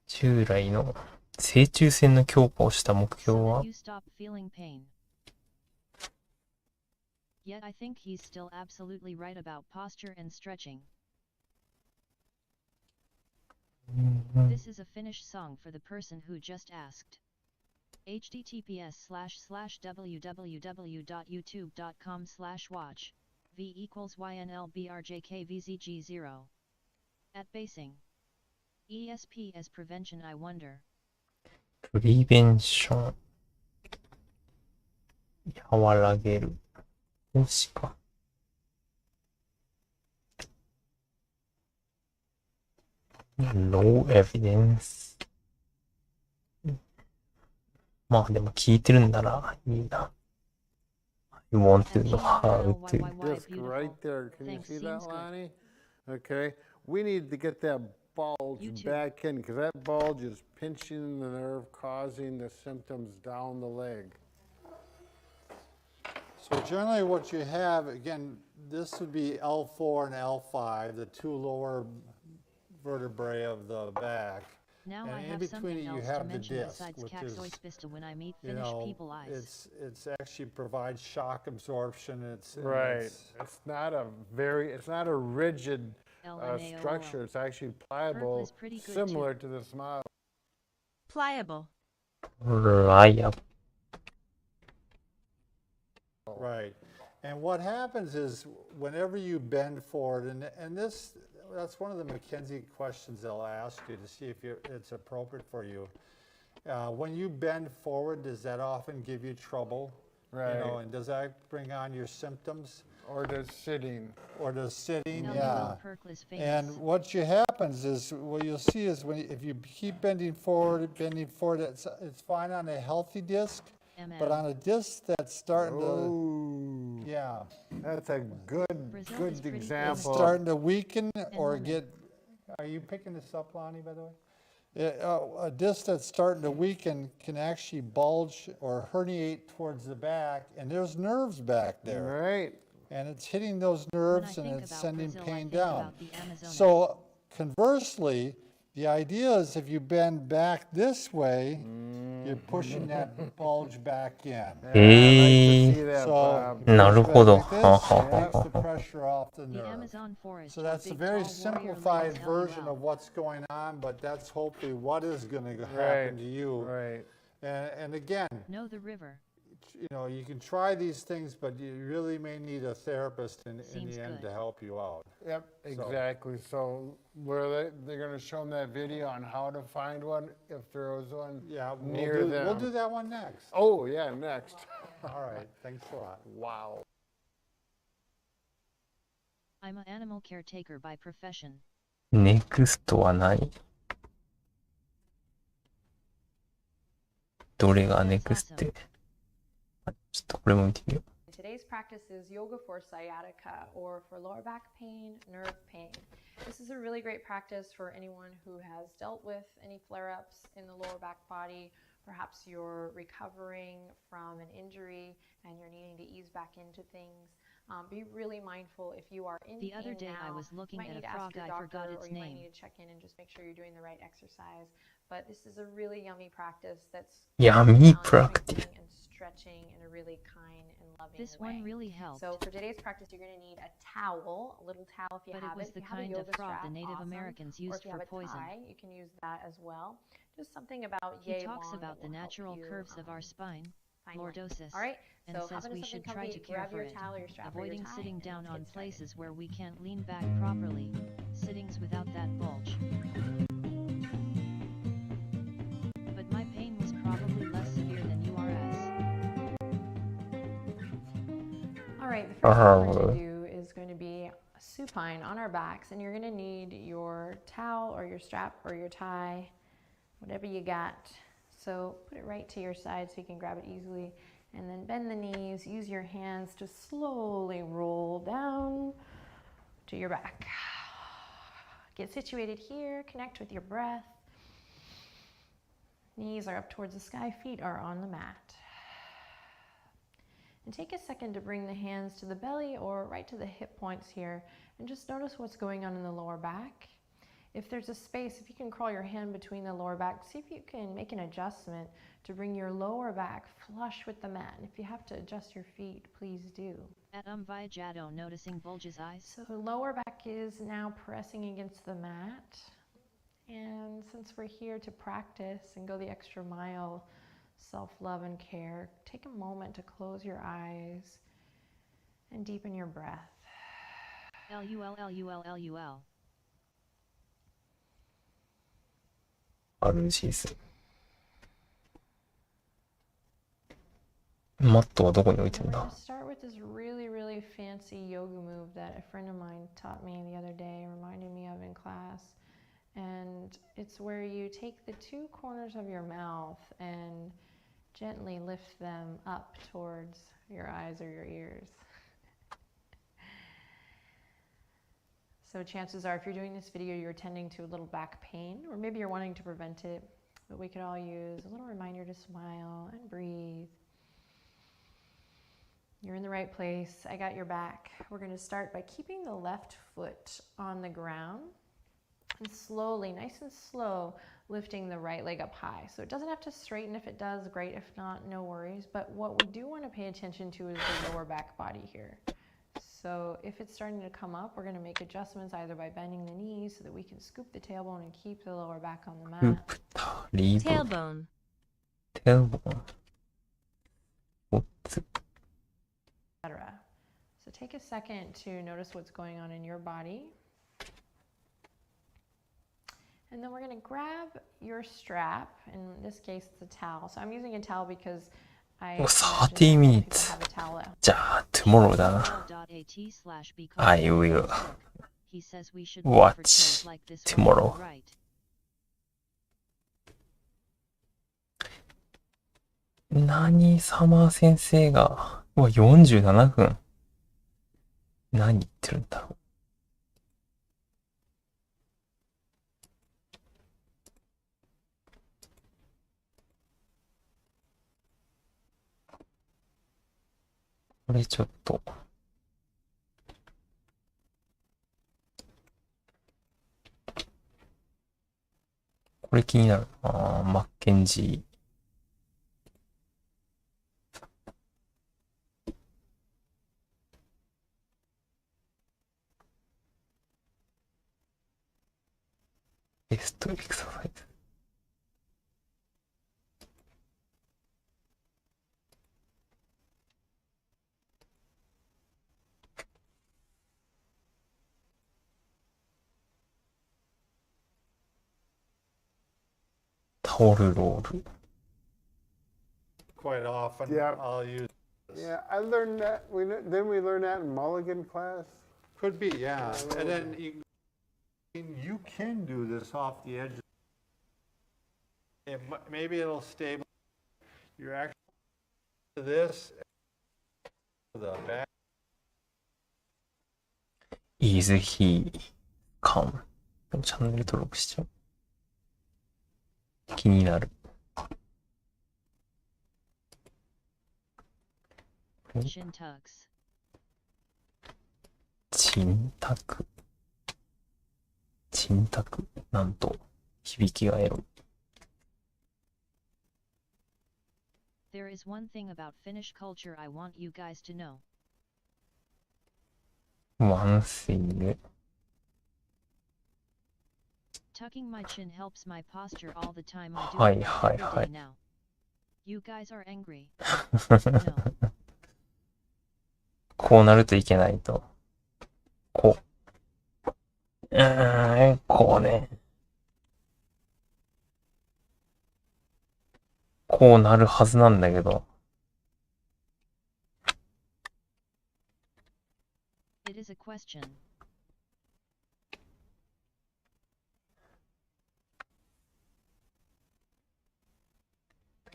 従来の正中線の強化をした目標 so は that you stop feeling pain. Yet I think he's still absolutely right about posture and stretching. This is a Finnish song for the person who just asked. https://www.youtube.com/watch v = ynlbrjkvzg0 at basing. ESP as prevention. I wonder. プリベンション和らげるよしか No evidence まあでも聞いてるんならいいな I want to know how to Disc right there. Can you see that, Lonnie? Okay. We need to get that bulge back in because that bulge is pinching the nerve, causing the symptoms down the leg. So generally what you have, again, this would be L4 and L5, the two lower vertebrae of the back. Now and I in have between something it you else have to the mention disc, besides which Caxoi is, spista when I meet you Finnish know, people eyes. it's actually provides shock absorption. Right. It's not a rigid structure. It's actually pliable, similar to this model. Pliable. Pliable. Right. And what happens is whenever you bend forward, and that's one of the McKenzie questions they'll ask you to see if it's appropriate for you. When you bend forward, does that often give you trouble? Right. You know, and does that bring on your symptoms? Or does sitting. Yeah. And what happens is, what you'll see is if you keep bending forward, it's fine on a healthy disc. But on a disc that's starting to, yeah. That's a good example. It's starting to weaken or get, are you picking this up, Lonnie, by the way? A disc that's starting to weaken can actually bulge or herniate towards the back, and there's nerves back there. Right. And it's hitting those nerves and it's sending pain down. So conversely, the idea is if you bend back this way, you're pushing that bulge back in. So takes the pressure off the nerve. So that's a very simplified version of what's going on, but that's hopefully what is going to happen to you. Right. And again, know the river. You know, you can try these things, but you really may need a therapist in the end to help you out. Yep, exactly. So they're going to show them that video on how to find one if there was one near them. We'll do that one next. Oh, yeah, next. All right. Thanks a lot. Wow. I'm an animal caretaker by profession. Next は何？どれが next って？ちょっとこれも見てみよう。 Today's practice is yoga for sciatica or for lower back pain, nerve pain. This is a really great practice for anyone who has dealt with any flare-ups in the lower back body. Perhaps you're recovering from an injury and you're needing to ease back into things. Be really mindful if you are in the other pain day now, I was looking you might at need a to ask frog, your I doctor, forgot its or you might name. need to check in and just make sure you're doing the right exercise. But this is a really yummy practice that's yummy practice and stretching in a really kind and loving This way. one really helped. So for today's practice, you're going to need a towel, a little towel if you but have it was it. the If you have a kind of yoga frog strap, the Native awesome. Americans Or used if you for have a poison. tie, you can use that as well. Just something about He yay talks long about that the will help natural you, curves of our spine, find life. lordosis, All right, and so says hop into we something should try comfy, to care grab for your it, towel or your strap or your avoiding tie, sitting and down let's on get started. places where we can't lean back properly, sittings without that bulge. But my pain was probably less severe than yours. All right, the first thing we're going to do is going to be supine on our backs, and you're going to need your towel or your strap or your tie, whatever you got. So put it right to your side so you can grab it easily, and then bend the knees. Use your hands to slowly roll down to your back. Get situated here, connect with your breath. Knees are up towards the sky, feet are on the mat. And take a second to bring the hands to the belly or right to the hip points here, and just notice what's going on in the lower back. If there's a space, if you can crawl your hand between the lower back, see if you can make an adjustment to bring your lower back flush with the mat. And if you have to adjust your feet, please do. At Vijado, noticing Bulge's eyes. So the lower back is now pressing against the mat. And since we're here to practice and go the extra mile, self-love and care, take a moment to close your eyes and deepen your breath. Lul. あるシーズン。マットはどこに置いてんだ？ We're going to start with this really fancy yoga move that a friend of mine taught me the other day, reminded me of in class. And it's where you take the two corners of your mouth and gently lift them up towards your eyes or your ears. So chances are, if you're doing this video, you're tending to a little back pain, or maybe you're wanting to prevent it, but we could all use a little reminder to smile and breathe. You're in the right place. I got your back. We're going to start by keeping the left foot on the ground and slowly, nice and slow, lifting the right leg up high. So it doesn't have to straighten. If it does, great. If not, no worries. But what we do want to pay attention to is the lower back body here. So if it's starting to come up, we're going to make adjustments either by bending the knees so that we can scoop the tailbone and keep the lower back on the mat. Tailbone. Tailbone. Etc. So take a second to notice what's going on in your body. And then we're going to grab your strap. In this case, it's a towel. So I'm using a towel because I 30 minutes. じゃあ、tomorrow だな。I will watch tomorrow. 何サマー先生が、うわ、47分。何言ってるんだろう。これちょっと。これ気になる。マッケンジー。ベストエクササイズ。タオルロール。Quite often, Yeah. I'll use this. Yeah, I learned that. Then we learned that in Mulligan class. Could be, yeah. And then you can do this off the edge. Maybe it'll stabilize. You're actually to this, the back. Is he calm? チャンネル登録しちゃう。気になる。Shin tucks. 沈託。沈託。なんと、響きがエロ。There is one thing about Finnish culture I want you guys to know. One thing. Tucking my chin helps my posture all the time. I do Hi, it hi, every hi. day now. You guys are angry. こうなるといけないと。こう。こうね。こうなるはずなんだけど。It is a question.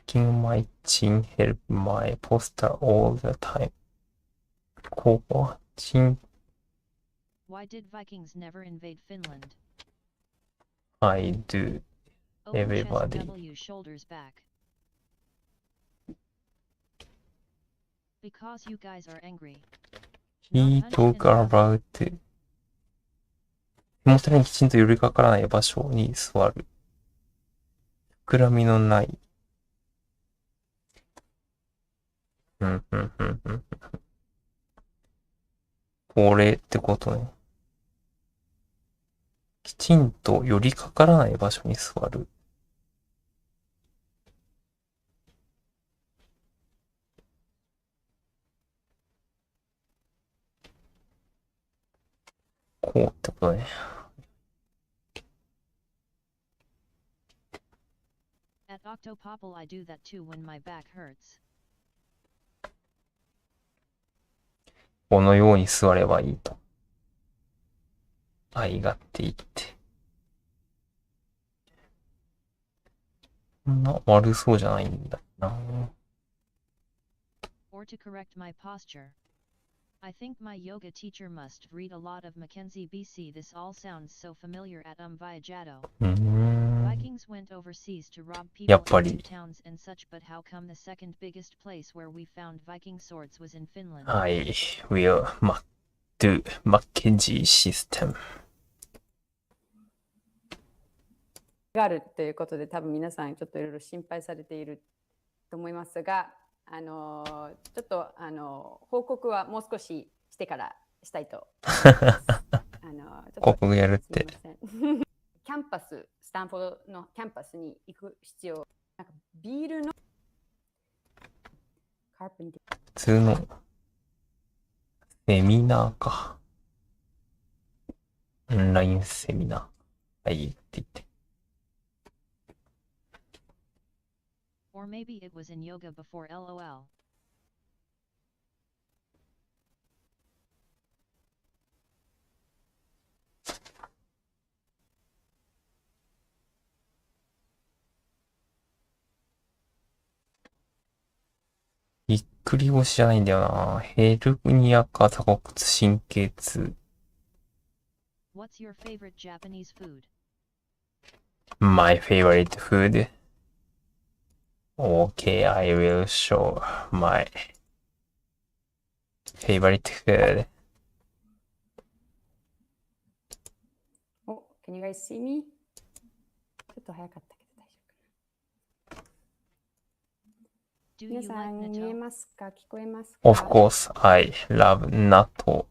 Tucking my chin help my posture all the time. こうはチン。Why did Vikings never invade Finland? I do. Open Everybody. chest, W shoulders back. Because you guys are angry. He talk about 手元にきちんと寄りかからない場所に座る。膨らみのない。これってことね。きちんと寄りかからない場所に座る。こうってことね。At Octopopple I do that too when my back hurts. このように座ればいいと。愛がって言って。そんな悪そうじゃないんだな。Or to correct my posture. I think my yoga teacher must read a lot of Mackenzie BC. This all sounds so familiar at Viajado. Vikings went overseas to rob people in towns and such, but how come the second biggest place where we found Viking swords was in Finland? I will do Mackenzie system. があるということで、多分皆さんちょっといろいろ心配されていると思いますが、ちょっと報告はもう少ししてからしたいと思います。報告やるって。キャンパス、スタンフォードのキャンパスに行く必要、なんかビールの普通のセミナーか。オンラインセミナー。はいって言って。Or maybe it was in yoga before LOL. ぎっくり腰じゃないんだよな。ヘルニアか鎖骨神経痛。What's your favorite Japanese food? My favorite food? Okay, I will show my favorite food. Oh, can you guys see me? ちょっと早かったけど大丈夫かな。皆さん見えますか？聞こえますか？ Of course, I love natto.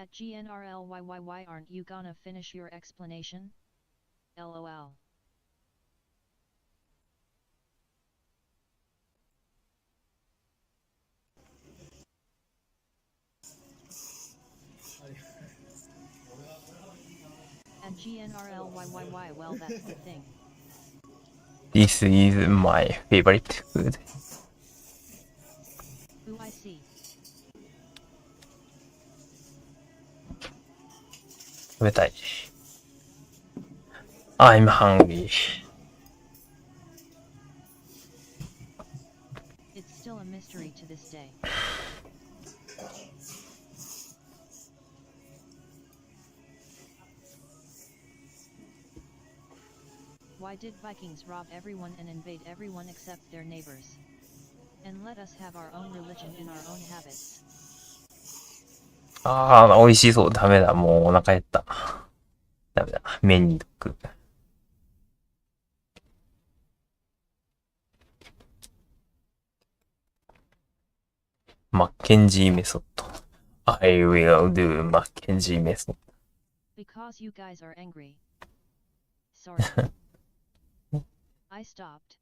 At GNRLYYY, aren't you gonna finish your explanation? LOL. At GNRLYYY, well, that's the thing. This is my favorite food. Ooh, I see. 食べたい。I'm hungry. It's still a mystery to this day. Why did Vikings rob everyone and invade everyone except their neighbors? And let us have our own religion and our own habits. ああ、美味しそう。ダメだ。もうお腹減った。ダメだ。麺に毒。マッケンジーメソッド。I will do マッケンジーメソッド。Because you guys are angry. Sorry. I stopped.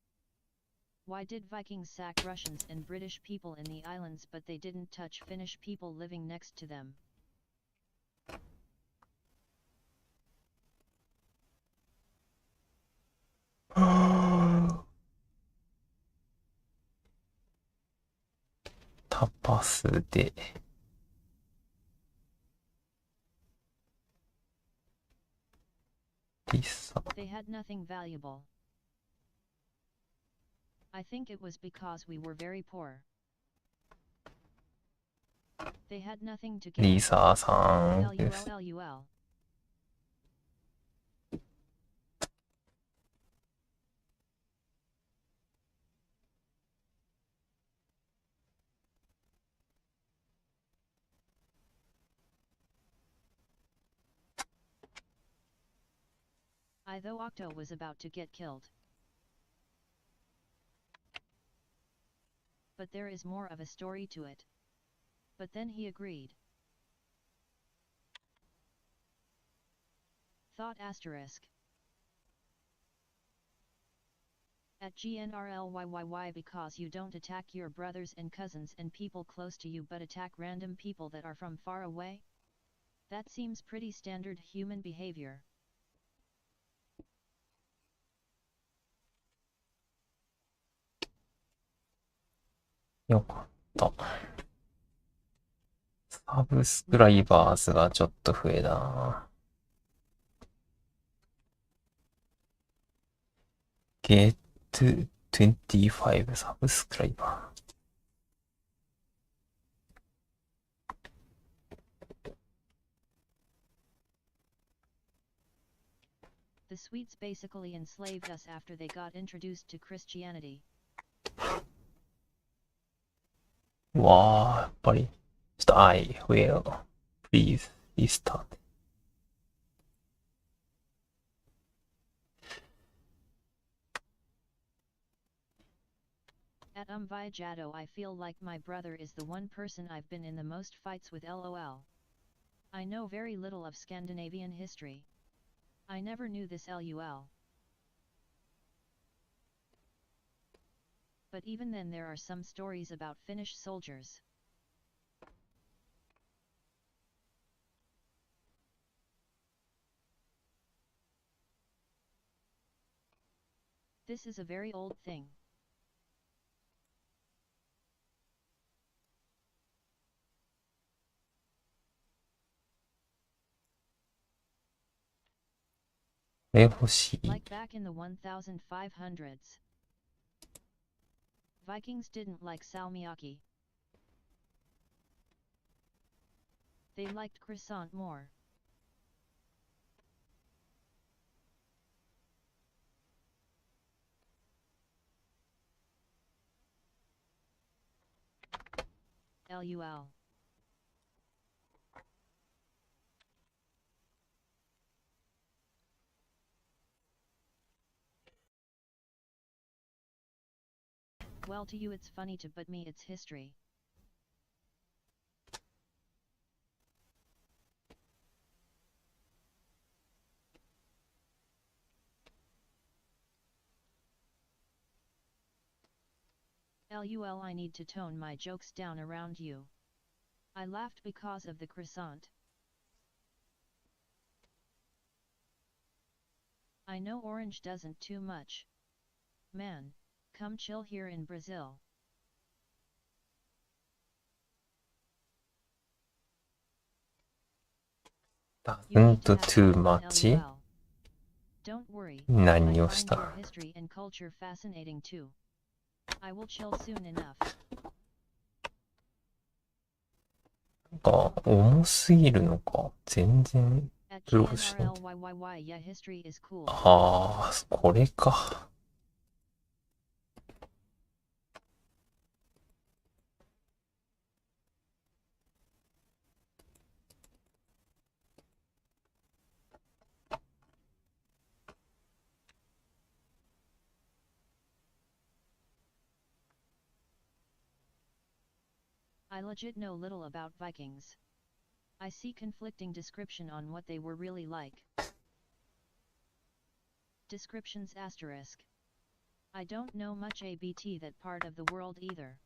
Why did Vikings sack Russians and British people in the islands but they didn't touch Finnish people living next to them? Tapas de. They had nothing valuable. I think it was because we were very poor. They had nothing to リー gain. サーさんです。 LUL. Though Octo was about to get killed. But there is more of a story to it. But then he agreed. Thought asterisk. At GNRLYYY because you don't attack your brothers and cousins and people close to you but attack random people that are from far away? That seems pretty standard human behavior. よかった。サブスクライバーズがちょっと増えたな。Get 25サブスクライバー。The Swedes basically enslaved us after they got introduced to Christianity. わあ、やっぱり。ちょっと I will please restart. At Vijado I feel like my brother is the one person I've been in the most fights with LOL. I know very little of Scandinavian history. I never knew this LUL. But even then there are some stories about Finnish soldiers. This is a very old thing. Like back in the 1500s. Vikings didn't like salmiakki. They liked croissant more. LUL. Well, to you it's funny to, but me it's history. LUL, I need to tone my jokes down around you. I laughed because of the croissant. I know orange doesn't too much. Man, come chill here in Brazil. Doesn't too much? Don't worry. 何をした I find your history and culture fascinating too. I will chill soon enough. なんか、重すぎるのか。全然、苦労しない。Yeah, history is cool. ああ、これか。I legit know little about Vikings. I see conflicting description on what they were really like. Descriptions asterisk. I don't know much ABT that part of the world either.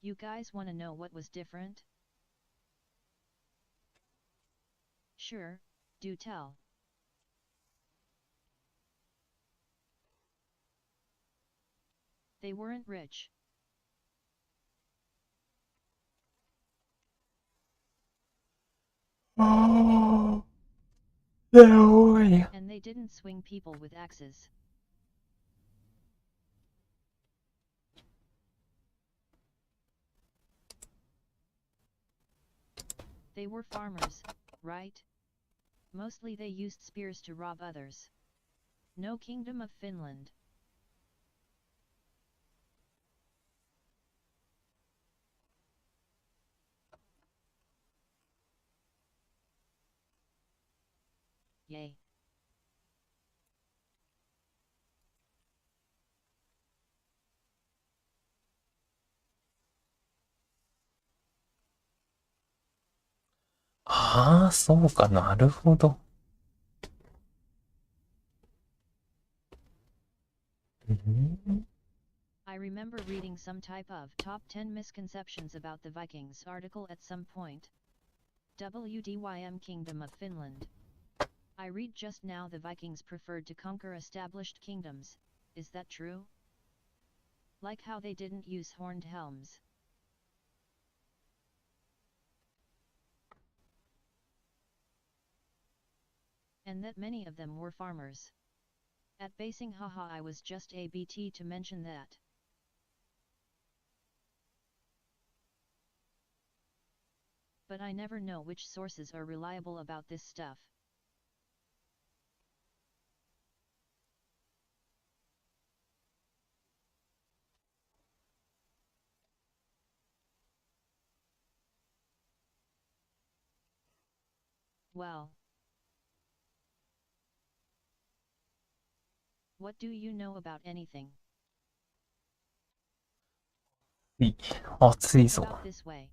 You guys wanna know what was different? Sure, do tell. They weren't rich. And they didn't swing people with axes. They were farmers, right? Mostly they used spears to rob others. No Kingdom of Finland. Yay. Ah, そうか、なるほど。I remember reading some type of top 10 misconceptions about the Vikings article at some point. WDYM Kingdom of Finland. I read just now the Vikings preferred to conquer established kingdoms, is that true? Like how they didn't use horned helms. And that many of them were farmers. At basing haha I was just ABT to mention that. But I never know which sources are reliable about this stuff. Well. What do you know about anything? 暑いぞ。 About this way.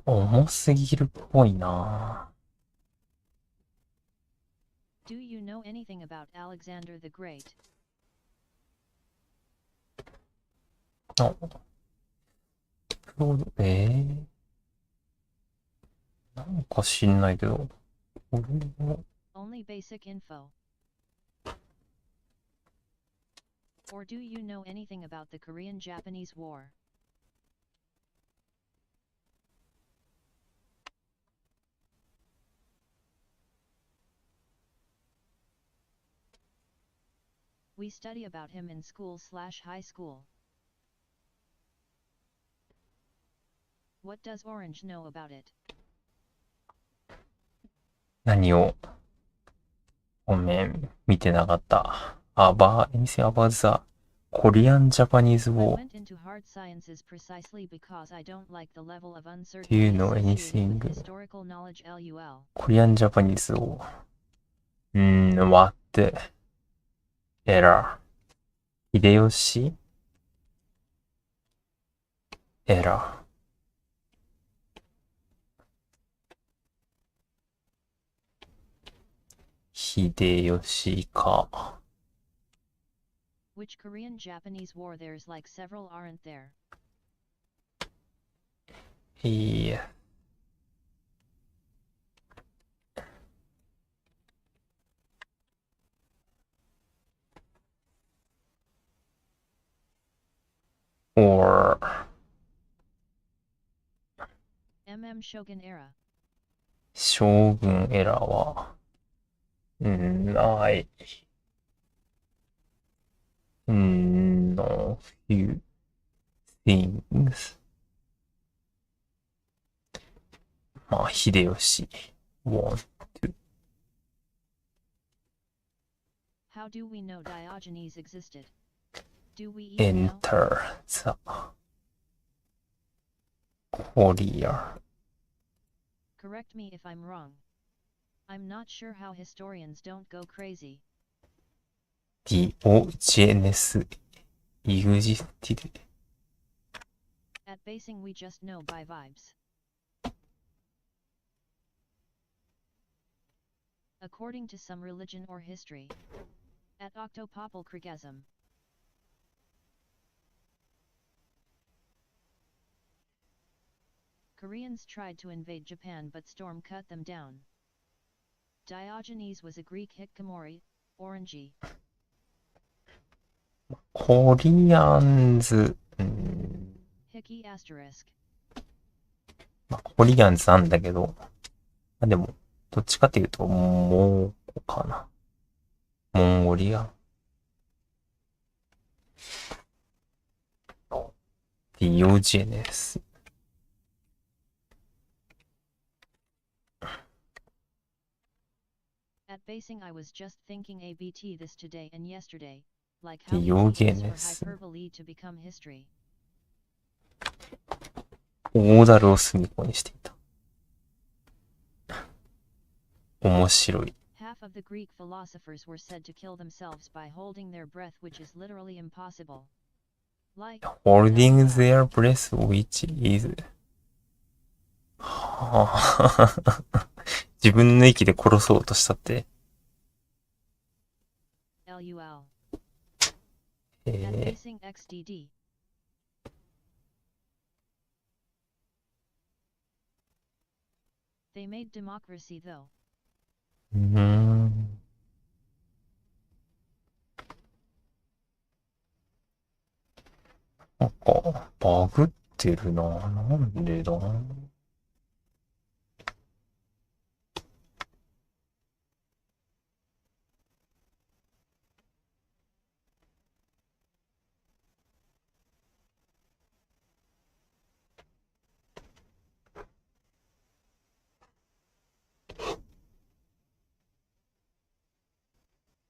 重すぎるっぽいな。 Do you know anything about Alexander the Great? あ、なんか知んないけど。これは Only basic info. Or do you know anything about the Korean-Japanese War? We study about him in school/high school. What does Orange know about it? 何をごめん、見てなかった。anything about the Korean Japanese I War? went into hard sciences precisely because I don't like the level of Do you uncertainty know associated anything? with historical knowledge LUL. Korean Japanese War. What era? 秀吉 era. 秀吉か。 Which Korean-Japanese war? There's like several, aren't there? いい。or Shogun era. 将軍エラーはない。No few things. まあ、秀吉 want to. How do we know Diogenes existed? Do we even know? Enter the Korea. Correct me if I'm wrong. I'm not sure how historians don't go crazy. Diogenes existed. At basing we just know by vibes. According to some religion or history. At octopopal krigasm. Koreans tried to invade Japan but storm cut them down. Diogenes was a Greek hikikomori, orangey. コリアンズ、Hickey asterisk. まあ、コリアンズなんだけど、まあ、でも、どっちかっていうと、モンゴかな。モンゴリアン。ディオジェネス。At basing, I was just thinking ABT this today and yesterday, like how Diogenes. for hyperbole to become history. 大樽を隅っこにしていた。面白い。Half of the Greek philosophers were said to kill themselves by holding their breath, which is literally impossible. Like holding their breath, which is はあ自分の息で殺そうとしたって。LUL. At basing XDD. They made democracy though. なんか、バグってるな。なんでだ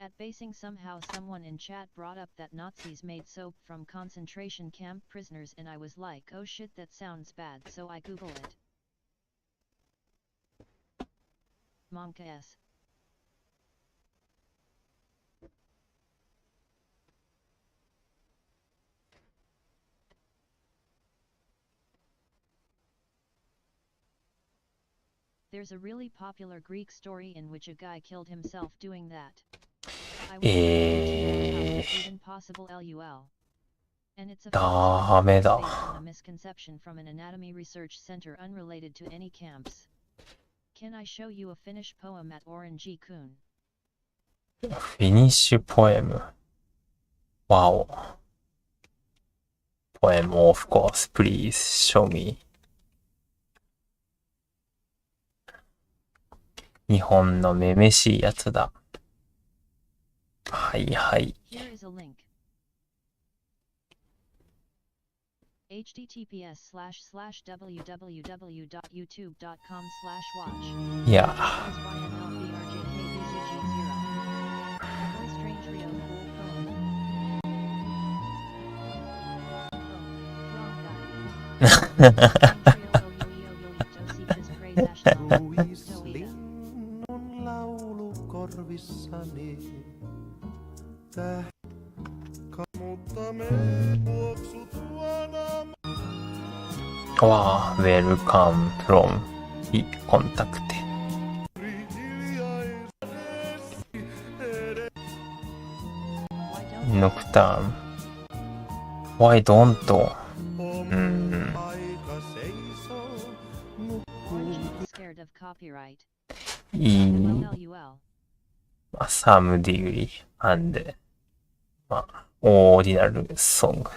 At basing, somehow someone in chat brought up that Nazis made soap from concentration camp prisoners, and I was like, oh shit, that sounds bad, so I Google it. Momka S. There's a really popular Greek story in which a guy killed himself doing that. I was even possible LUL. And it's a based on a misconception from an anatomy research center unrelated to any camps. Can I show you a Finnish poem at Orange-kun? Finnish poem. Wow. Poem, of course. Please show me. 日本のめめしいやつだ。はいはい。Here is a link. https://www.youtube.com/watch. Yeah. Wow, welcome from the contact. Nocturne. Why don't? Scared of copyright. Some degree and ordinary song.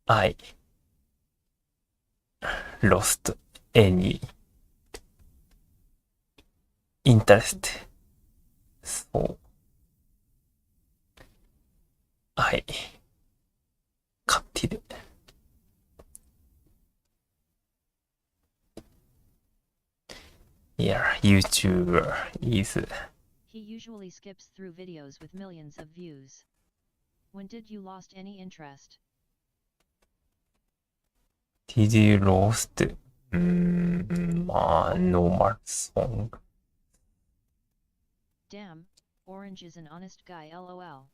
I lost any interest. So I cut it. Yeah, YouTuber is. He usually skips through videos with millions of views. When did you lost any interest? Did you lost normal song? Damn, Orange is an honest guy, lol.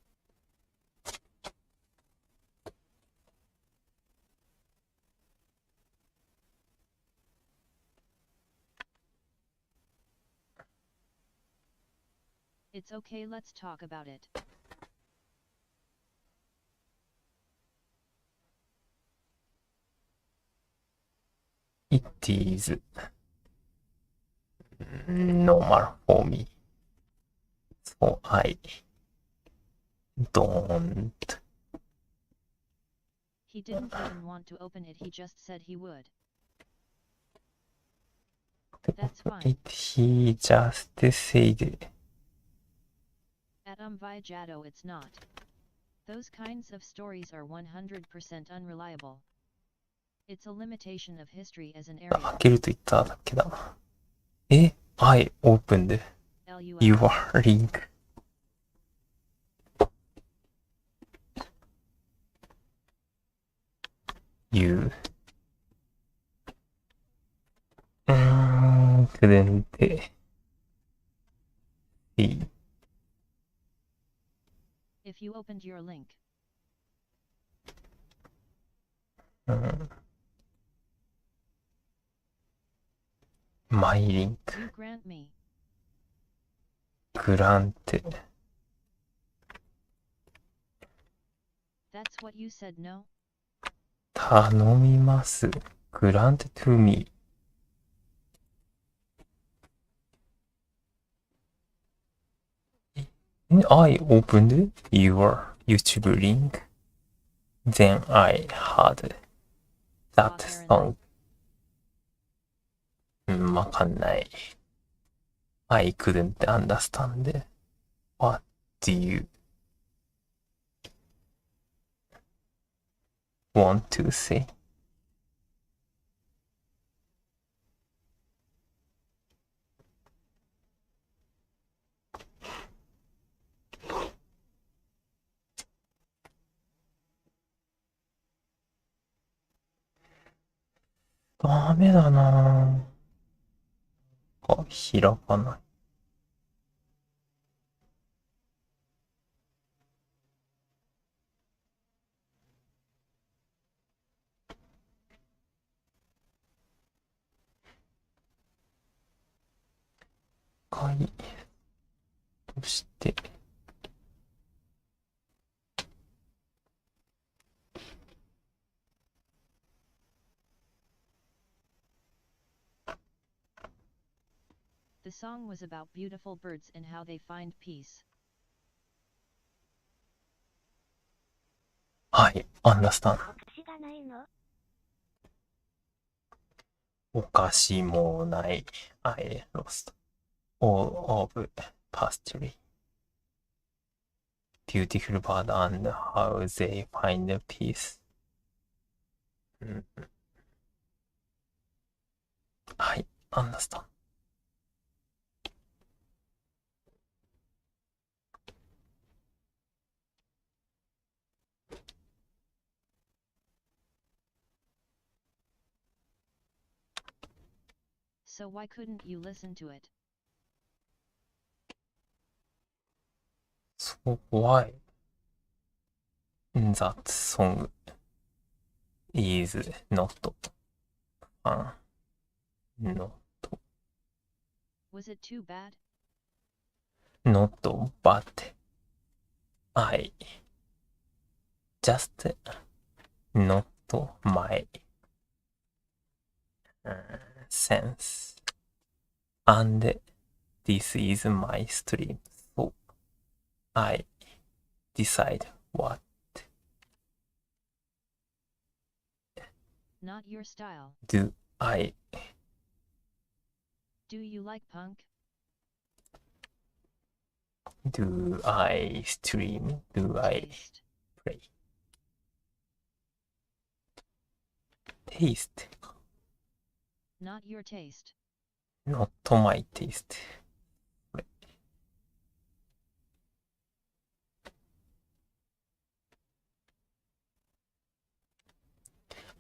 It's okay, let's talk about it. It is normal for me. So I don't He didn't even want to open it, he just said he would. That's fine. He just said. At Vijado it's not. Those kinds of stories are 100% unreliable. It's a limitation of history as an area. 開けると言っただけだ。I opened your link. You couldn't see. If you opened your link. My link. You grant me. Grant. That's what you said, no? 頼みます。Grant to me. I opened your YouTube link. Then I heard that song. わかんない。I couldn't understand. What do you want to say?ダメだなぁ。開かない。そして、The song was about beautiful birds and how they find peace. I understand. お菓子がないの？お菓子もない。I lost all of pastry. Beautiful bird and how they find peace. I understand. So why couldn't you listen to it? So why that song is not fun? Not Was it too bad? Not bad. I just not my sense. And this is my stream. So I decide what. Not your style. Do I? Do you like punk? Do I stream? Do I play? Taste. Not your taste. Not my taste.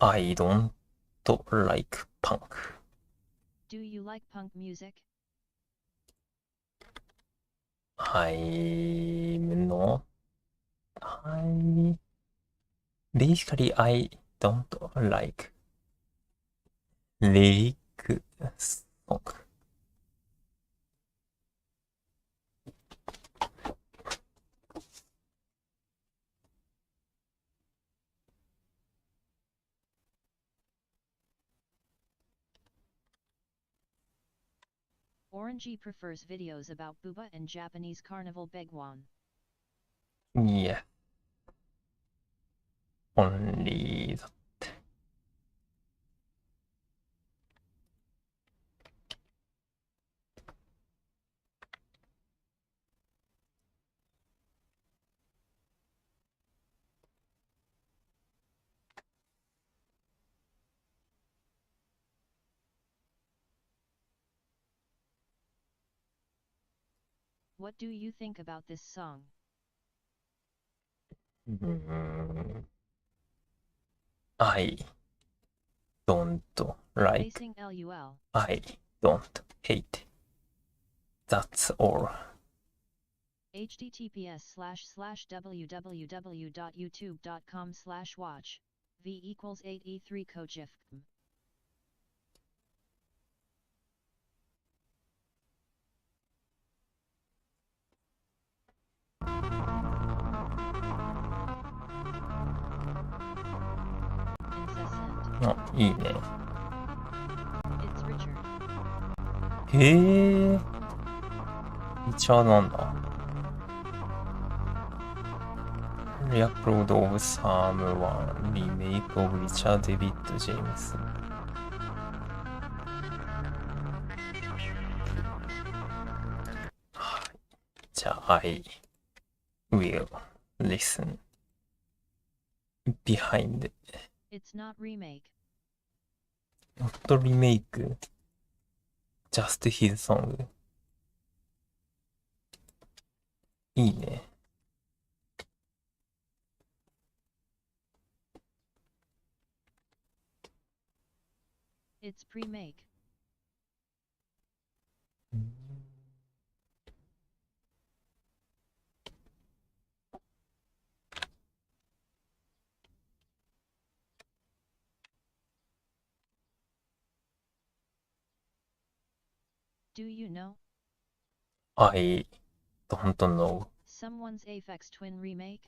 I don't like punk. Do you like punk music? I'm not. Basically, I don't like lyric song. Orangey prefers videos about Booba and Japanese carnival Baekgwan. Yeah. Only What do you think about this song? I don't like. Facing LUL. I don't hate. That's all. https://www.youtube.com/watch v equals 8e3 kojif. Incessant. あ、いいね。 It's Richard. へえ。リチャードなんだ。Reupload of Psalm 1 Remake of Richard David James。 はい。じゃあ、I will listen behind. It's not remake. Not remake. Just his song. いいね。It's pre-make. Do you know? I don't know. Someone's Aphex Twin remake?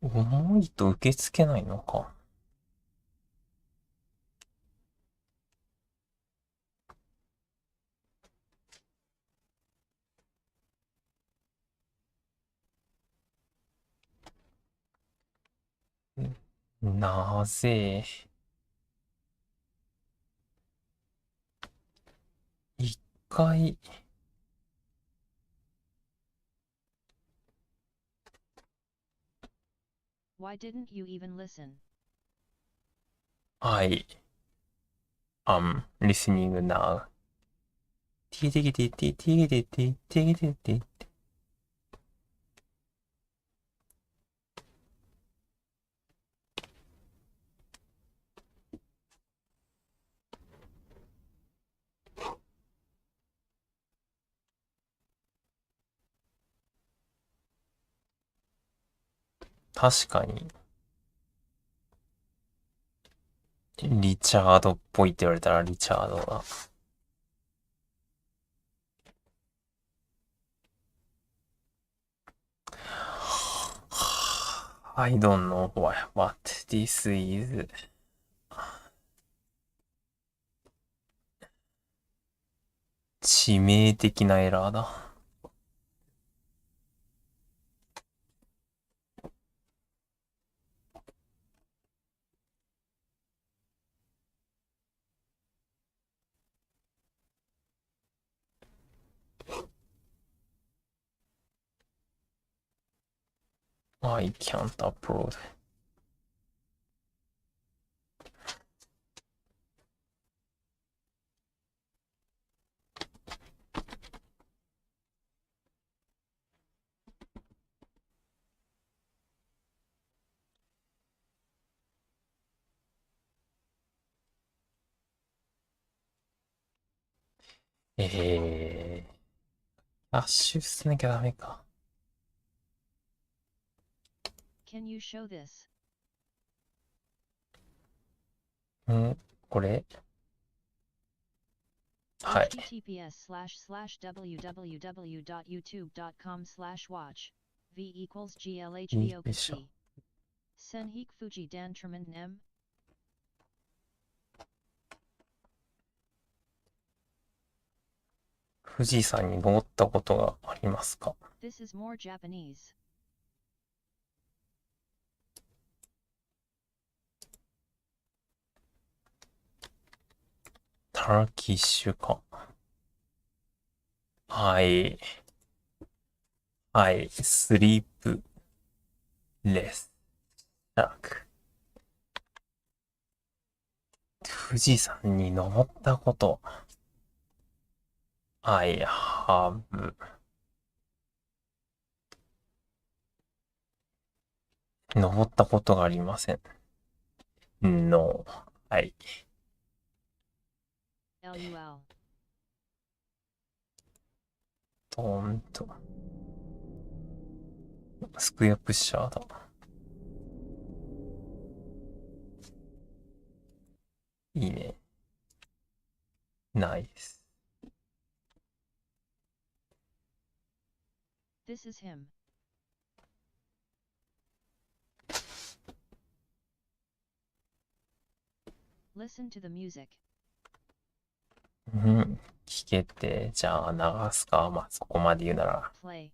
「重いと受け付けないのか」なぜ一回Why didn't you even listen? I am listening now. ティティティティティティティティティティ。確かにリチャードっぽいって言われたらリチャードだ。I don't know what this is. 致命的なエラーだ。I can't upload. アッシュしなきゃダメか。Can you show this? これはい。https://www.youtube.com/watch v equals よいしょ。 glhvokc. Senhik Fuji Dan Tremen Nem? 富士山に登ったことがありますか？ This is more Japanese. たターキッシュか。はい。はい。スリープレス。シャーク。富士山に登ったこと。I have 登ったことがありません。No. はい。LUL トーンと。スクエアプッシャーだ。いいね。ナイス。This is him. Listen to the music. うん。聞けて、じゃあ流すか。まあ、そこまで言うなら。Play.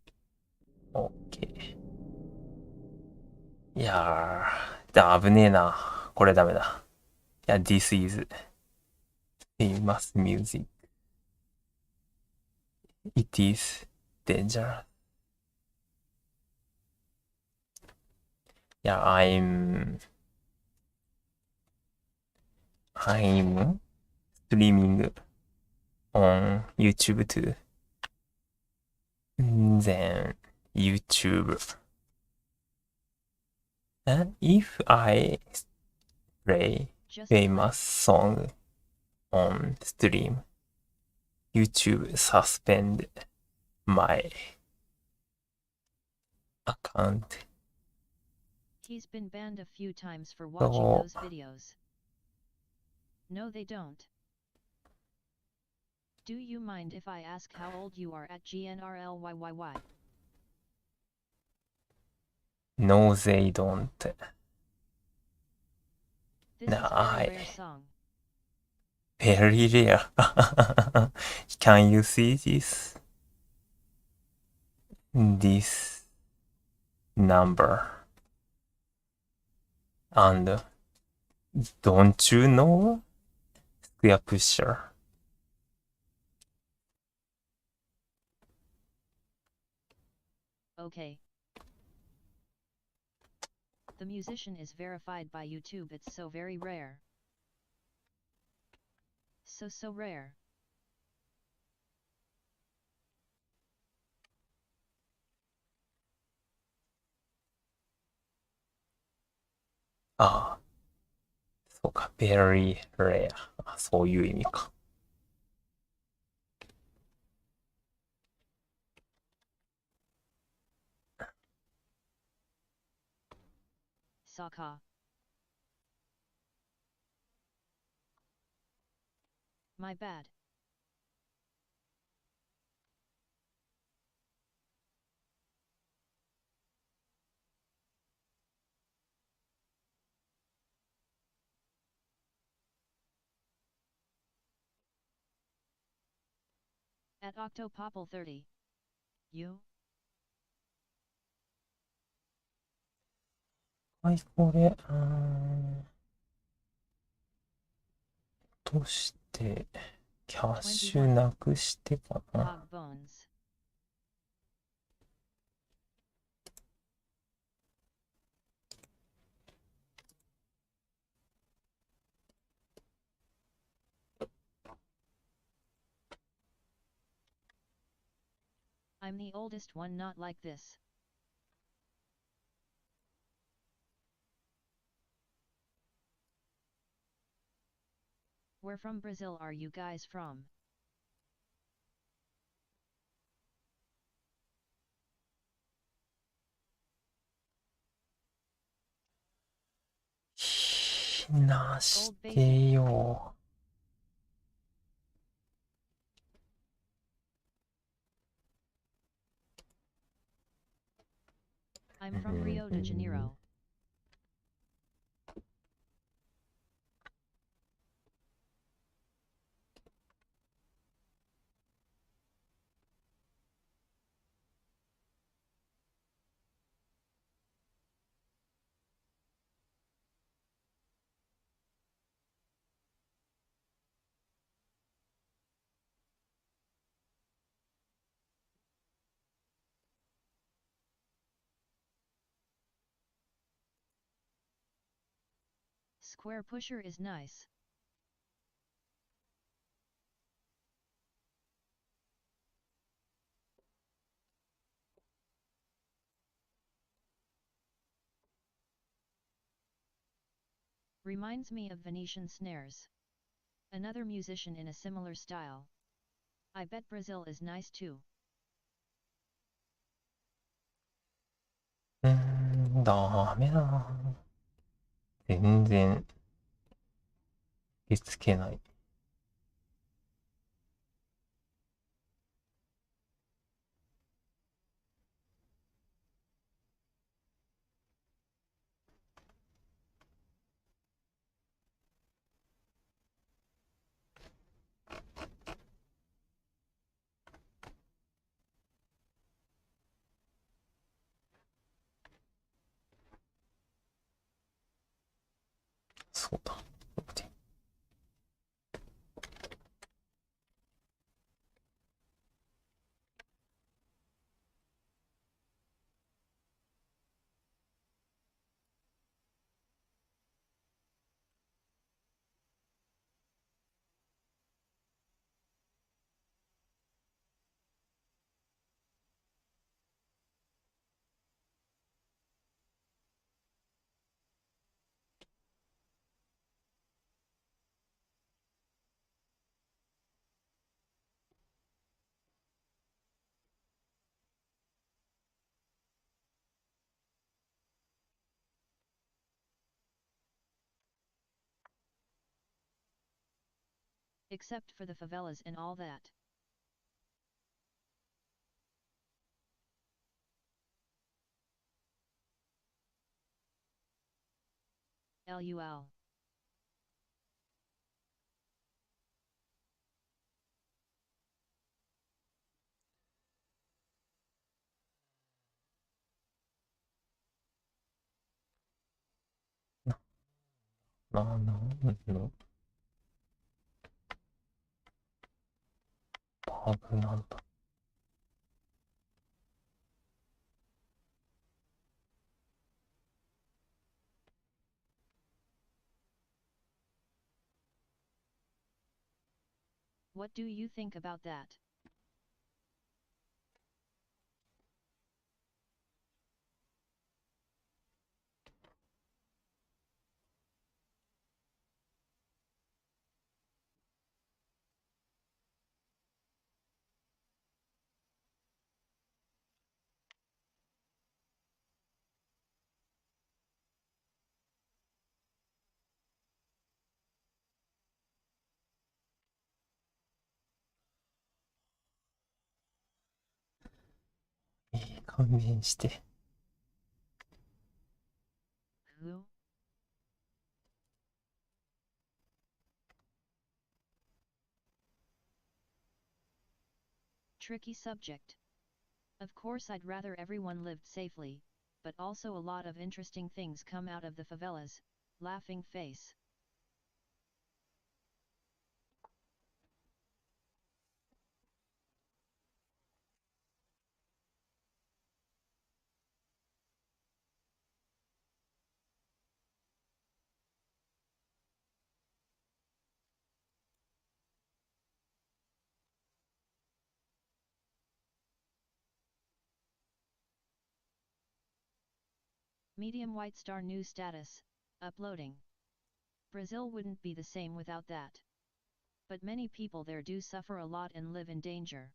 OK。いやー、危ねえな。これダメだ。いや、This is famous music. It is dangerous. いや、I'm streaming on YouTube too. Then YouTube. If I play famous song on stream, YouTube suspend my account. He's been banned a few times for watching those videos. No, they don't. Do you mind if I ask how old you are at GNRLYYY? No, they don't. This is a very rare song. Very rare. Can you see this? This number. And don't you know? Square pusher. Okay. The musician is verified by YouTube. It's so very rare. So rare. Ah. そうか、very rare. そういう意味か。Saka. My bad. At Octopopple 30. You? はい、これ、として、キャッシュなくしてかな。I'm the oldest one not like this. Where from Brazil are you guys from?なしてよ。I'm from Rio de Janeiro. Square pusher is nice. Reminds me of Venetian snares. Another musician in a similar style. I bet Brazil is nice too. ダメだな。全然、受け付けない。そうだ。Except for the favelas and all that. LUL.なんのバグなんだ。What do you think about that?いい勘弁して。Who? Tricky subject. Of course I'd rather everyone lived safely, but also a lot of interesting things come out of the favelas, laughing face. Medium White Star new status, uploading. Brazil wouldn't be the same without that. But many people there do suffer a lot and live in danger.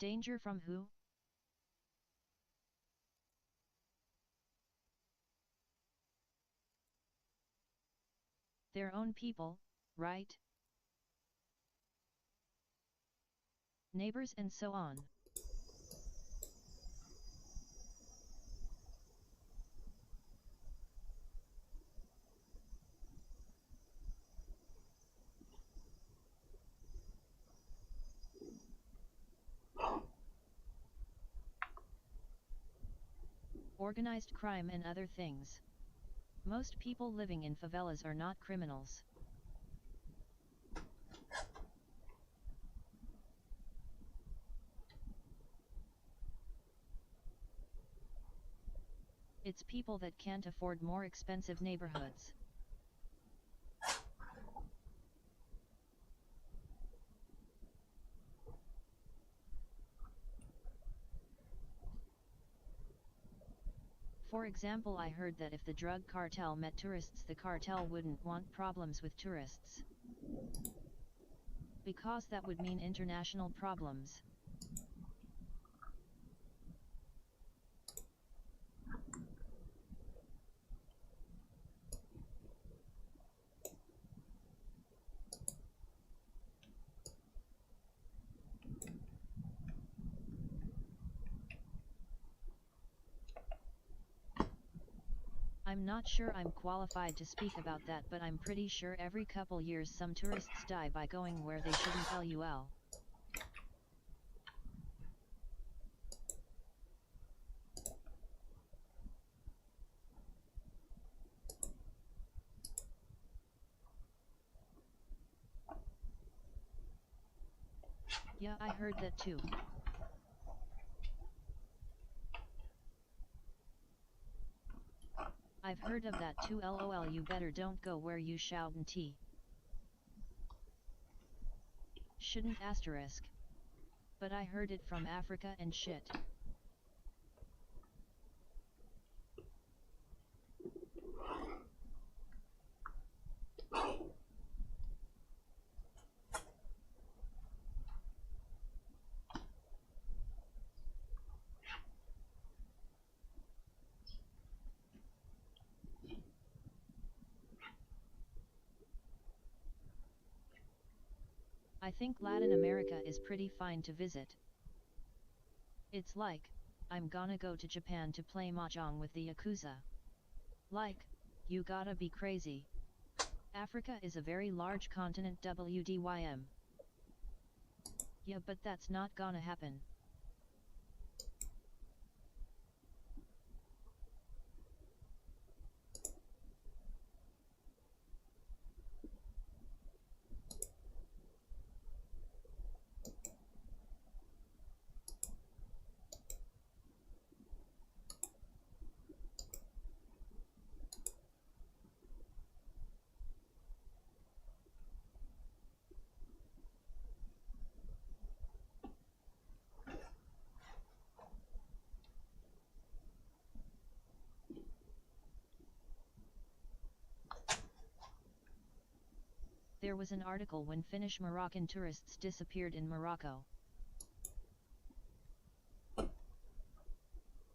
Danger from who? Their own people, right? Neighbors and so on. Organized crime and other things. Most people living in favelas are not criminals. It's people that can't afford more expensive neighborhoods. For example, I heard that if the drug cartel met tourists, the cartel wouldn't want problems with tourists. Because that would mean international problems. I'm not sure I'm qualified to speak about that, but I'm pretty sure every couple years some tourists die by going where they shouldn't. LUL. Yeah, I heard that too. I've heard of that too. LOL. You better don't go where you shouldn't. Shouldn't asterisk. But I heard it from Africa and shit. I think Latin America is pretty fine to visit. It's like, I'm gonna go to Japan to play mahjong with the Yakuza. Like, you gotta be crazy. Africa is a very large continent. WDYM. Yeah, but that's not gonna happen. There was an article when Finnish Moroccan tourists disappeared in Morocco.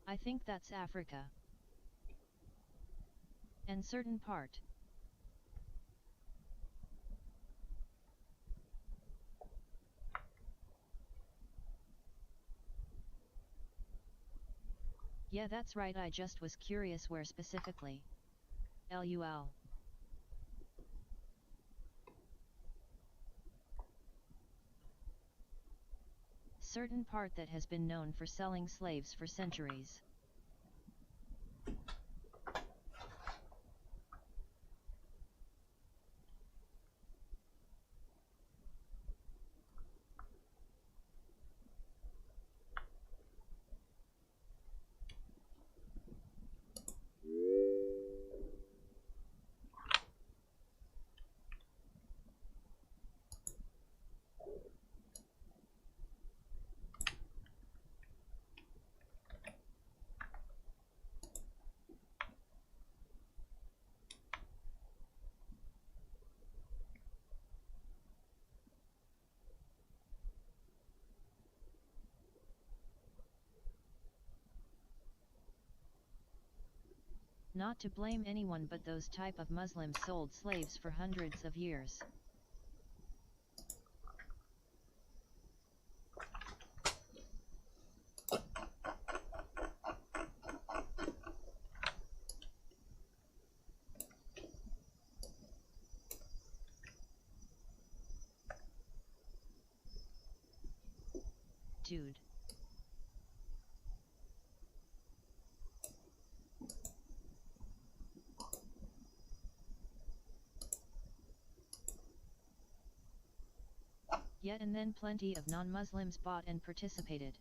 I think that's Africa. And certain part. Yeah, that's right. I just was curious where specifically. LUL. Certain part that has been known for selling slaves for centuries. Not to blame anyone, but those type of Muslims sold slaves for hundreds of years. Dude. Yet and then plenty of non-Muslims bought and participated.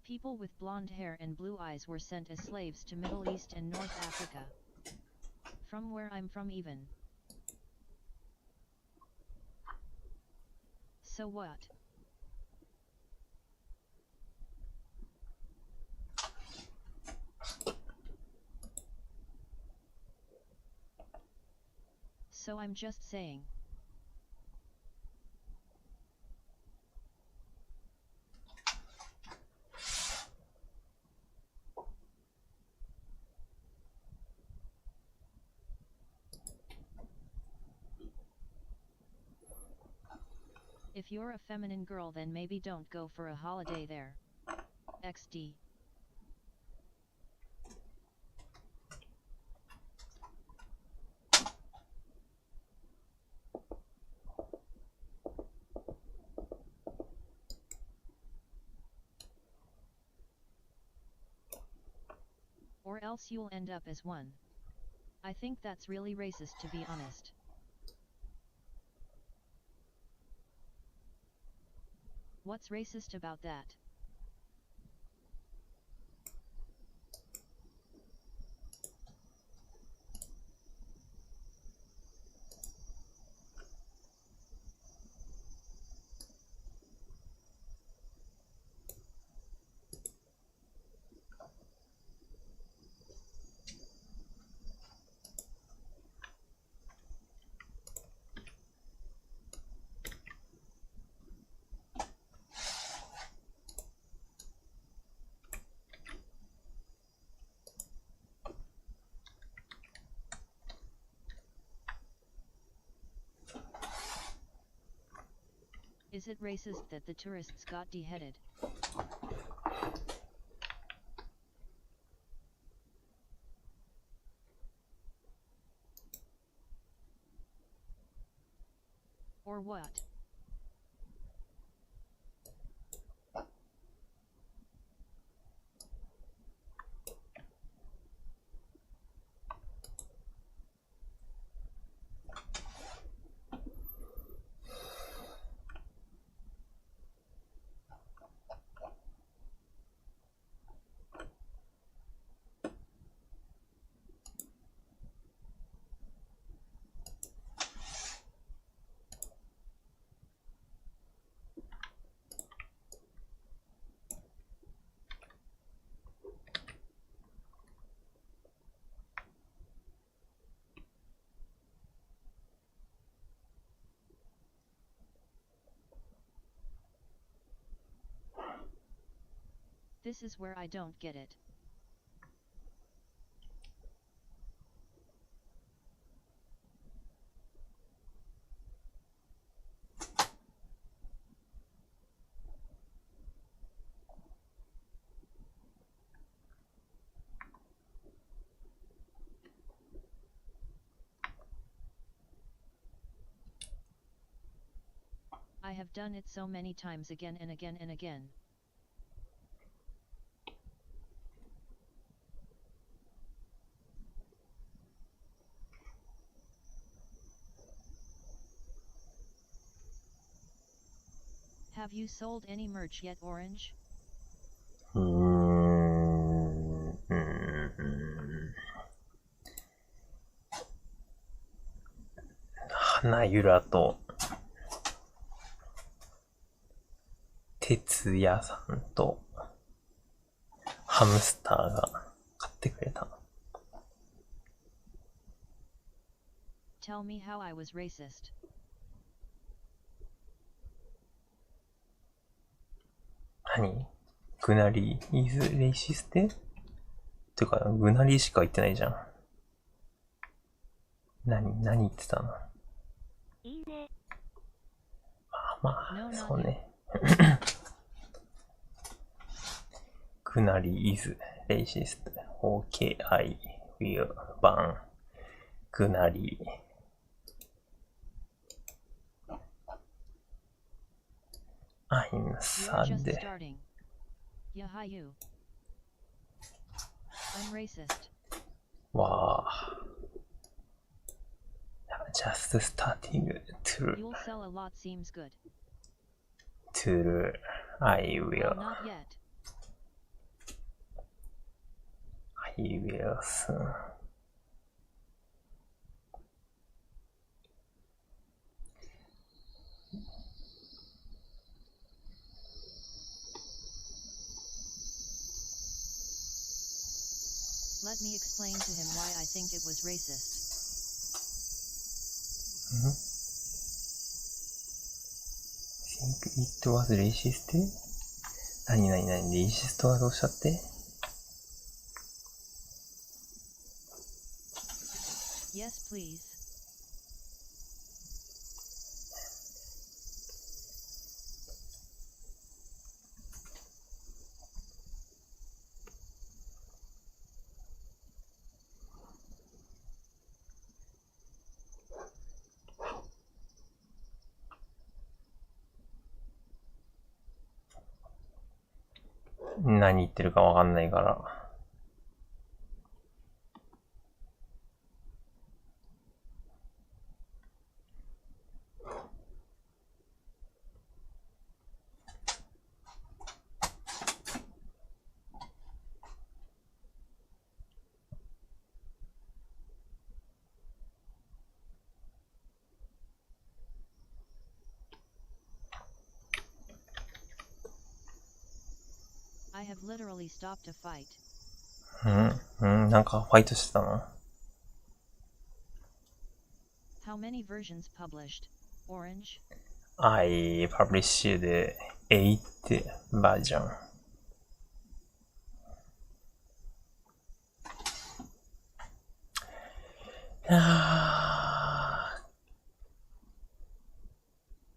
People with blonde hair and blue eyes were sent as slaves to Middle East and North Africa. From where I'm from even. So what? So I'm just saying. If you're a feminine girl, then maybe don't go for a holiday there. XD. Or else you'll end up as one. I think that's really racist, to be honest. What's racist about that? Is it racist that the tourists got beheaded? Or what? This is where I don't get it. I have done it so many times again and again and again. Have you sold any merch yet, Orange? 花ゆらと哲也さんとハムスターが買ってくれた。Tell me how I was racist. 何？グナリーイズレイシステ？てか、グナリーしか言ってないじゃん。何言ってたの？いいね。まあ、そうね。グナリーイズレイシスト。OKI will ban グナリー。I'm sad. Yahayu. I'm racist. Wow. Just starting. True. You'll sell a lot seems good. True. I will. Well, not yet. I will soon. Let me explain to him why I think it was racist. Think it was racist? 何レイシストはどうしたって Yes, please. ?何言ってるかわかんないから。I have literally stopped a fight. なんかファイトしてたの How many versions published? Orange? I published 8 version.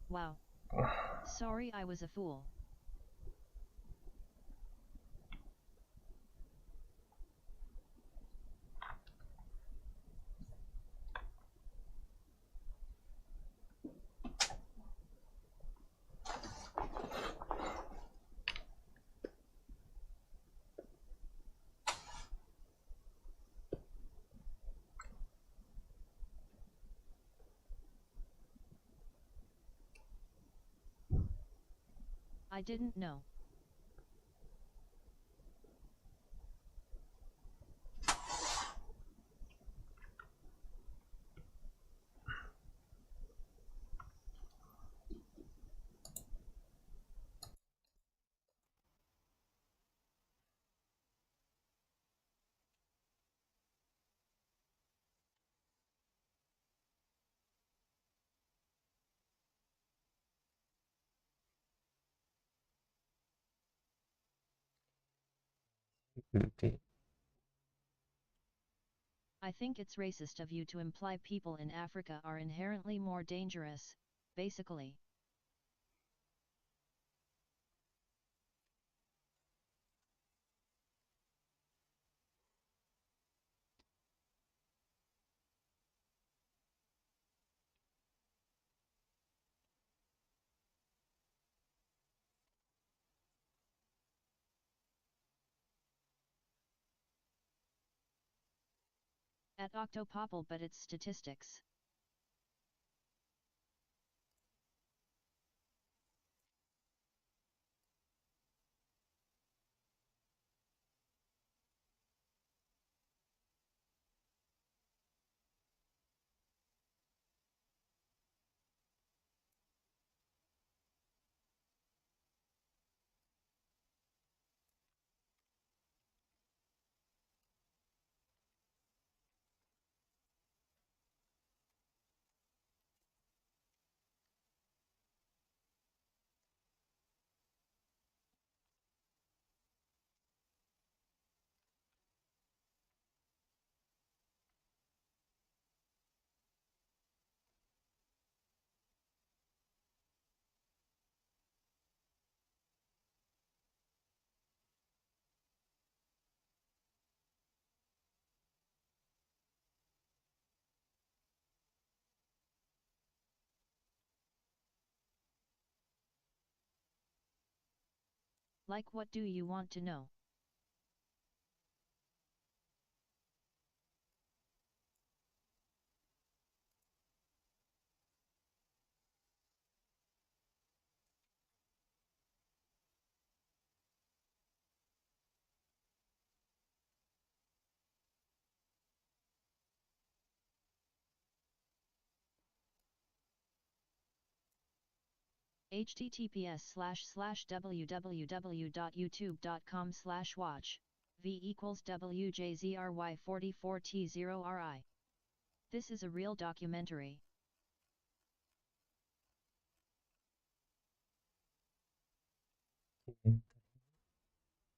Wow. Sorry I was a fool. I didn't know. I think it's racist of you to imply people in Africa are inherently more dangerous, basically. At Octopopple, but it's statistics. Like what do you want to know? https://www.youtube.com/watch v = WJZRY44T0RI. This is a real documentary.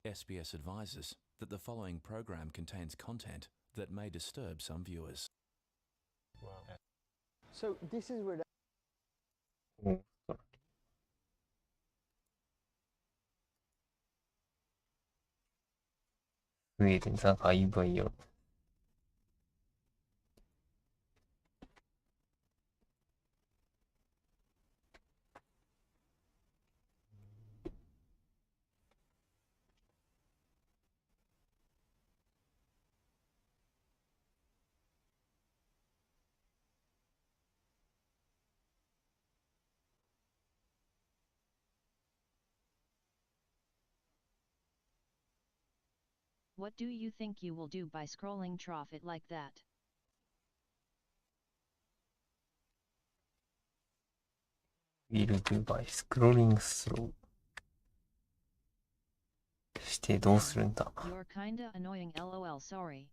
SBS advises that the following program contains content that may disturb some viewers. So this is where スウェーデンなんか相場よ。What do you think you will do by scrolling through it like that? Will do by scrolling through. してどうするんだ You're kinda annoying lol sorry.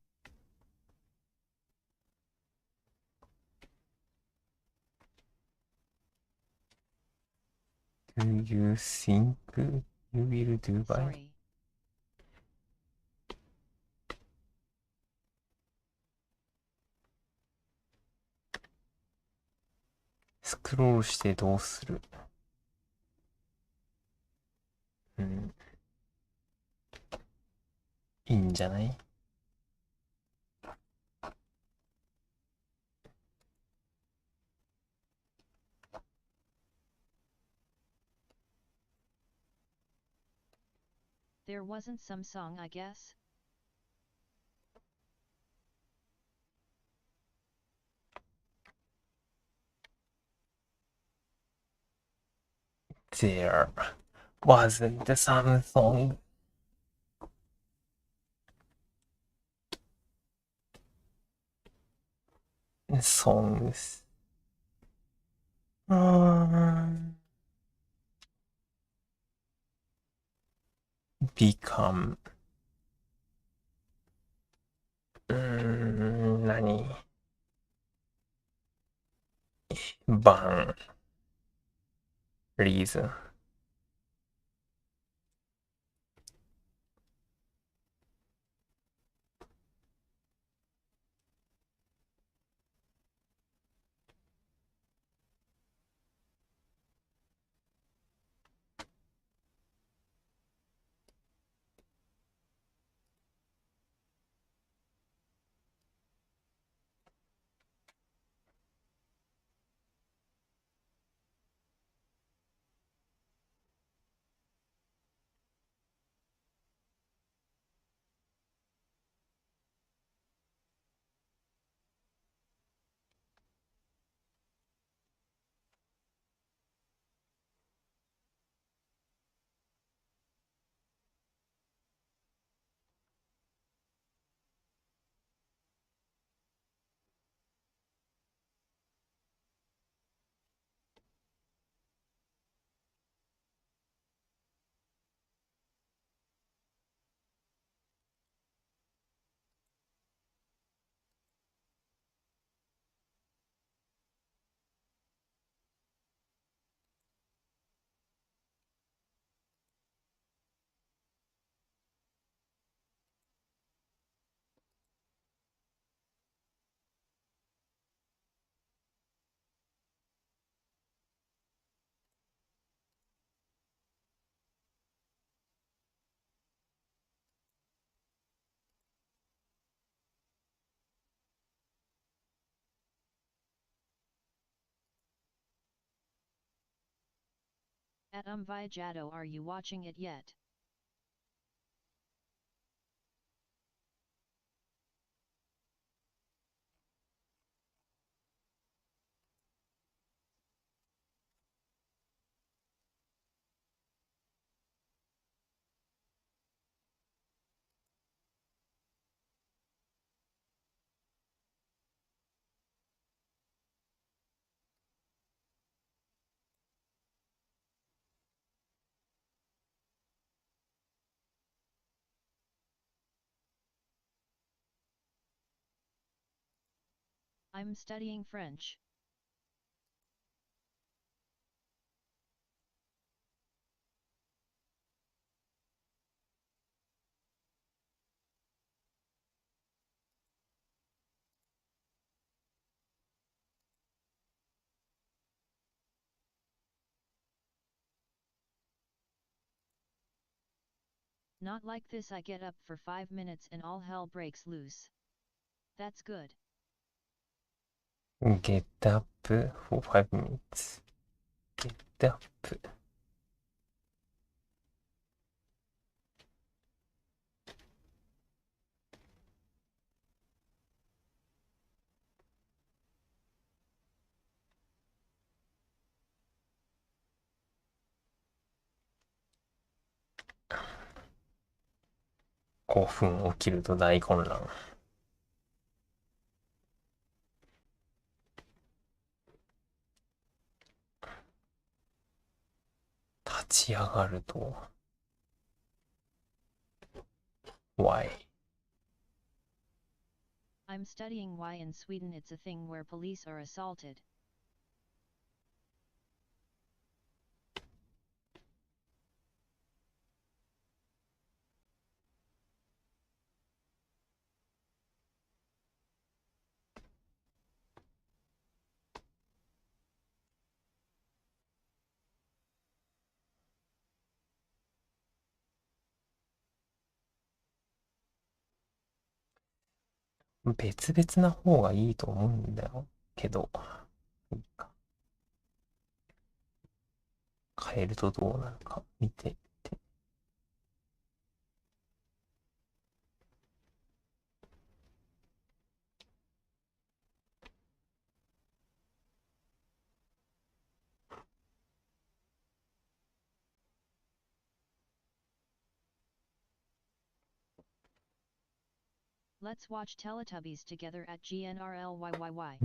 Do you think you will do by? Sorry. スクロールしてどうするいいんじゃない There wasn't some song I guess? There wasn't some song. Songs. Become. 何 Ban. Reason. At Vijado, are you watching it yet? I'm studying French. Not like this. I get up for 5 minutes and all hell breaks loose. That's good. Get up for 5 minutes. Get up. 5分起きると大混乱。立ち上がると Why? I'm studying why in Sweden it's a thing where police are assaulted. ?別々な方がいいと思うんだよけど、いいか。変えるとどうなるか見て。Let's watch Teletubbies together at GNRLYYY. ?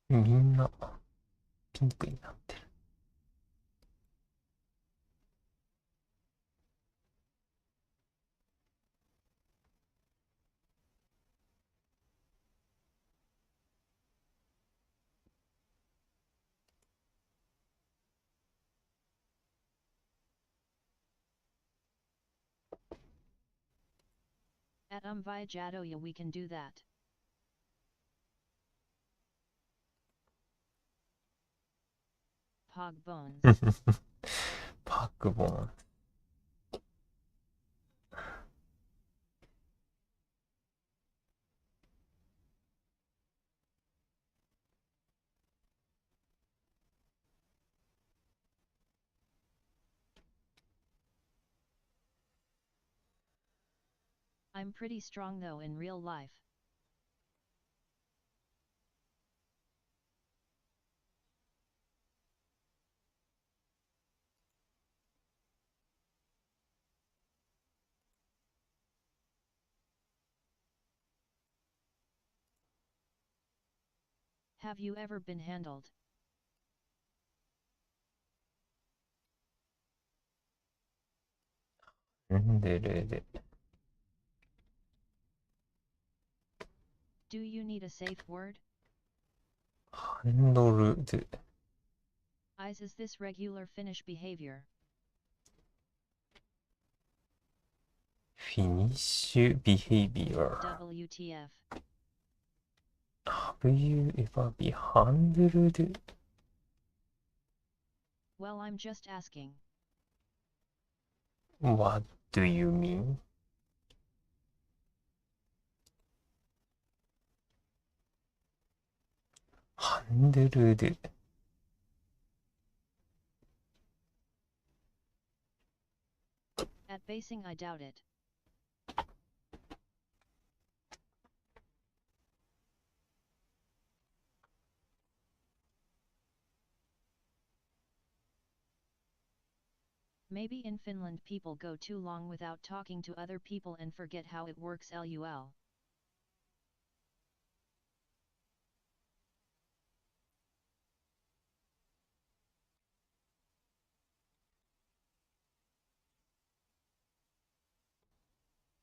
みんなピンクになってる。At Via Jadoya we can do that. Pog bones. Pog bones. I'm pretty strong though in real life. Have you ever been handled? Do you need a safe word? Handled. Is this regular Finnish behavior? Finnish behavior. WTF. Have you ever been handled? Well, I'm just asking. What do you mean? Handled. At basing I doubt it. Maybe in Finland people go too long without talking to other people and forget how it works. LUL.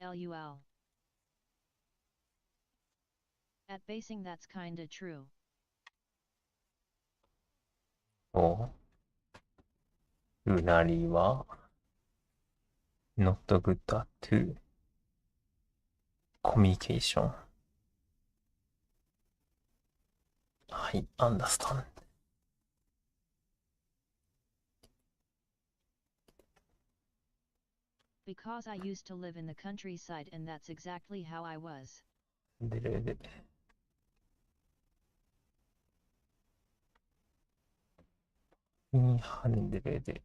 LUL. At basing that's kinda true. おうなりは not good at communication. I understand. Because I used to live in the countryside and that's exactly how I was. でれでハンデレで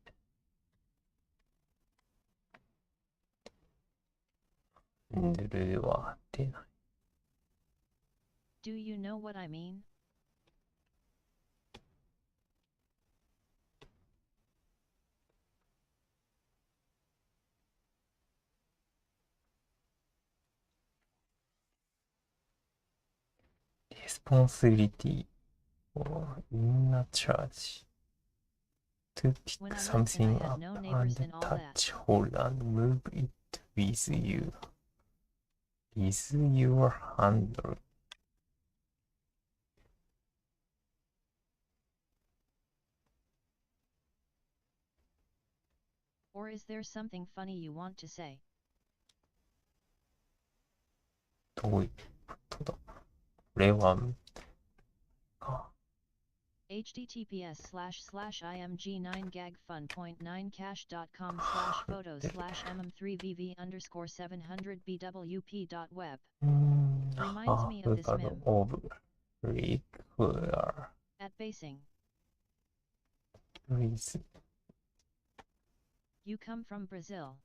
ハンデレは出ない。Do you know what I mean? Responsibility or inner charge to pick something up and touch, hold and move it with you. With your handle. Or is there something funny you want to say? どういうことだ。これはhttps://img9gagfun.9cache.com/photos/mm3vv_700bwp.web reminds me of this meme. of regular at basing. with You come from Brazil.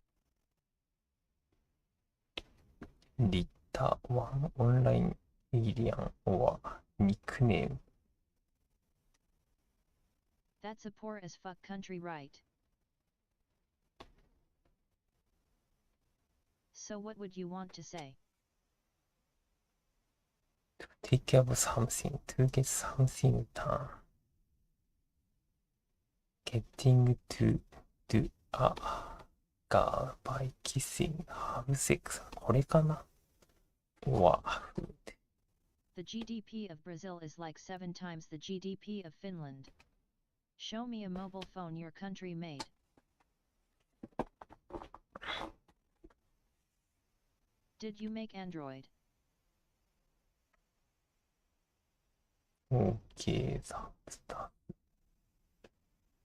リターワンオンラインエイリアン or nickname. That's a poor as fuck country, right? So what would you want to say? To take care of something, to get something done. Getting to do a girl by kissing, have sex. これかな or food. The GDP of Brazil is like 7 times the GDP of Finland. Show me a mobile phone your country made. Did you make Android? Okay, that's that.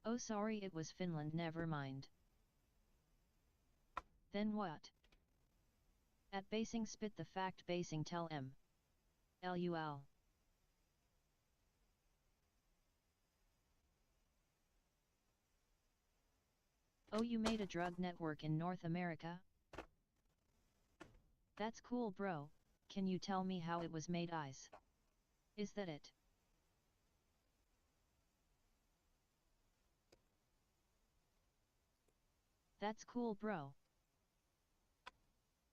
Oh sorry, it was Finland, never mind. Then what? At basing spit the fact basing tell M. LUL. Oh, you made a drug network in North America? That's cool, bro. Can you tell me how it was made? Eyes. Is that it? That's cool, bro.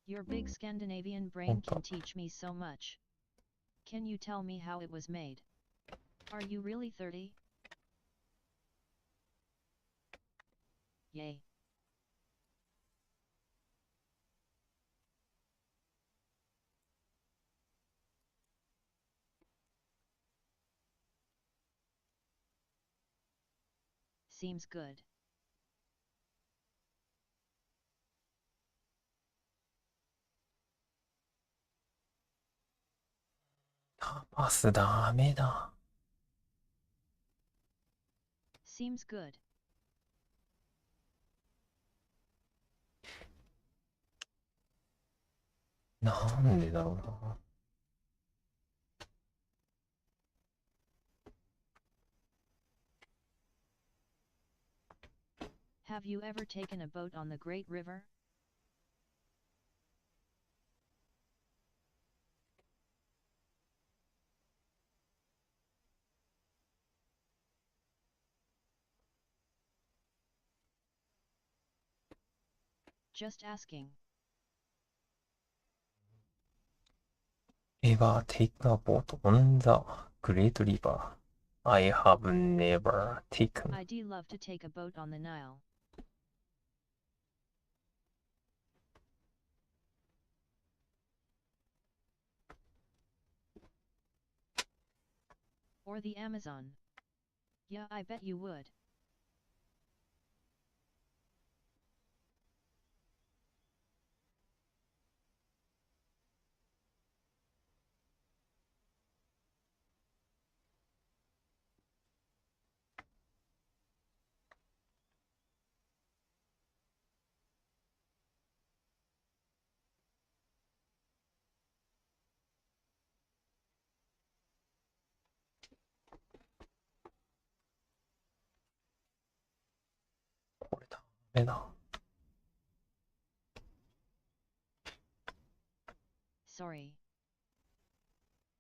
Your big Scandinavian brain can teach me so much. Can you tell me how it was made? Are you really 30? Yay. Seems good. Pass ダメだ。Seems good. なんでだろうな。Have you ever taken a boat on the Great River? Just asking. Ever taken a boat on the Great River? I have never taken. I'd love to take a boat on the Nile. Or the Amazon. Yeah, I bet you would. Sorry.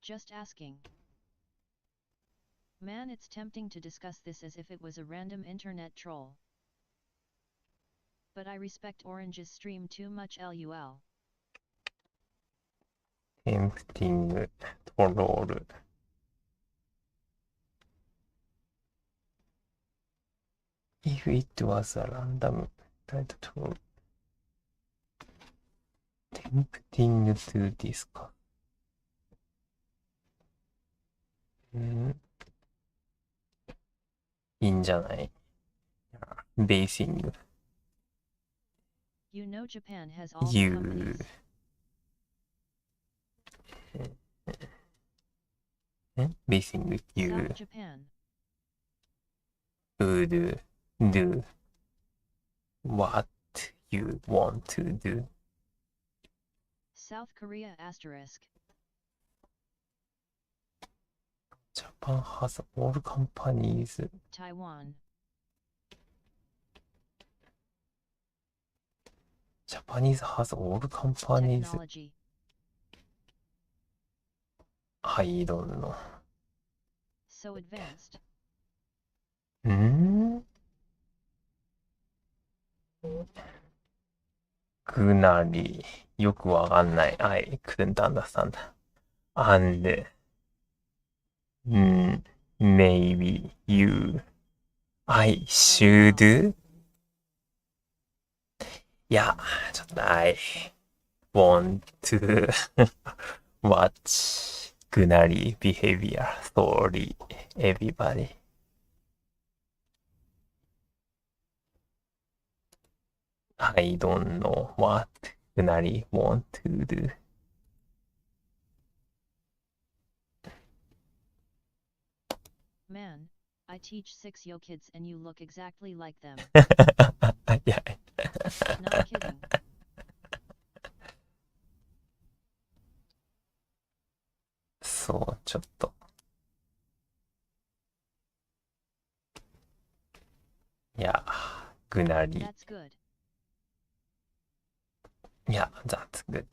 Just asking. Man, it's tempting to discuss this as if it was a random internet troll. But I respect Orange's stream too much, lol. Tempting troll. If it was a random troll. Tempting to discuss. いいんじゃない？ベーシング。You know Japan has all the companies. ベーシング You South Japan. would do what you want to do. South Korea asterisk. Japan has all companies. Taiwan. Japanese has all companies. Technology. I don't know. So advanced. くなり、よくわかんない。I couldn't understand. And, maybe I should? いや、ちょっと I want to watch くなり behavior. Sorry, everybody. I don't know what くなり want to do. Man, I teach 6 yo kids and you look exactly like them. Yeah. Not kidding. そう、ちょっと。いや、ぐなり。That's good. いや、that's good.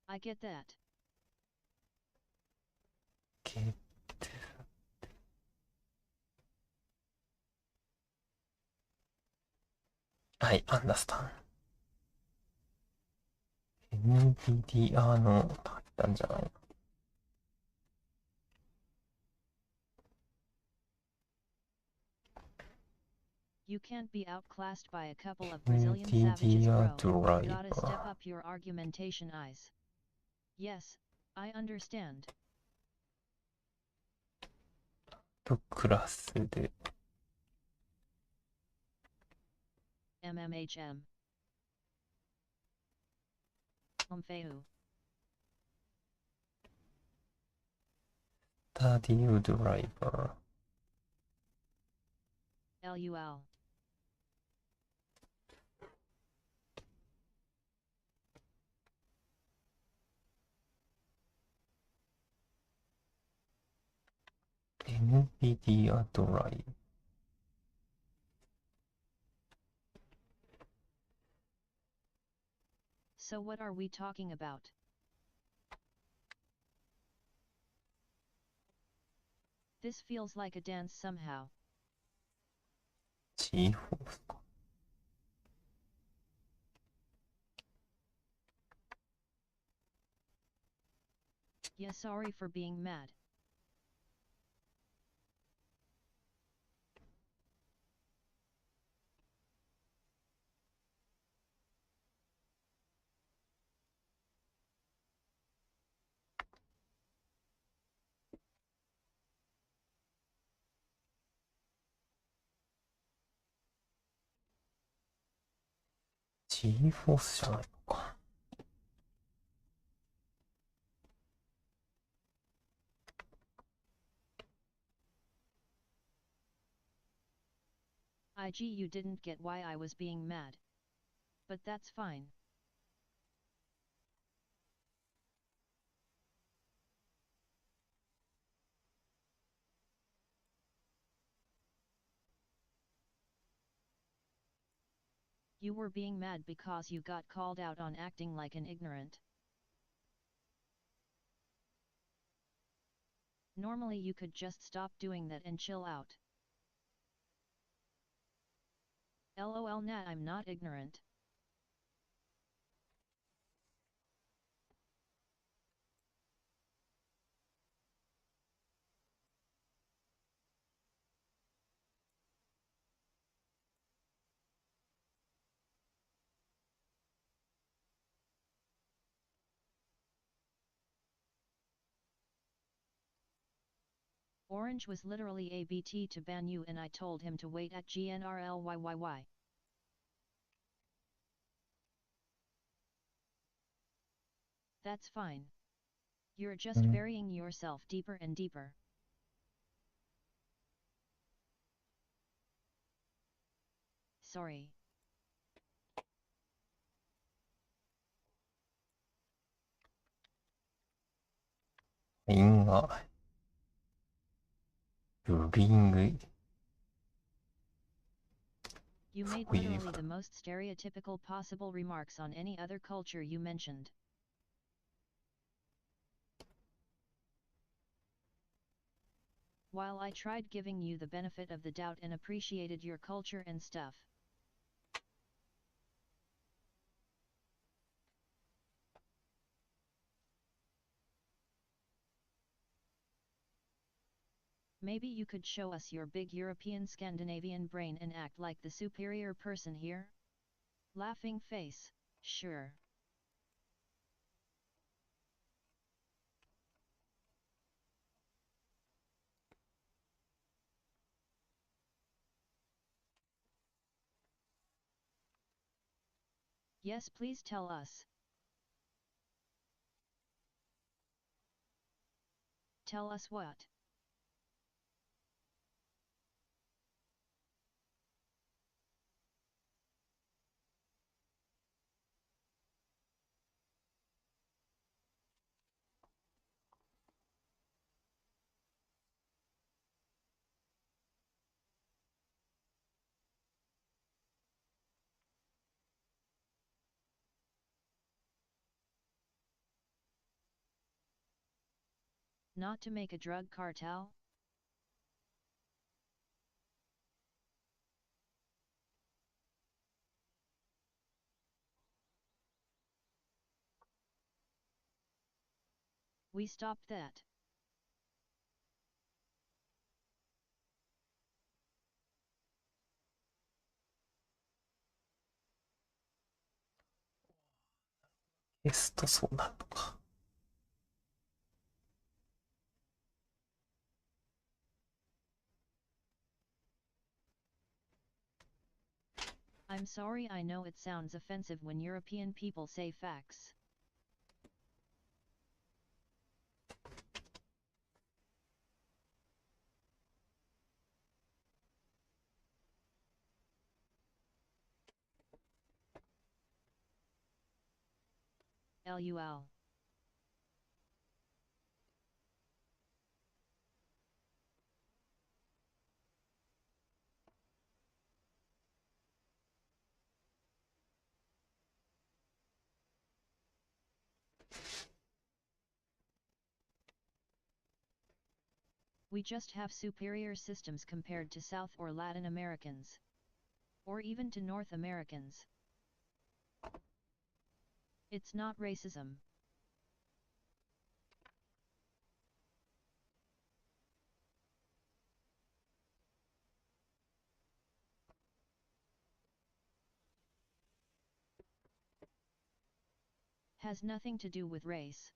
I get that. Get I understand. NVIDIA の入ったんじゃないのYou can't be outclassed by a couple of Brazilian savages, bro. driver. Gotta step up your argumentation eyes. Yes, I understand. とクラスで MMHM. Umfeu. スタディドライバ LUL. NVIDIA ドライ So what are we talking about? This feels like a dance somehow. G-force か。Yeah, sorry for being mad. G-force じゃないのか。IG, you didn't get why I was being mad. But that's fine. You were being mad because you got called out on acting like an ignorant. Normally you could just stop doing that and chill out. LOL, nah, I'm not ignorant. Orange was literally ABT to ban you and I told him to wait at GNRLYYY. That's fine. You're just burying yourself deeper and deeper. Sorry. Inga. Ring. You made literally the most stereotypical possible remarks on any other culture you mentioned. While I tried giving you the benefit of the doubt and appreciated your culture and stuff. Maybe you could show us your big European Scandinavian brain and act like the superior person here? Laughing face, sure. Yes, please tell us. Tell us what? Not to make a drug cartel? We stopped that.そうなるのか。I'm sorry, I know it sounds offensive when European people say facts. LUL. We just have superior systems compared to South or Latin Americans. Or even to North Americans. It's not racism. Has nothing to do with race.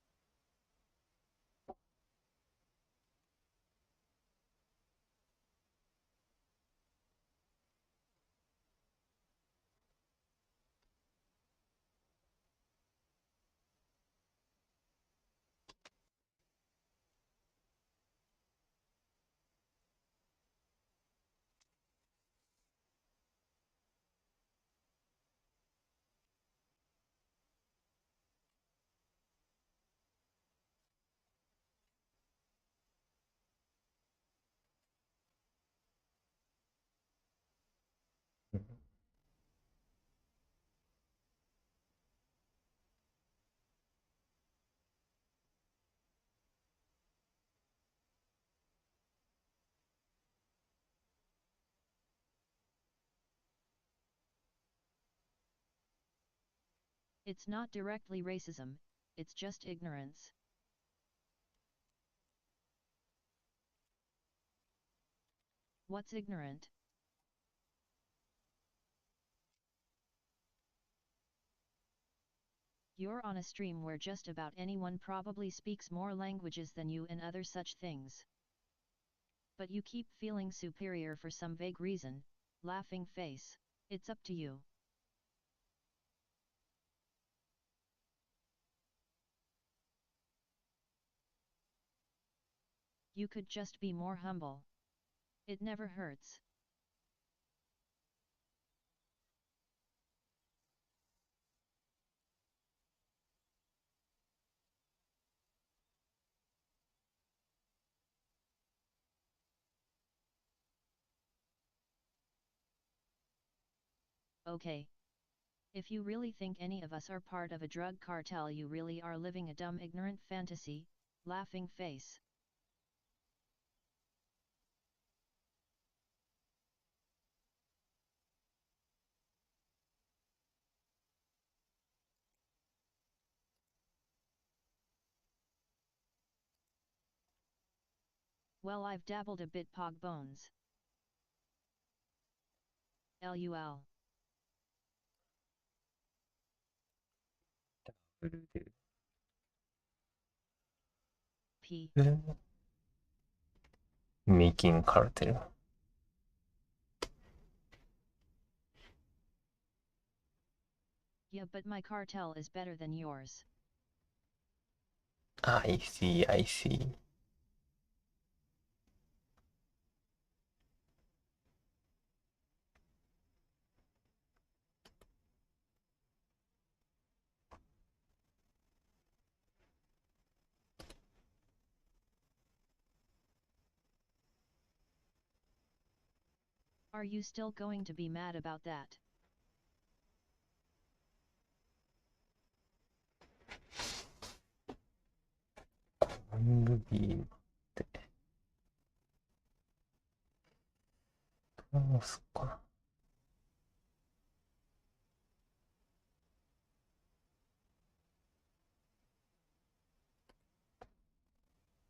It's not directly racism, it's just ignorance. What's ignorant? You're on a stream where just about anyone probably speaks more languages than you and other such things. But you keep feeling superior for some vague reason, laughing face. It's up to you. You could just be more humble. It never hurts. Okay. If you really think any of us are part of a drug cartel, you really are living a dumb, ignorant fantasy, laughing face. Well, I've dabbled a bit, pog bones. LUL. P. Making cartel. Yeah, but my cartel is better than yours. I see, I see. Are you still going to be mad about that? Beam ってどうすっかな。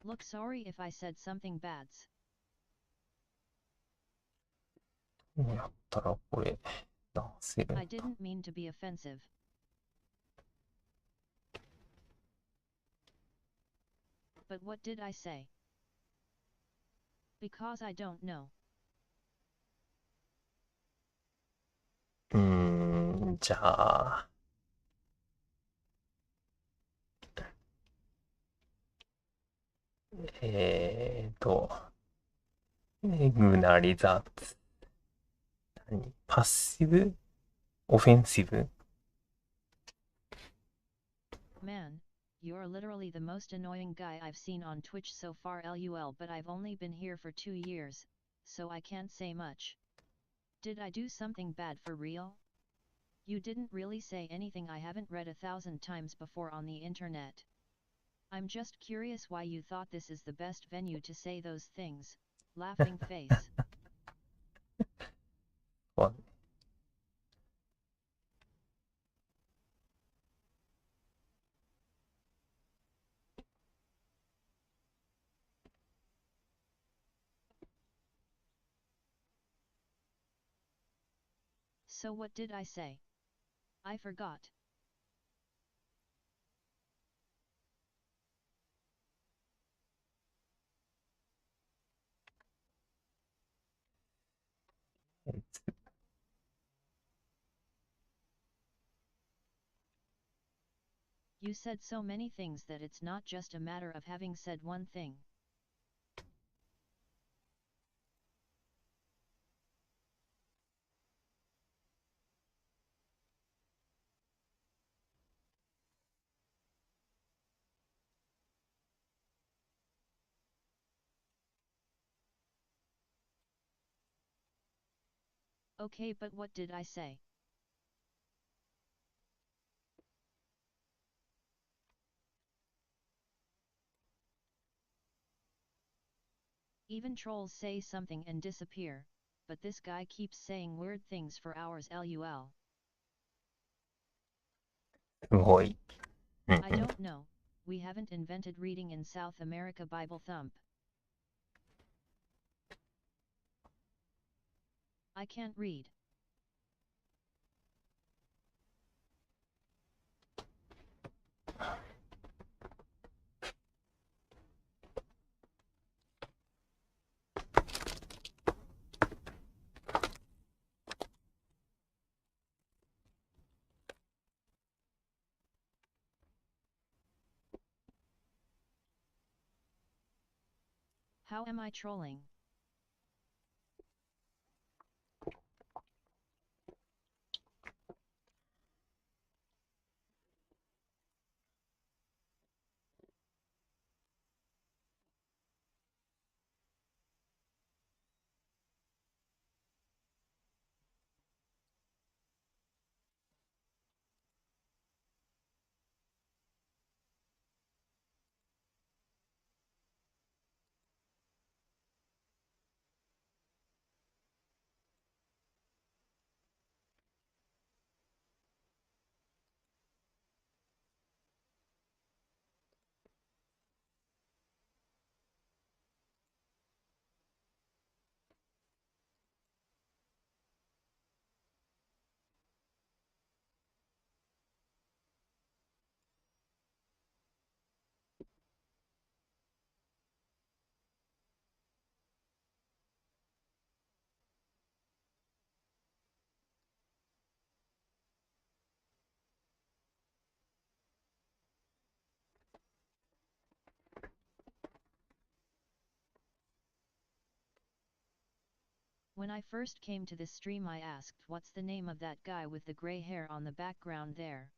Look, sorry if I said something bad. どうやったらこれ出せる I didn't mean to be offensive. But what did I say? Because I don't know. じゃあエグなり雑。パッシブオフェンシブ Man, you're literally the most annoying guy I've seen on Twitch so far, LUL, but I've only been here for 2 years, so I can't say much. Did I do something bad for real? You didn't really say anything I haven't read 1,000 times before on the internet. I'm just curious why you thought this is the best venue to say those things. Laughing face. What? So what did I say? I forgot. You said so many things that it's not just a matter of having said one thing. Okay, but what did I say? Even trolls say something and disappear, but this guy keeps saying weird things for hours lol. すごい。I don't know, we haven't invented reading in South America. Bible thump. I can't read. How am I trolling? When I first came to this stream I asked what's the name of that guy with the gray hair on the background there.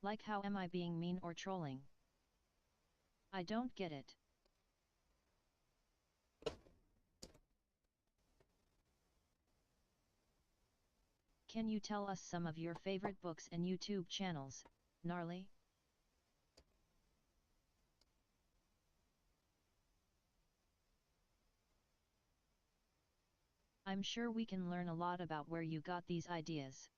Like how am I being mean or trolling? I don't get it. Can you tell us some of your favorite books and YouTube channels, Gnarly? I'm sure we can learn a lot about where you got these ideas.